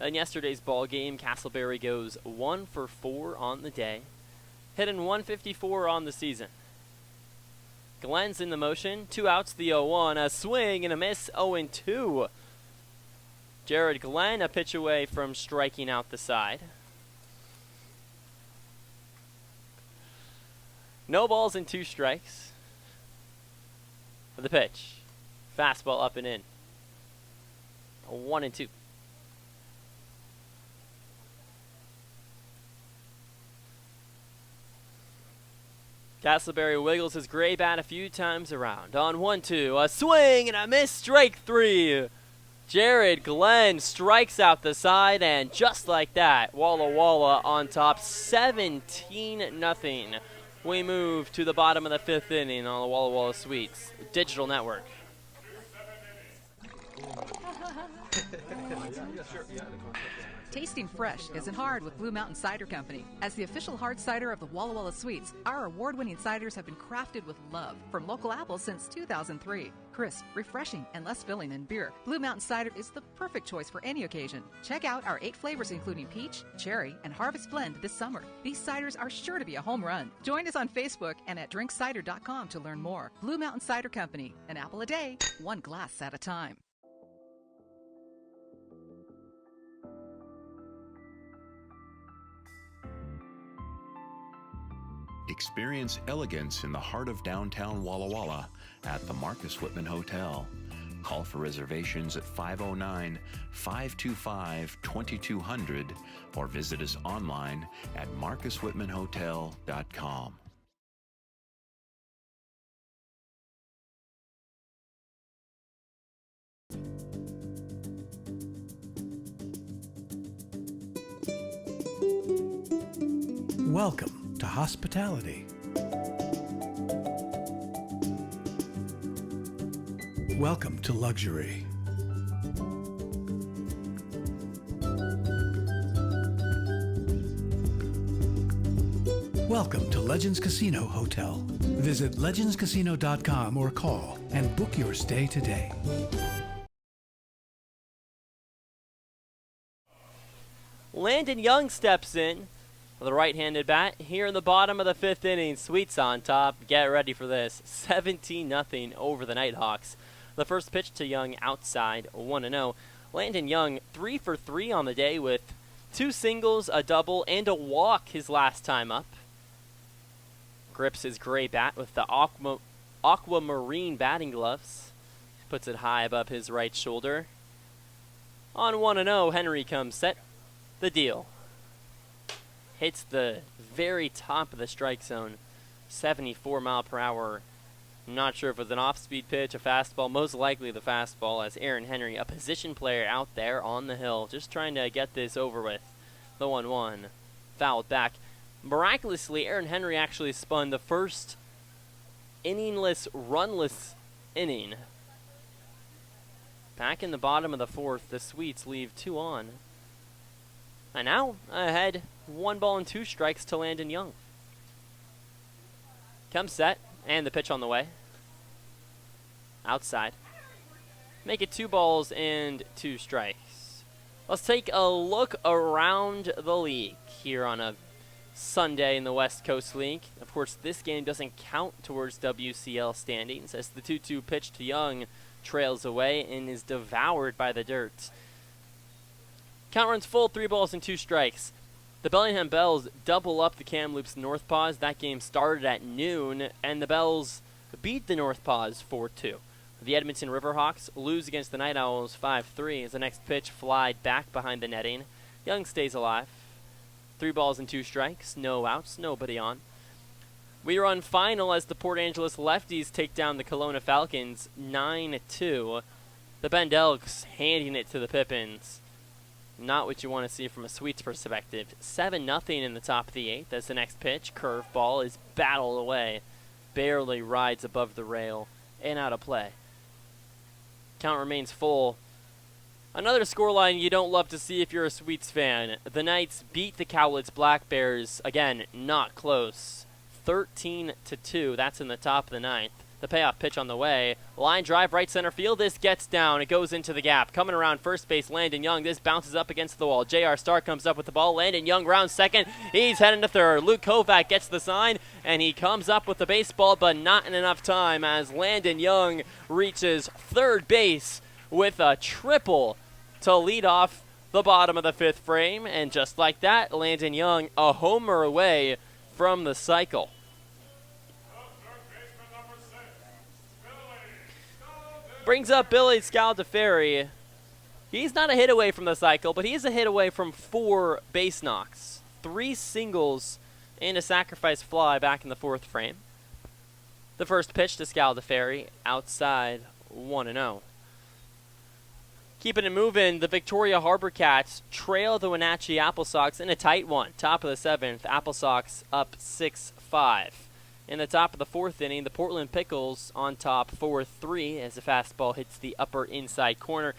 [SPEAKER 8] In yesterday's ball game, Castleberry goes 1 for 4 on the day, hitting 154 on the season. Glenn's in the motion, 2 outs, the 0-1, a swing and a miss, 0-2. Jared Glenn a pitch away from striking out the side. No balls and 2 strikes. For the pitch, fastball up and in, 1-2. Castleberry wiggles his gray bat a few times around. On 1-2, a swing and a miss, strike 3. Jared Glenn strikes out the side, and just like that, Walla Walla on top, 17-0. We move to the bottom of the 5th inning on the Walla Walla Suites Digital Network.
[SPEAKER 16] Tasting fresh isn't hard with Blue Mountain Cider Company. As the official hard cider of the Walla Walla Suites, our award-winning ciders have been crafted with love from local apples since 2003. Crisp, refreshing, and less filling than beer, Blue Mountain Cider is the perfect choice for any occasion. Check out our 8 flavors including peach, cherry, and harvest blend this summer. These ciders are sure to be a home run. Join us on Facebook and at drinkcider.com to learn more. Blue Mountain Cider Company, an apple a day, 1 glass at a time.
[SPEAKER 17] Experience elegance in the heart of downtown Walla Walla at the Marcus Whitman Hotel. Call for reservations at 509-525-2200 or visit us online at marcuswhitmanhotel.com.
[SPEAKER 18] Welcome to hospitality. Welcome to luxury. Welcome to Legends Casino Hotel. Visit legendscasino.com or call and book your stay today.
[SPEAKER 8] Landon Young steps in with a right-handed bat here in the bottom of the 5th inning. Sweets on top. Get ready for this. 17-0 over the Nighthawks. The first pitch to Young outside, 1-0. Landon Young 3 for 3 on the day with 2 singles, a double, and a walk his last time up. Grips his gray bat with the aquamarine batting gloves. Puts it high above his right shoulder. On 1-0, Henry comes set. The deal. Hits the very top of the strike zone, 74 mile per hour. Not sure if it was an off-speed pitch, a fastball, most likely the fastball, as Aaron Henry, a position player out there on the hill, just trying to get this over with. The 1-1, fouled back. Miraculously, Aaron Henry actually spun the first inningless, runless inning Back in the bottom of the fourth, the Sweets leave 2 on. And now ahead, 1 ball and 2 strikes to Landon Young. Comes set, and the pitch on the way. Outside. Make it 2 balls and 2 strikes. Let's take a look around the league here on a Sunday in the West Coast League. Of course, this game doesn't count towards WCL standings as the 2-2 pitch to Young trails away and is devoured by the dirt. Count runs full, 3 balls and 2 strikes. The Bellingham Bells double up the Kamloops North Paws. That game started at noon, and the Bells beat the North Paws 4-2. The Edmonton Riverhawks lose against the Night Owls 5-3 as the next pitch flied back behind the netting. Young stays alive. 3 balls and 2 strikes, no outs, nobody on. We run final as the Port Angeles Lefties take down the Kelowna Falcons 9-2. The Bend Elks handing it to the Pippins. Not what you want to see from a Sweets perspective. 7-0 in the top of the 8th as the next pitch, curveball, is battled away. Barely rides above the rail and out of play. Count remains full. Another scoreline you don't love to see if you're a Sweets fan. The Knights beat the Cowlitz Black Bears. Again, not close. 13-2. That's in the top of the 9th. The payoff pitch on the way. Line drive right center field. This gets down. It goes into the gap. Coming around first base, Landon Young. This bounces up against the wall. J.R. Starr comes up with the ball. Landon Young rounds second. He's heading to third. Luke Kovac gets the sign, and he comes up with the baseball, but not in enough time as Landon Young reaches third base with a triple to lead off the bottom of the 5th frame. And just like that, Landon Young a homer away from the cycle. Brings up Billy Scaldaferri. He's not a hit away from the cycle, but he's a hit away from 4 base knocks. 3 singles and a sacrifice fly back in the 4th frame. The first pitch to Scaldaferri, outside, 1-0. Keeping it moving, the Victoria Harbor Cats trail the Wenatchee Apple Sox in a tight one. Top of the 7th, Apple Sox up 6-5. In the top of the 4th inning, the Portland Pickles on top 4-3 as the fastball hits the upper inside corner.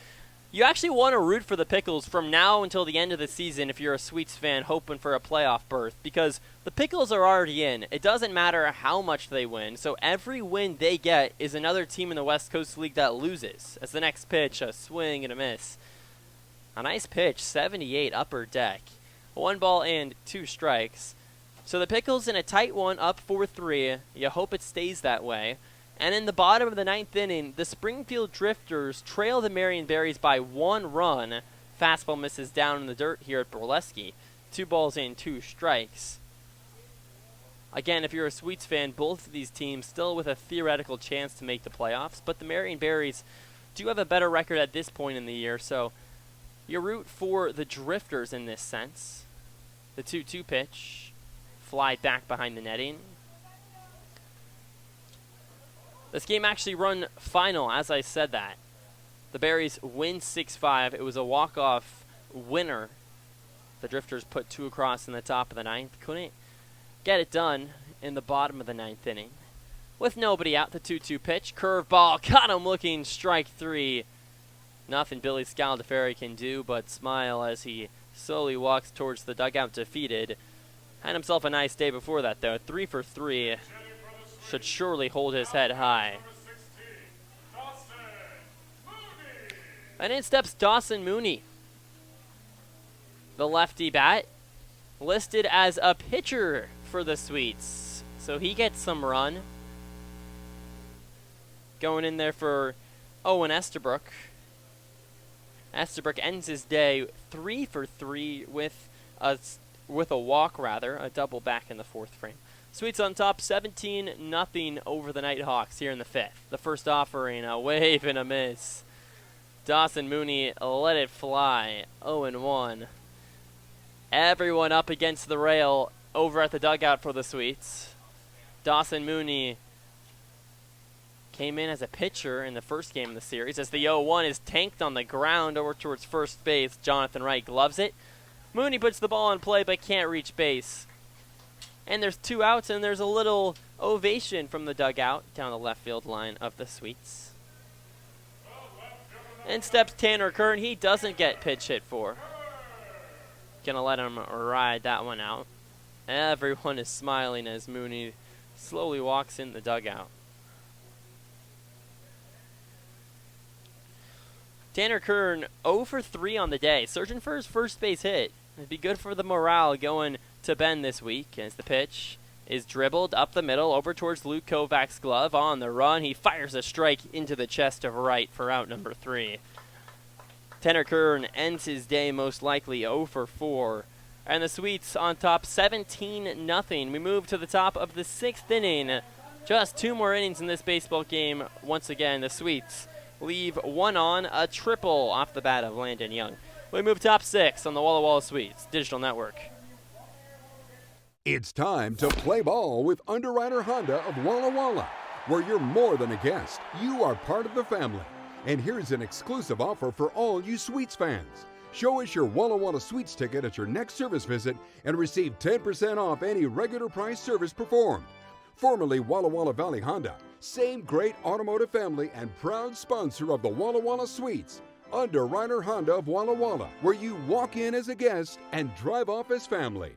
[SPEAKER 8] You actually want to root for the Pickles from now until the end of the season if you're a Sweets fan hoping for a playoff berth, because the Pickles are already in. It doesn't matter how much they win, so every win they get is another team in the West Coast League that loses. As the next pitch, a swing and a miss. A nice pitch, 78 upper deck. 1 ball and 2 strikes. So the Pickles in a tight one, up 4-3. You hope it stays that way. And in the bottom of the 9th inning, the Springfield Drifters trail the Marion Berries by 1 run. Fastball misses down in the dirt here at Borleske. 2 balls and 2 strikes. Again, if you're a Sweets fan, both of these teams still with a theoretical chance to make the playoffs. But the Marion Berries do have a better record at this point in the year, so you root for the Drifters in this sense. The 2-2 pitch. Fly back behind the netting. This game actually run final, as I said that. The Berries win 6-5. It was a walk-off winner. The Drifters put 2 across in the top of the 9th. Couldn't get it done in the bottom of the 9th inning. With nobody out, the 2-2 pitch. Curveball, caught him looking, strike 3. Nothing Billy Scaldaferri can do but smile as he slowly walks towards the dugout defeated. Had himself a nice day before that, though. 3 for 3. Should surely hold his head high. And in steps Dawson Mooney. The lefty bat, listed as a pitcher for the Sweets. So he gets some run. Going in there for Owen Estabrook. Estabrook ends his day 3 for 3 with a walk, a double back in the 4th frame. Sweets on top, 17-0 over the Nighthawks here in the 5th. The first offering, a wave and a miss. Dawson Mooney let it fly, 0-1. Everyone up against the rail over at the dugout for the Sweets. Dawson Mooney came in as a pitcher in the first game of the series as the 0-1 is tanked on the ground over towards first base. Jonathan Wright gloves it. Mooney puts the ball in play but can't reach base. And there's 2 outs, and there's a little ovation from the dugout down the left field line of the Sweets. In steps Tanner Kern. He doesn't get pitch hit for. Gonna let him ride that one out. Everyone is smiling as Mooney slowly walks in the dugout. Tanner Kern 0 for 3 on the day, searching for his first base hit. It'd be good for the morale going to Bend this week as the pitch is dribbled up the middle over towards Luke Kovac's glove. On the run, he fires a strike into the chest of right for out number 3. Tanner Kern ends his day most likely 0 for 4. And the Sweets on top 17-0. We move to the top of the 6th inning. Just 2 more innings in this baseball game. Once again, the Sweets leave one on, a triple off the bat of Landon Young. We move top 6 on the Walla Walla Sweets Digital Network.
[SPEAKER 4] It's time to play ball with Underwriter Honda of Walla Walla, where you're more than a guest. You are part of the family. And here's an exclusive offer for all you Sweets fans. Show us your Walla Walla Sweets ticket at your next service visit and receive 10% off any regular price service performed. Formerly Walla Walla Valley Honda, same great automotive family and proud sponsor of the Walla Walla Sweets. Underwriter Honda of Walla Walla, where you walk in as a guest and drive off as family.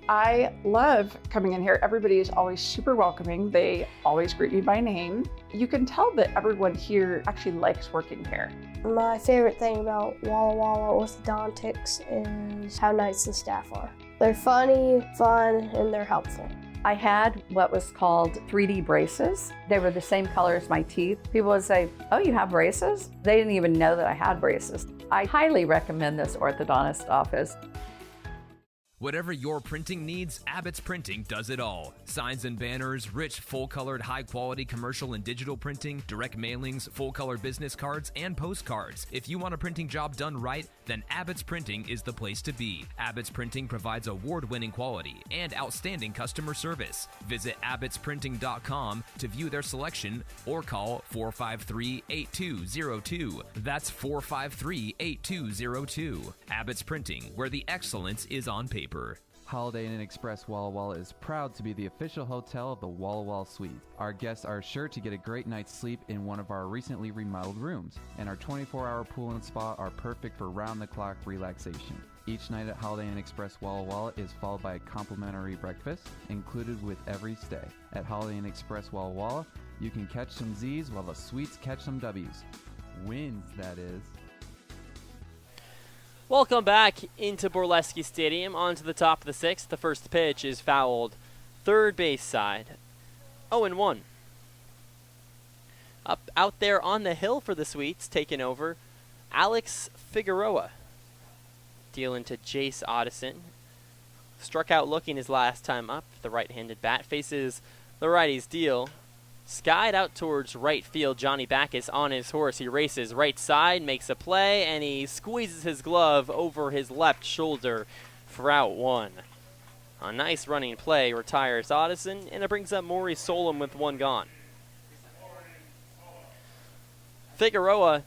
[SPEAKER 5] I love coming in here. Everybody is always super welcoming. They always greet me by name. You can tell that everyone here actually likes working here.
[SPEAKER 6] My favorite thing about Walla Walla Orthodontics is how nice the staff are. They're funny, fun, and they're helpful.
[SPEAKER 7] I had what was called 3D braces. They were the same color as my teeth. People would say, "Oh, you have braces?" They didn't even know that I had braces. I highly recommend this orthodontist office.
[SPEAKER 13] Whatever your printing needs, Abbott's Printing does it all. Signs and banners, rich, full-colored, high-quality commercial and digital printing, direct mailings, full-color business cards, and postcards. If you want a printing job done right, then Abbott's Printing is the place to be. Abbott's Printing provides award-winning quality and outstanding customer service. Visit abbottsprinting.com to view their selection or call 453-8202. That's 453-8202. Abbott's Printing, where the excellence is on paper.
[SPEAKER 14] Holiday Inn Express Walla Walla is proud to be the official hotel of the Walla Walla Suite. Our guests are sure to get a great night's sleep in one of our recently remodeled rooms, and our 24-hour pool and spa are perfect for round-the-clock relaxation. Each night at Holiday Inn Express Walla Walla is followed by a complimentary breakfast included with every stay. At Holiday Inn Express Walla Walla, you can catch some Z's while the Sweets catch some W's. Wins, that is.
[SPEAKER 8] Welcome back into Borleske Stadium. On to the top of the 6th. The first pitch is fouled. Third base side. 0-1. Up out there on the hill for the Sweets, taking over. Alex Figueroa. Dealing to Jace Addison. Struck out looking his last time up. The right-handed bat faces the righty's deal. Skied out towards right field. Johnny Backus on his horse. He races right side, makes a play, and he squeezes his glove over his left shoulder for out 1. A nice running play retires Addison, and it brings up Maurice Solom with 1 gone. Figueroa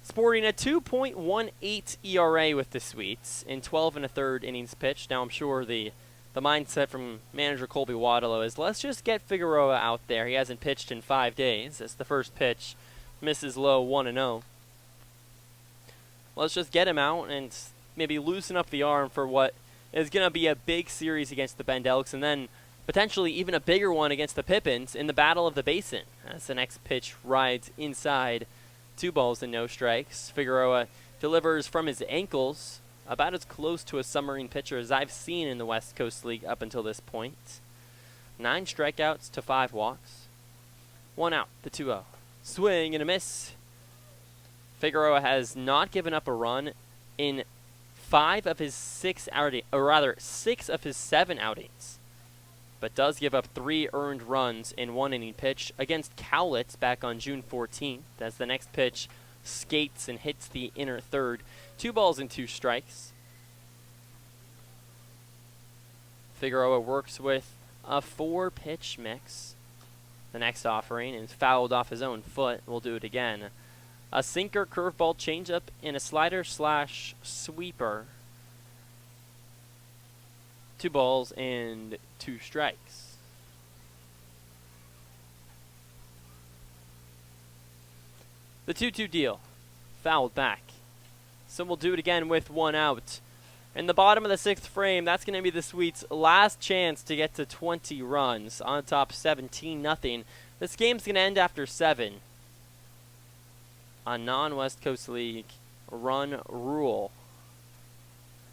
[SPEAKER 8] sporting a 2.18 ERA with the Sweets in 12 1/3 innings pitched. Now I'm sure the mindset from manager Colby Waddell is, let's just get Figueroa out there. He hasn't pitched in 5 days. That's the first pitch. Misses low, 1-0. Let's just get him out and maybe loosen up the arm for what is going to be a big series against the Bend Elks, and then potentially even a bigger one against the Pippins in the Battle of the Basin. As the next pitch rides inside. 2 balls and no strikes. Figueroa delivers from his ankles, about as close to a submarine pitcher as I've seen in the West Coast League up until this point. 9 strikeouts to 5 walks. 1 out, the 2-0. Swing and a miss. Figueroa has not given up a run in 6 of his 7 outings, but does give up 3 earned runs in 1 inning pitch against Cowlitz back on June 14th, as the next pitch skates and hits the inner third. 2 balls and 2 strikes. Figueroa works with a 4-pitch mix. The next offering is fouled off his own foot. We'll do it again. A sinker, curveball, changeup, and a slider/sweeper. 2 balls and 2 strikes. The 2-2 deal. Fouled back. So we'll do it again with 1 out. In the bottom of the 6th frame, that's going to be the Sweets' last chance to get to 20 runs. On top 17-0. This game's going to end after 7. A non-West Coast League run rule.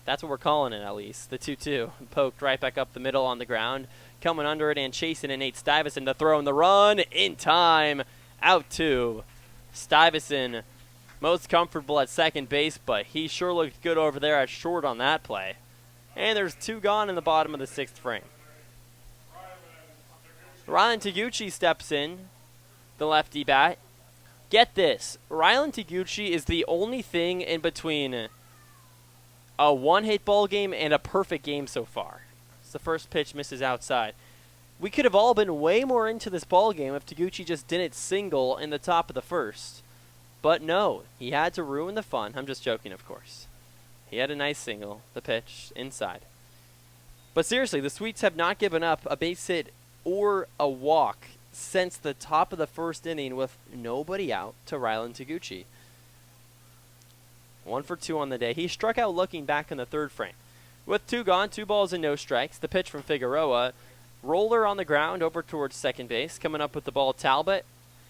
[SPEAKER 8] That's what we're calling it, at least. The 2-2. Poked right back up the middle on the ground. Coming under it and chasing it, Nate Stuyvesant to throw in the run. In time. Out 2. Stuyvesant most comfortable at second base, but he sure looked good over there at short on that play. And there's 2 gone in the bottom of the 6th frame. Rylan Taguchi steps in, the lefty bat. Get this, Rylan Taguchi is the only thing in between a one-hit ball game and a perfect game so far. It's the first pitch misses outside. We could have all been way more into this ball game if Taguchi just didn't single in the top of the first. But no, he had to ruin the fun. I'm just joking, of course. He had a nice single, the pitch, inside. But seriously, the Sweets have not given up a base hit or a walk since the top of the first inning with nobody out to Rylan Taguchi. 1 for 2 on the day. He struck out looking back in the 3rd frame. With 2 gone, 2 balls and no strikes, the pitch from Figueroa. Roller on the ground over towards second base. Coming up with the ball, Talbot.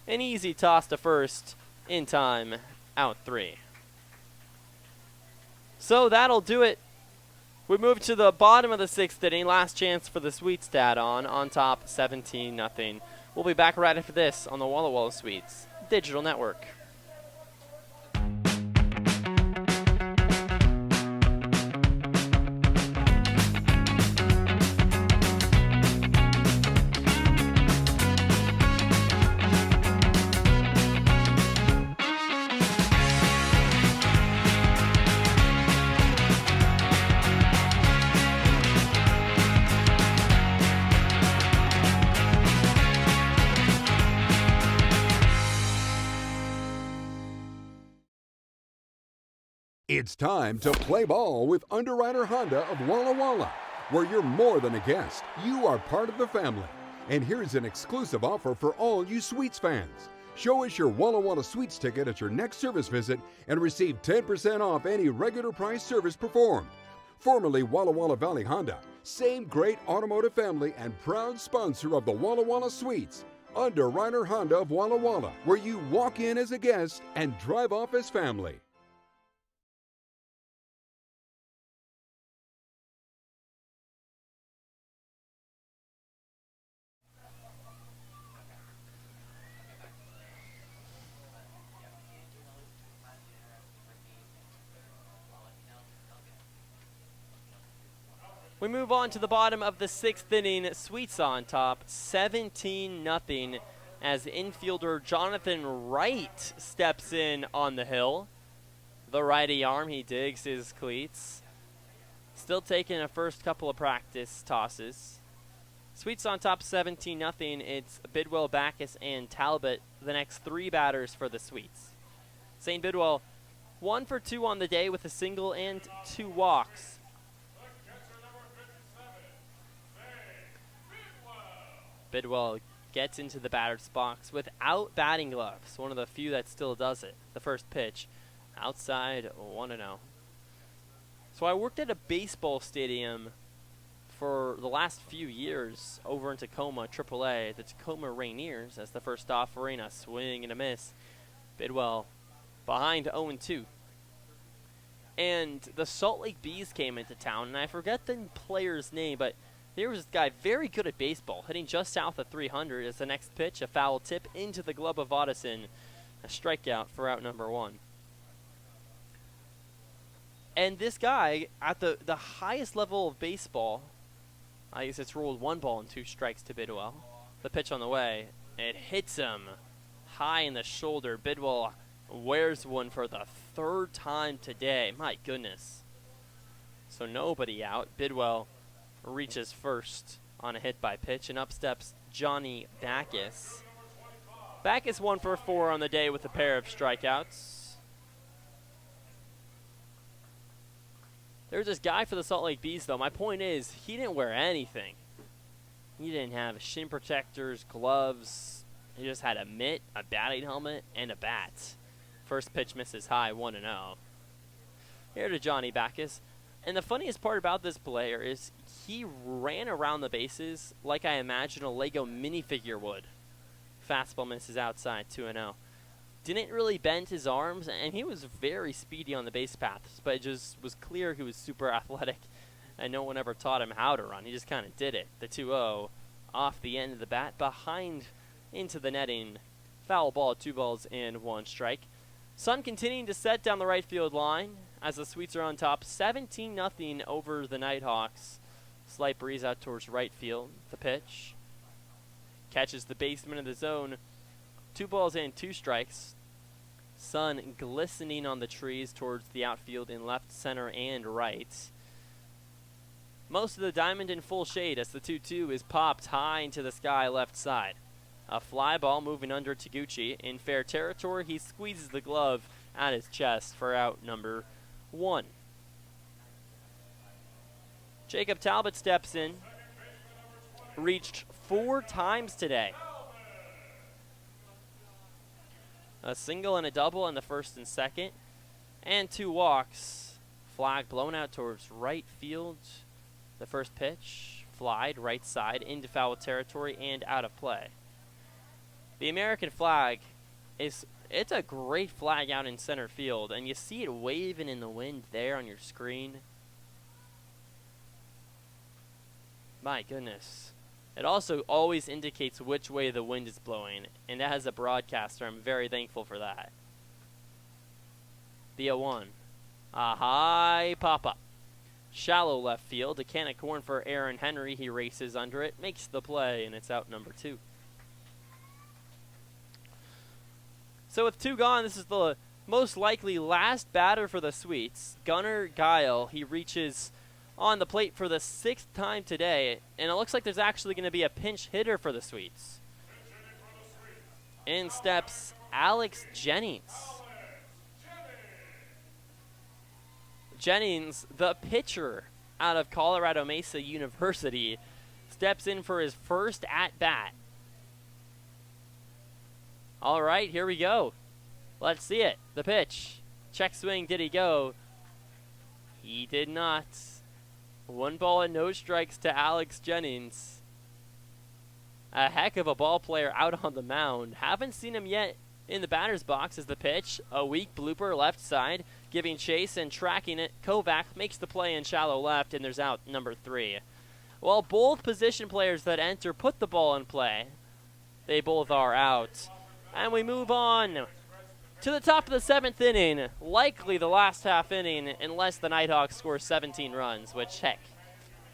[SPEAKER 8] An easy toss to first. In time, out 3. So that'll do it. We move to the bottom of the 6th inning. Last chance for the Sweets to add on top 17-0. We'll be back right after this on the Walla Walla Sweets Digital Network.
[SPEAKER 4] It's time to play ball with Underwriter Honda of Walla Walla, where you're more than a guest, you are part of the family. And here's an exclusive offer for all you Sweets fans. Show us your Walla Walla Sweets ticket at your next service visit and receive 10% off any regular price service performed. Formerly Walla Walla Valley Honda, same great automotive family and proud sponsor of the Walla Walla Sweets. Underwriter Honda of Walla Walla, where you walk in as a guest and drive off as family.
[SPEAKER 8] We move on to the bottom of the 6th inning. Sweets on top, 17-0, as infielder Jonathan Wright steps in on the hill. The righty arm, he digs his cleats. Still taking a first couple of practice tosses. Sweets on top, 17-0. It's Bidwell, Backus, and Talbot, the next 3 batters for the Sweets. St. Bidwell, 1 for 2 on the day with a single and 2 walks. Bidwell gets into the batter's box without batting gloves. One of the few that still does it. The first pitch, outside, 1-0. So I worked at a baseball stadium for the last few years over in Tacoma, AAA, the Tacoma Rainiers, as the first offering, a swing and a miss. Bidwell behind 0-2. And the Salt Lake Bees came into town, and I forget the player's name, but there was this guy very good at baseball, hitting just south of 300 as the next pitch, a foul tip into the glove of Otteson, a strikeout for out number 1. And this guy, at the highest level of baseball, I guess it's ruled 1 ball and 2 strikes to Bidwell. The pitch on the way, it hits him high in the shoulder. Bidwell wears one for the 3rd time today. My goodness. So nobody out. Bidwell reaches first on a hit by pitch, and up steps Johnny Backus. Backus 1 for 4 on the day with a pair of strikeouts. There's this guy for the Salt Lake Bees, though. My point is, he didn't wear anything. He didn't have shin protectors, gloves. He just had a mitt, a batting helmet, and a bat. First pitch misses high, 1-0. Here to Johnny Backus. And the funniest part about this player is he ran around the bases like I imagine a Lego minifigure would. Fastball misses outside, 2-0. Didn't really bend his arms, and he was very speedy on the base paths, but it just was clear he was super athletic, and no one ever taught him how to run. He just kind of did it. The 2-0 off the end of the bat, behind into the netting. Foul ball, 2 balls and 1 strike. Sun continuing to set down the right field line as the Sweets are on top, 17-0 over the Nighthawks. Slight breeze out towards right field. The pitch catches the baseman of the zone. 2 balls and 2 strikes. Sun glistening on the trees towards the outfield in left, center, and right. Most of the diamond in full shade as the 2-2 is popped high into the sky left side. A fly ball moving under Taguchi. In fair territory, he squeezes the glove at his chest for out number 1. Jacob Talbot steps in. Reached 4 times today. A single and a double in the first and second. And 2 walks. Flag blown out towards right field. The first pitch flied right side into foul territory and out of play. The American flag it's a great flag out in center field, and you see it waving in the wind there on your screen. My goodness. It also always indicates which way the wind is blowing, and as a broadcaster, I'm very thankful for that. The 0-1. A high pop-up. Shallow left field. A can of corn for Aaron Henry. He races under it, makes the play, and it's out number 2. So with 2 gone, this is the most likely last batter for the Sweets. Gunnar Guile, he reaches on the plate for the 6th time today, and it looks like there's actually going to be a pinch hitter for the Sweets. In steps Alex Jennings. Jennings, the pitcher out of Colorado Mesa University, steps in for his first at-bat. All right, here we go. Let's see it. The pitch. Check swing, did he go? He did not. 1 ball and no strikes to Alex Jennings. A heck of a ball player out on the mound. Haven't seen him yet in the batter's box as the pitch. A weak blooper left side, giving chase and tracking it. Kovac makes the play in shallow left, and there's out number 3. While both position players that enter put the ball in play, they both are out. And we move on to the top of the 7th inning, likely the last half inning, unless the Nighthawks score 17 runs, which, heck,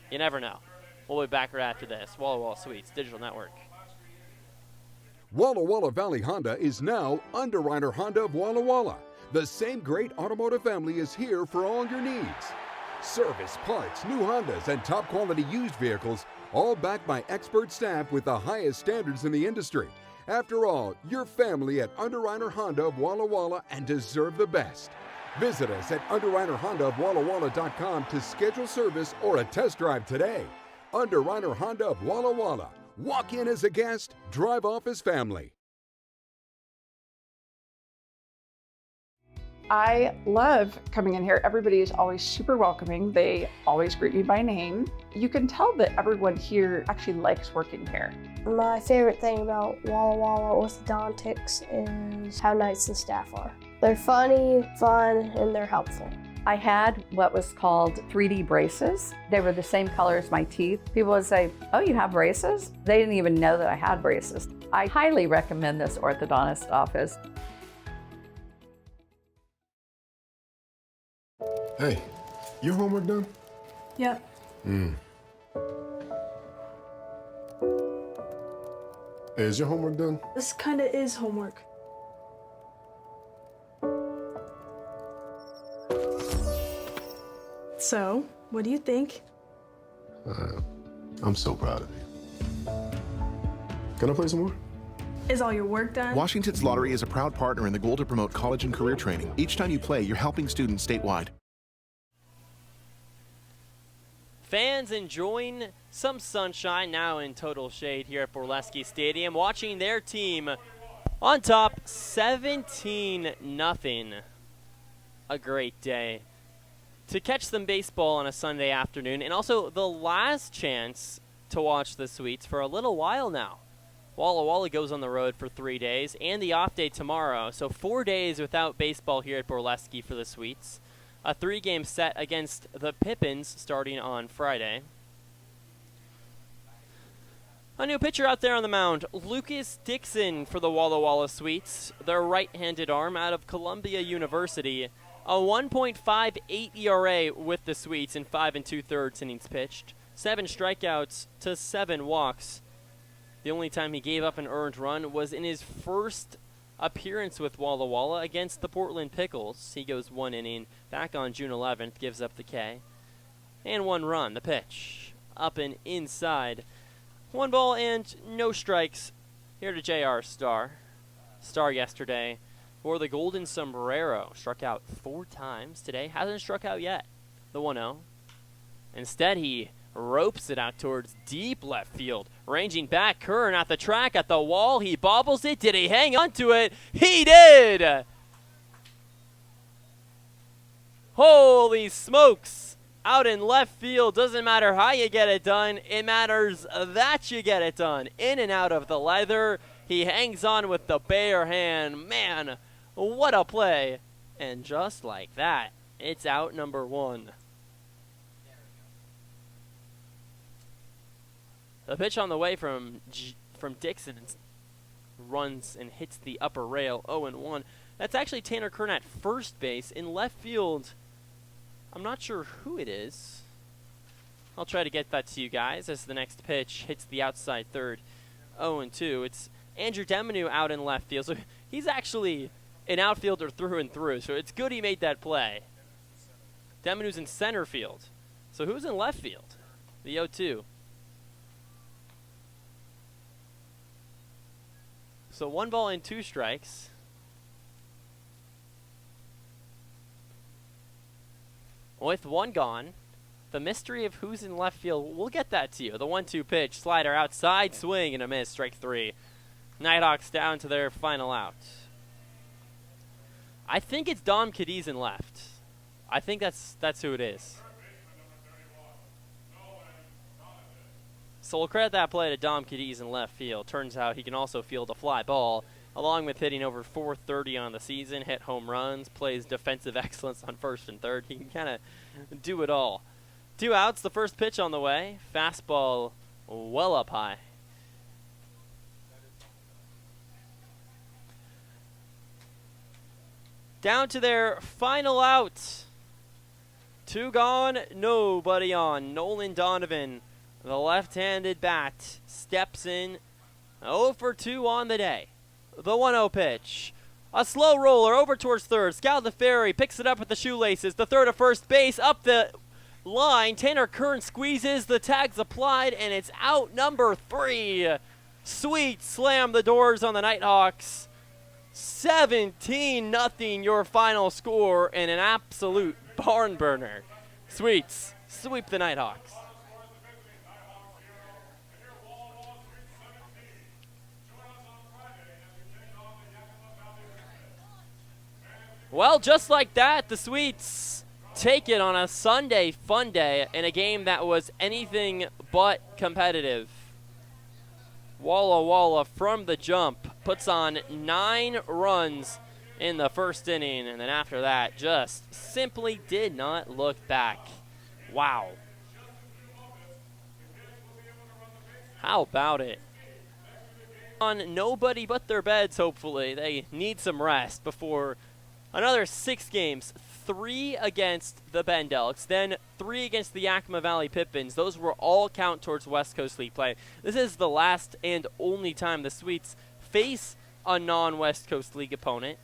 [SPEAKER 8] you never know. We'll be back right after this. Walla Walla Sweets Digital Network.
[SPEAKER 4] Walla Walla Valley Honda is now Underwriter Honda of Walla Walla. The same great automotive family is here for all your needs. Service, parts, new Hondas, and top quality used vehicles, all backed by expert staff with the highest standards in the industry. After all, you're family at Underwriter Honda of Walla Walla and deserve the best. Visit us at underwriterhondaofwallawalla.com to schedule service or a test drive today. Underwriter Honda of Walla Walla. Walk in as a guest, drive off as family.
[SPEAKER 5] I love coming in here. Everybody is always super welcoming. They always greet me by name. You can tell that everyone here actually likes working here.
[SPEAKER 6] My favorite thing about Walla Walla Orthodontics is how nice the staff are. They're funny, fun, and they're helpful.
[SPEAKER 7] I had what was called 3D braces. They were the same color as my teeth. People would say, "Oh, you have braces?" They didn't even know that I had braces. I highly recommend this orthodontist office.
[SPEAKER 9] Hey, your homework done?
[SPEAKER 10] Yep.
[SPEAKER 9] Hey, is your homework done?
[SPEAKER 10] This kinda is homework. So, what do you think?
[SPEAKER 9] I'm so proud of you. Can I play some more?
[SPEAKER 10] Is all your work done?
[SPEAKER 11] Washington's Lottery is a proud partner in the goal to promote college and career training. Each time you play, you're helping students statewide.
[SPEAKER 8] Fans enjoying some sunshine now in total shade here at Borleske Stadium, watching their team On top, 17-0. A great day to catch some baseball on a Sunday afternoon, and also the last chance to watch the Sweets for a little while now. Walla Walla goes on the road for 3 days, and the off day tomorrow, so 4 days without baseball here at Borleske for the Sweets. A 3-game set against the Pippins starting on Friday. A new pitcher out there on the mound, Lucas Dixon for the Walla Walla Sweets, their right-handed arm out of Columbia University. A 1.58 ERA with the Sweets in 5 2/3 innings pitched. 7 strikeouts to 7 walks. The only time he gave up an earned run was in his first appearance with Walla Walla against the Portland Pickles. He goes 1 inning back on June 11th, gives up the K. And 1 run, the pitch. Up and inside. 1 ball and no strikes. Here to JR Star. Star yesterday for the Golden Sombrero. Struck out 4 times today. Hasn't struck out yet. The 1-0. Instead, he ropes it out towards deep left field. Ranging back, Kern at the track, at the wall. He bobbles it. Did he hang on to it? He did! Holy smokes! Out in left field, doesn't matter how you get it done, it matters that you get it done. In and out of the leather, he hangs on with the bare hand. Man, what a play. And just like that, it's out number 1. The pitch on the way from Dixon runs and hits the upper rail, 0-1. That's actually Tanner Kern at first base. In left field, I'm not sure who it is. I'll try to get that to you guys as the next pitch hits the outside third. 0-2. It's Andrew Demanu out in left field. So he's actually an outfielder through and through. So it's good he made that play. Demanu's in center field. So who's in left field? The 0-2. So 1 ball and 2 strikes. With 1 gone, the mystery of who's in left field, we'll get that to you. The 1-2 pitch, slider outside, swing and a miss, strike 3. Nighthawks down to their final out. I think it's Dom Cadiz in left. I think that's who it is. So we'll credit that play to Dom Cadiz in left field. Turns out he can also field a fly ball, along with hitting over .430 on the season, hit home runs, plays defensive excellence on first and third. He can kind of do it all. 2 outs, the first pitch on the way. Fastball well up high. Down to their final out. 2 gone, nobody on. Nolan Donovan, the left-handed bat, steps in. 0 for 2 on the day. The 1-0 pitch. A slow roller over towards third. Scout the Ferry picks it up with the shoelaces. The third to first base up the line. Tanner Kern squeezes. The tag's applied, and it's out number 3. Sweet slam the doors on the Nighthawks. 17-0 your final score, and an absolute barn burner. Sweets sweep the Nighthawks. Well, just like that, the Sweets take it on a Sunday fun day in a game that was anything but competitive. Walla Walla from the jump puts on 9 runs in the first inning, and then after that just simply did not look back. Wow. How about it? On nobody but their beds, hopefully. They need some rest before another 6 games, 3 against the Bend Elks, then 3 against the Yakima Valley Pippins. Those will all count towards West Coast League play. This is the last and only time the Sweets face a non-West Coast League opponent.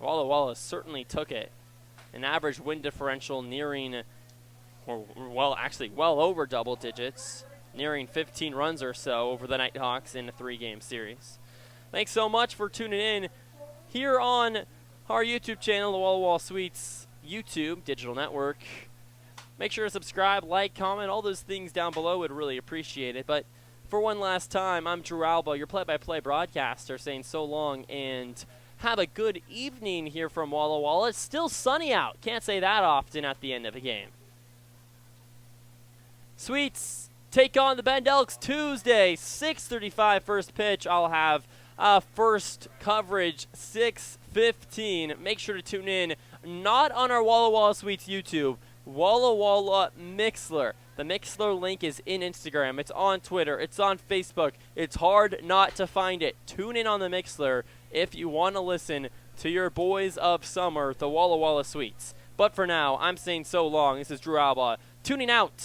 [SPEAKER 8] Walla Walla certainly took it. An average win differential nearing, well over double digits, nearing 15 runs or so over the Nighthawks in a 3-game series. Thanks so much for tuning in here on our YouTube channel, the Walla Walla Sweets YouTube digital network. Make sure to subscribe, like, comment, all those things down below. Would really appreciate it. But For one last time, I'm Drew Albaugh, your play-by-play broadcaster, saying so long and have a good evening here from Walla Walla. It's still sunny out. Can't say that often at the end of a game. Sweets take on the Bend Elks Tuesday, 6:35 first pitch. I'll have first coverage 6:15. Make sure to tune in, not on our Walla Walla Sweets YouTube, Walla Walla Mixler. The Mixler link is in Instagram. It's on Twitter. It's on Facebook. It's hard not to find it. Tune in on the Mixler if you want to listen to your boys of summer, the Walla Walla Sweets. But for now, I'm saying so long. This is Drew Albaugh, tuning out.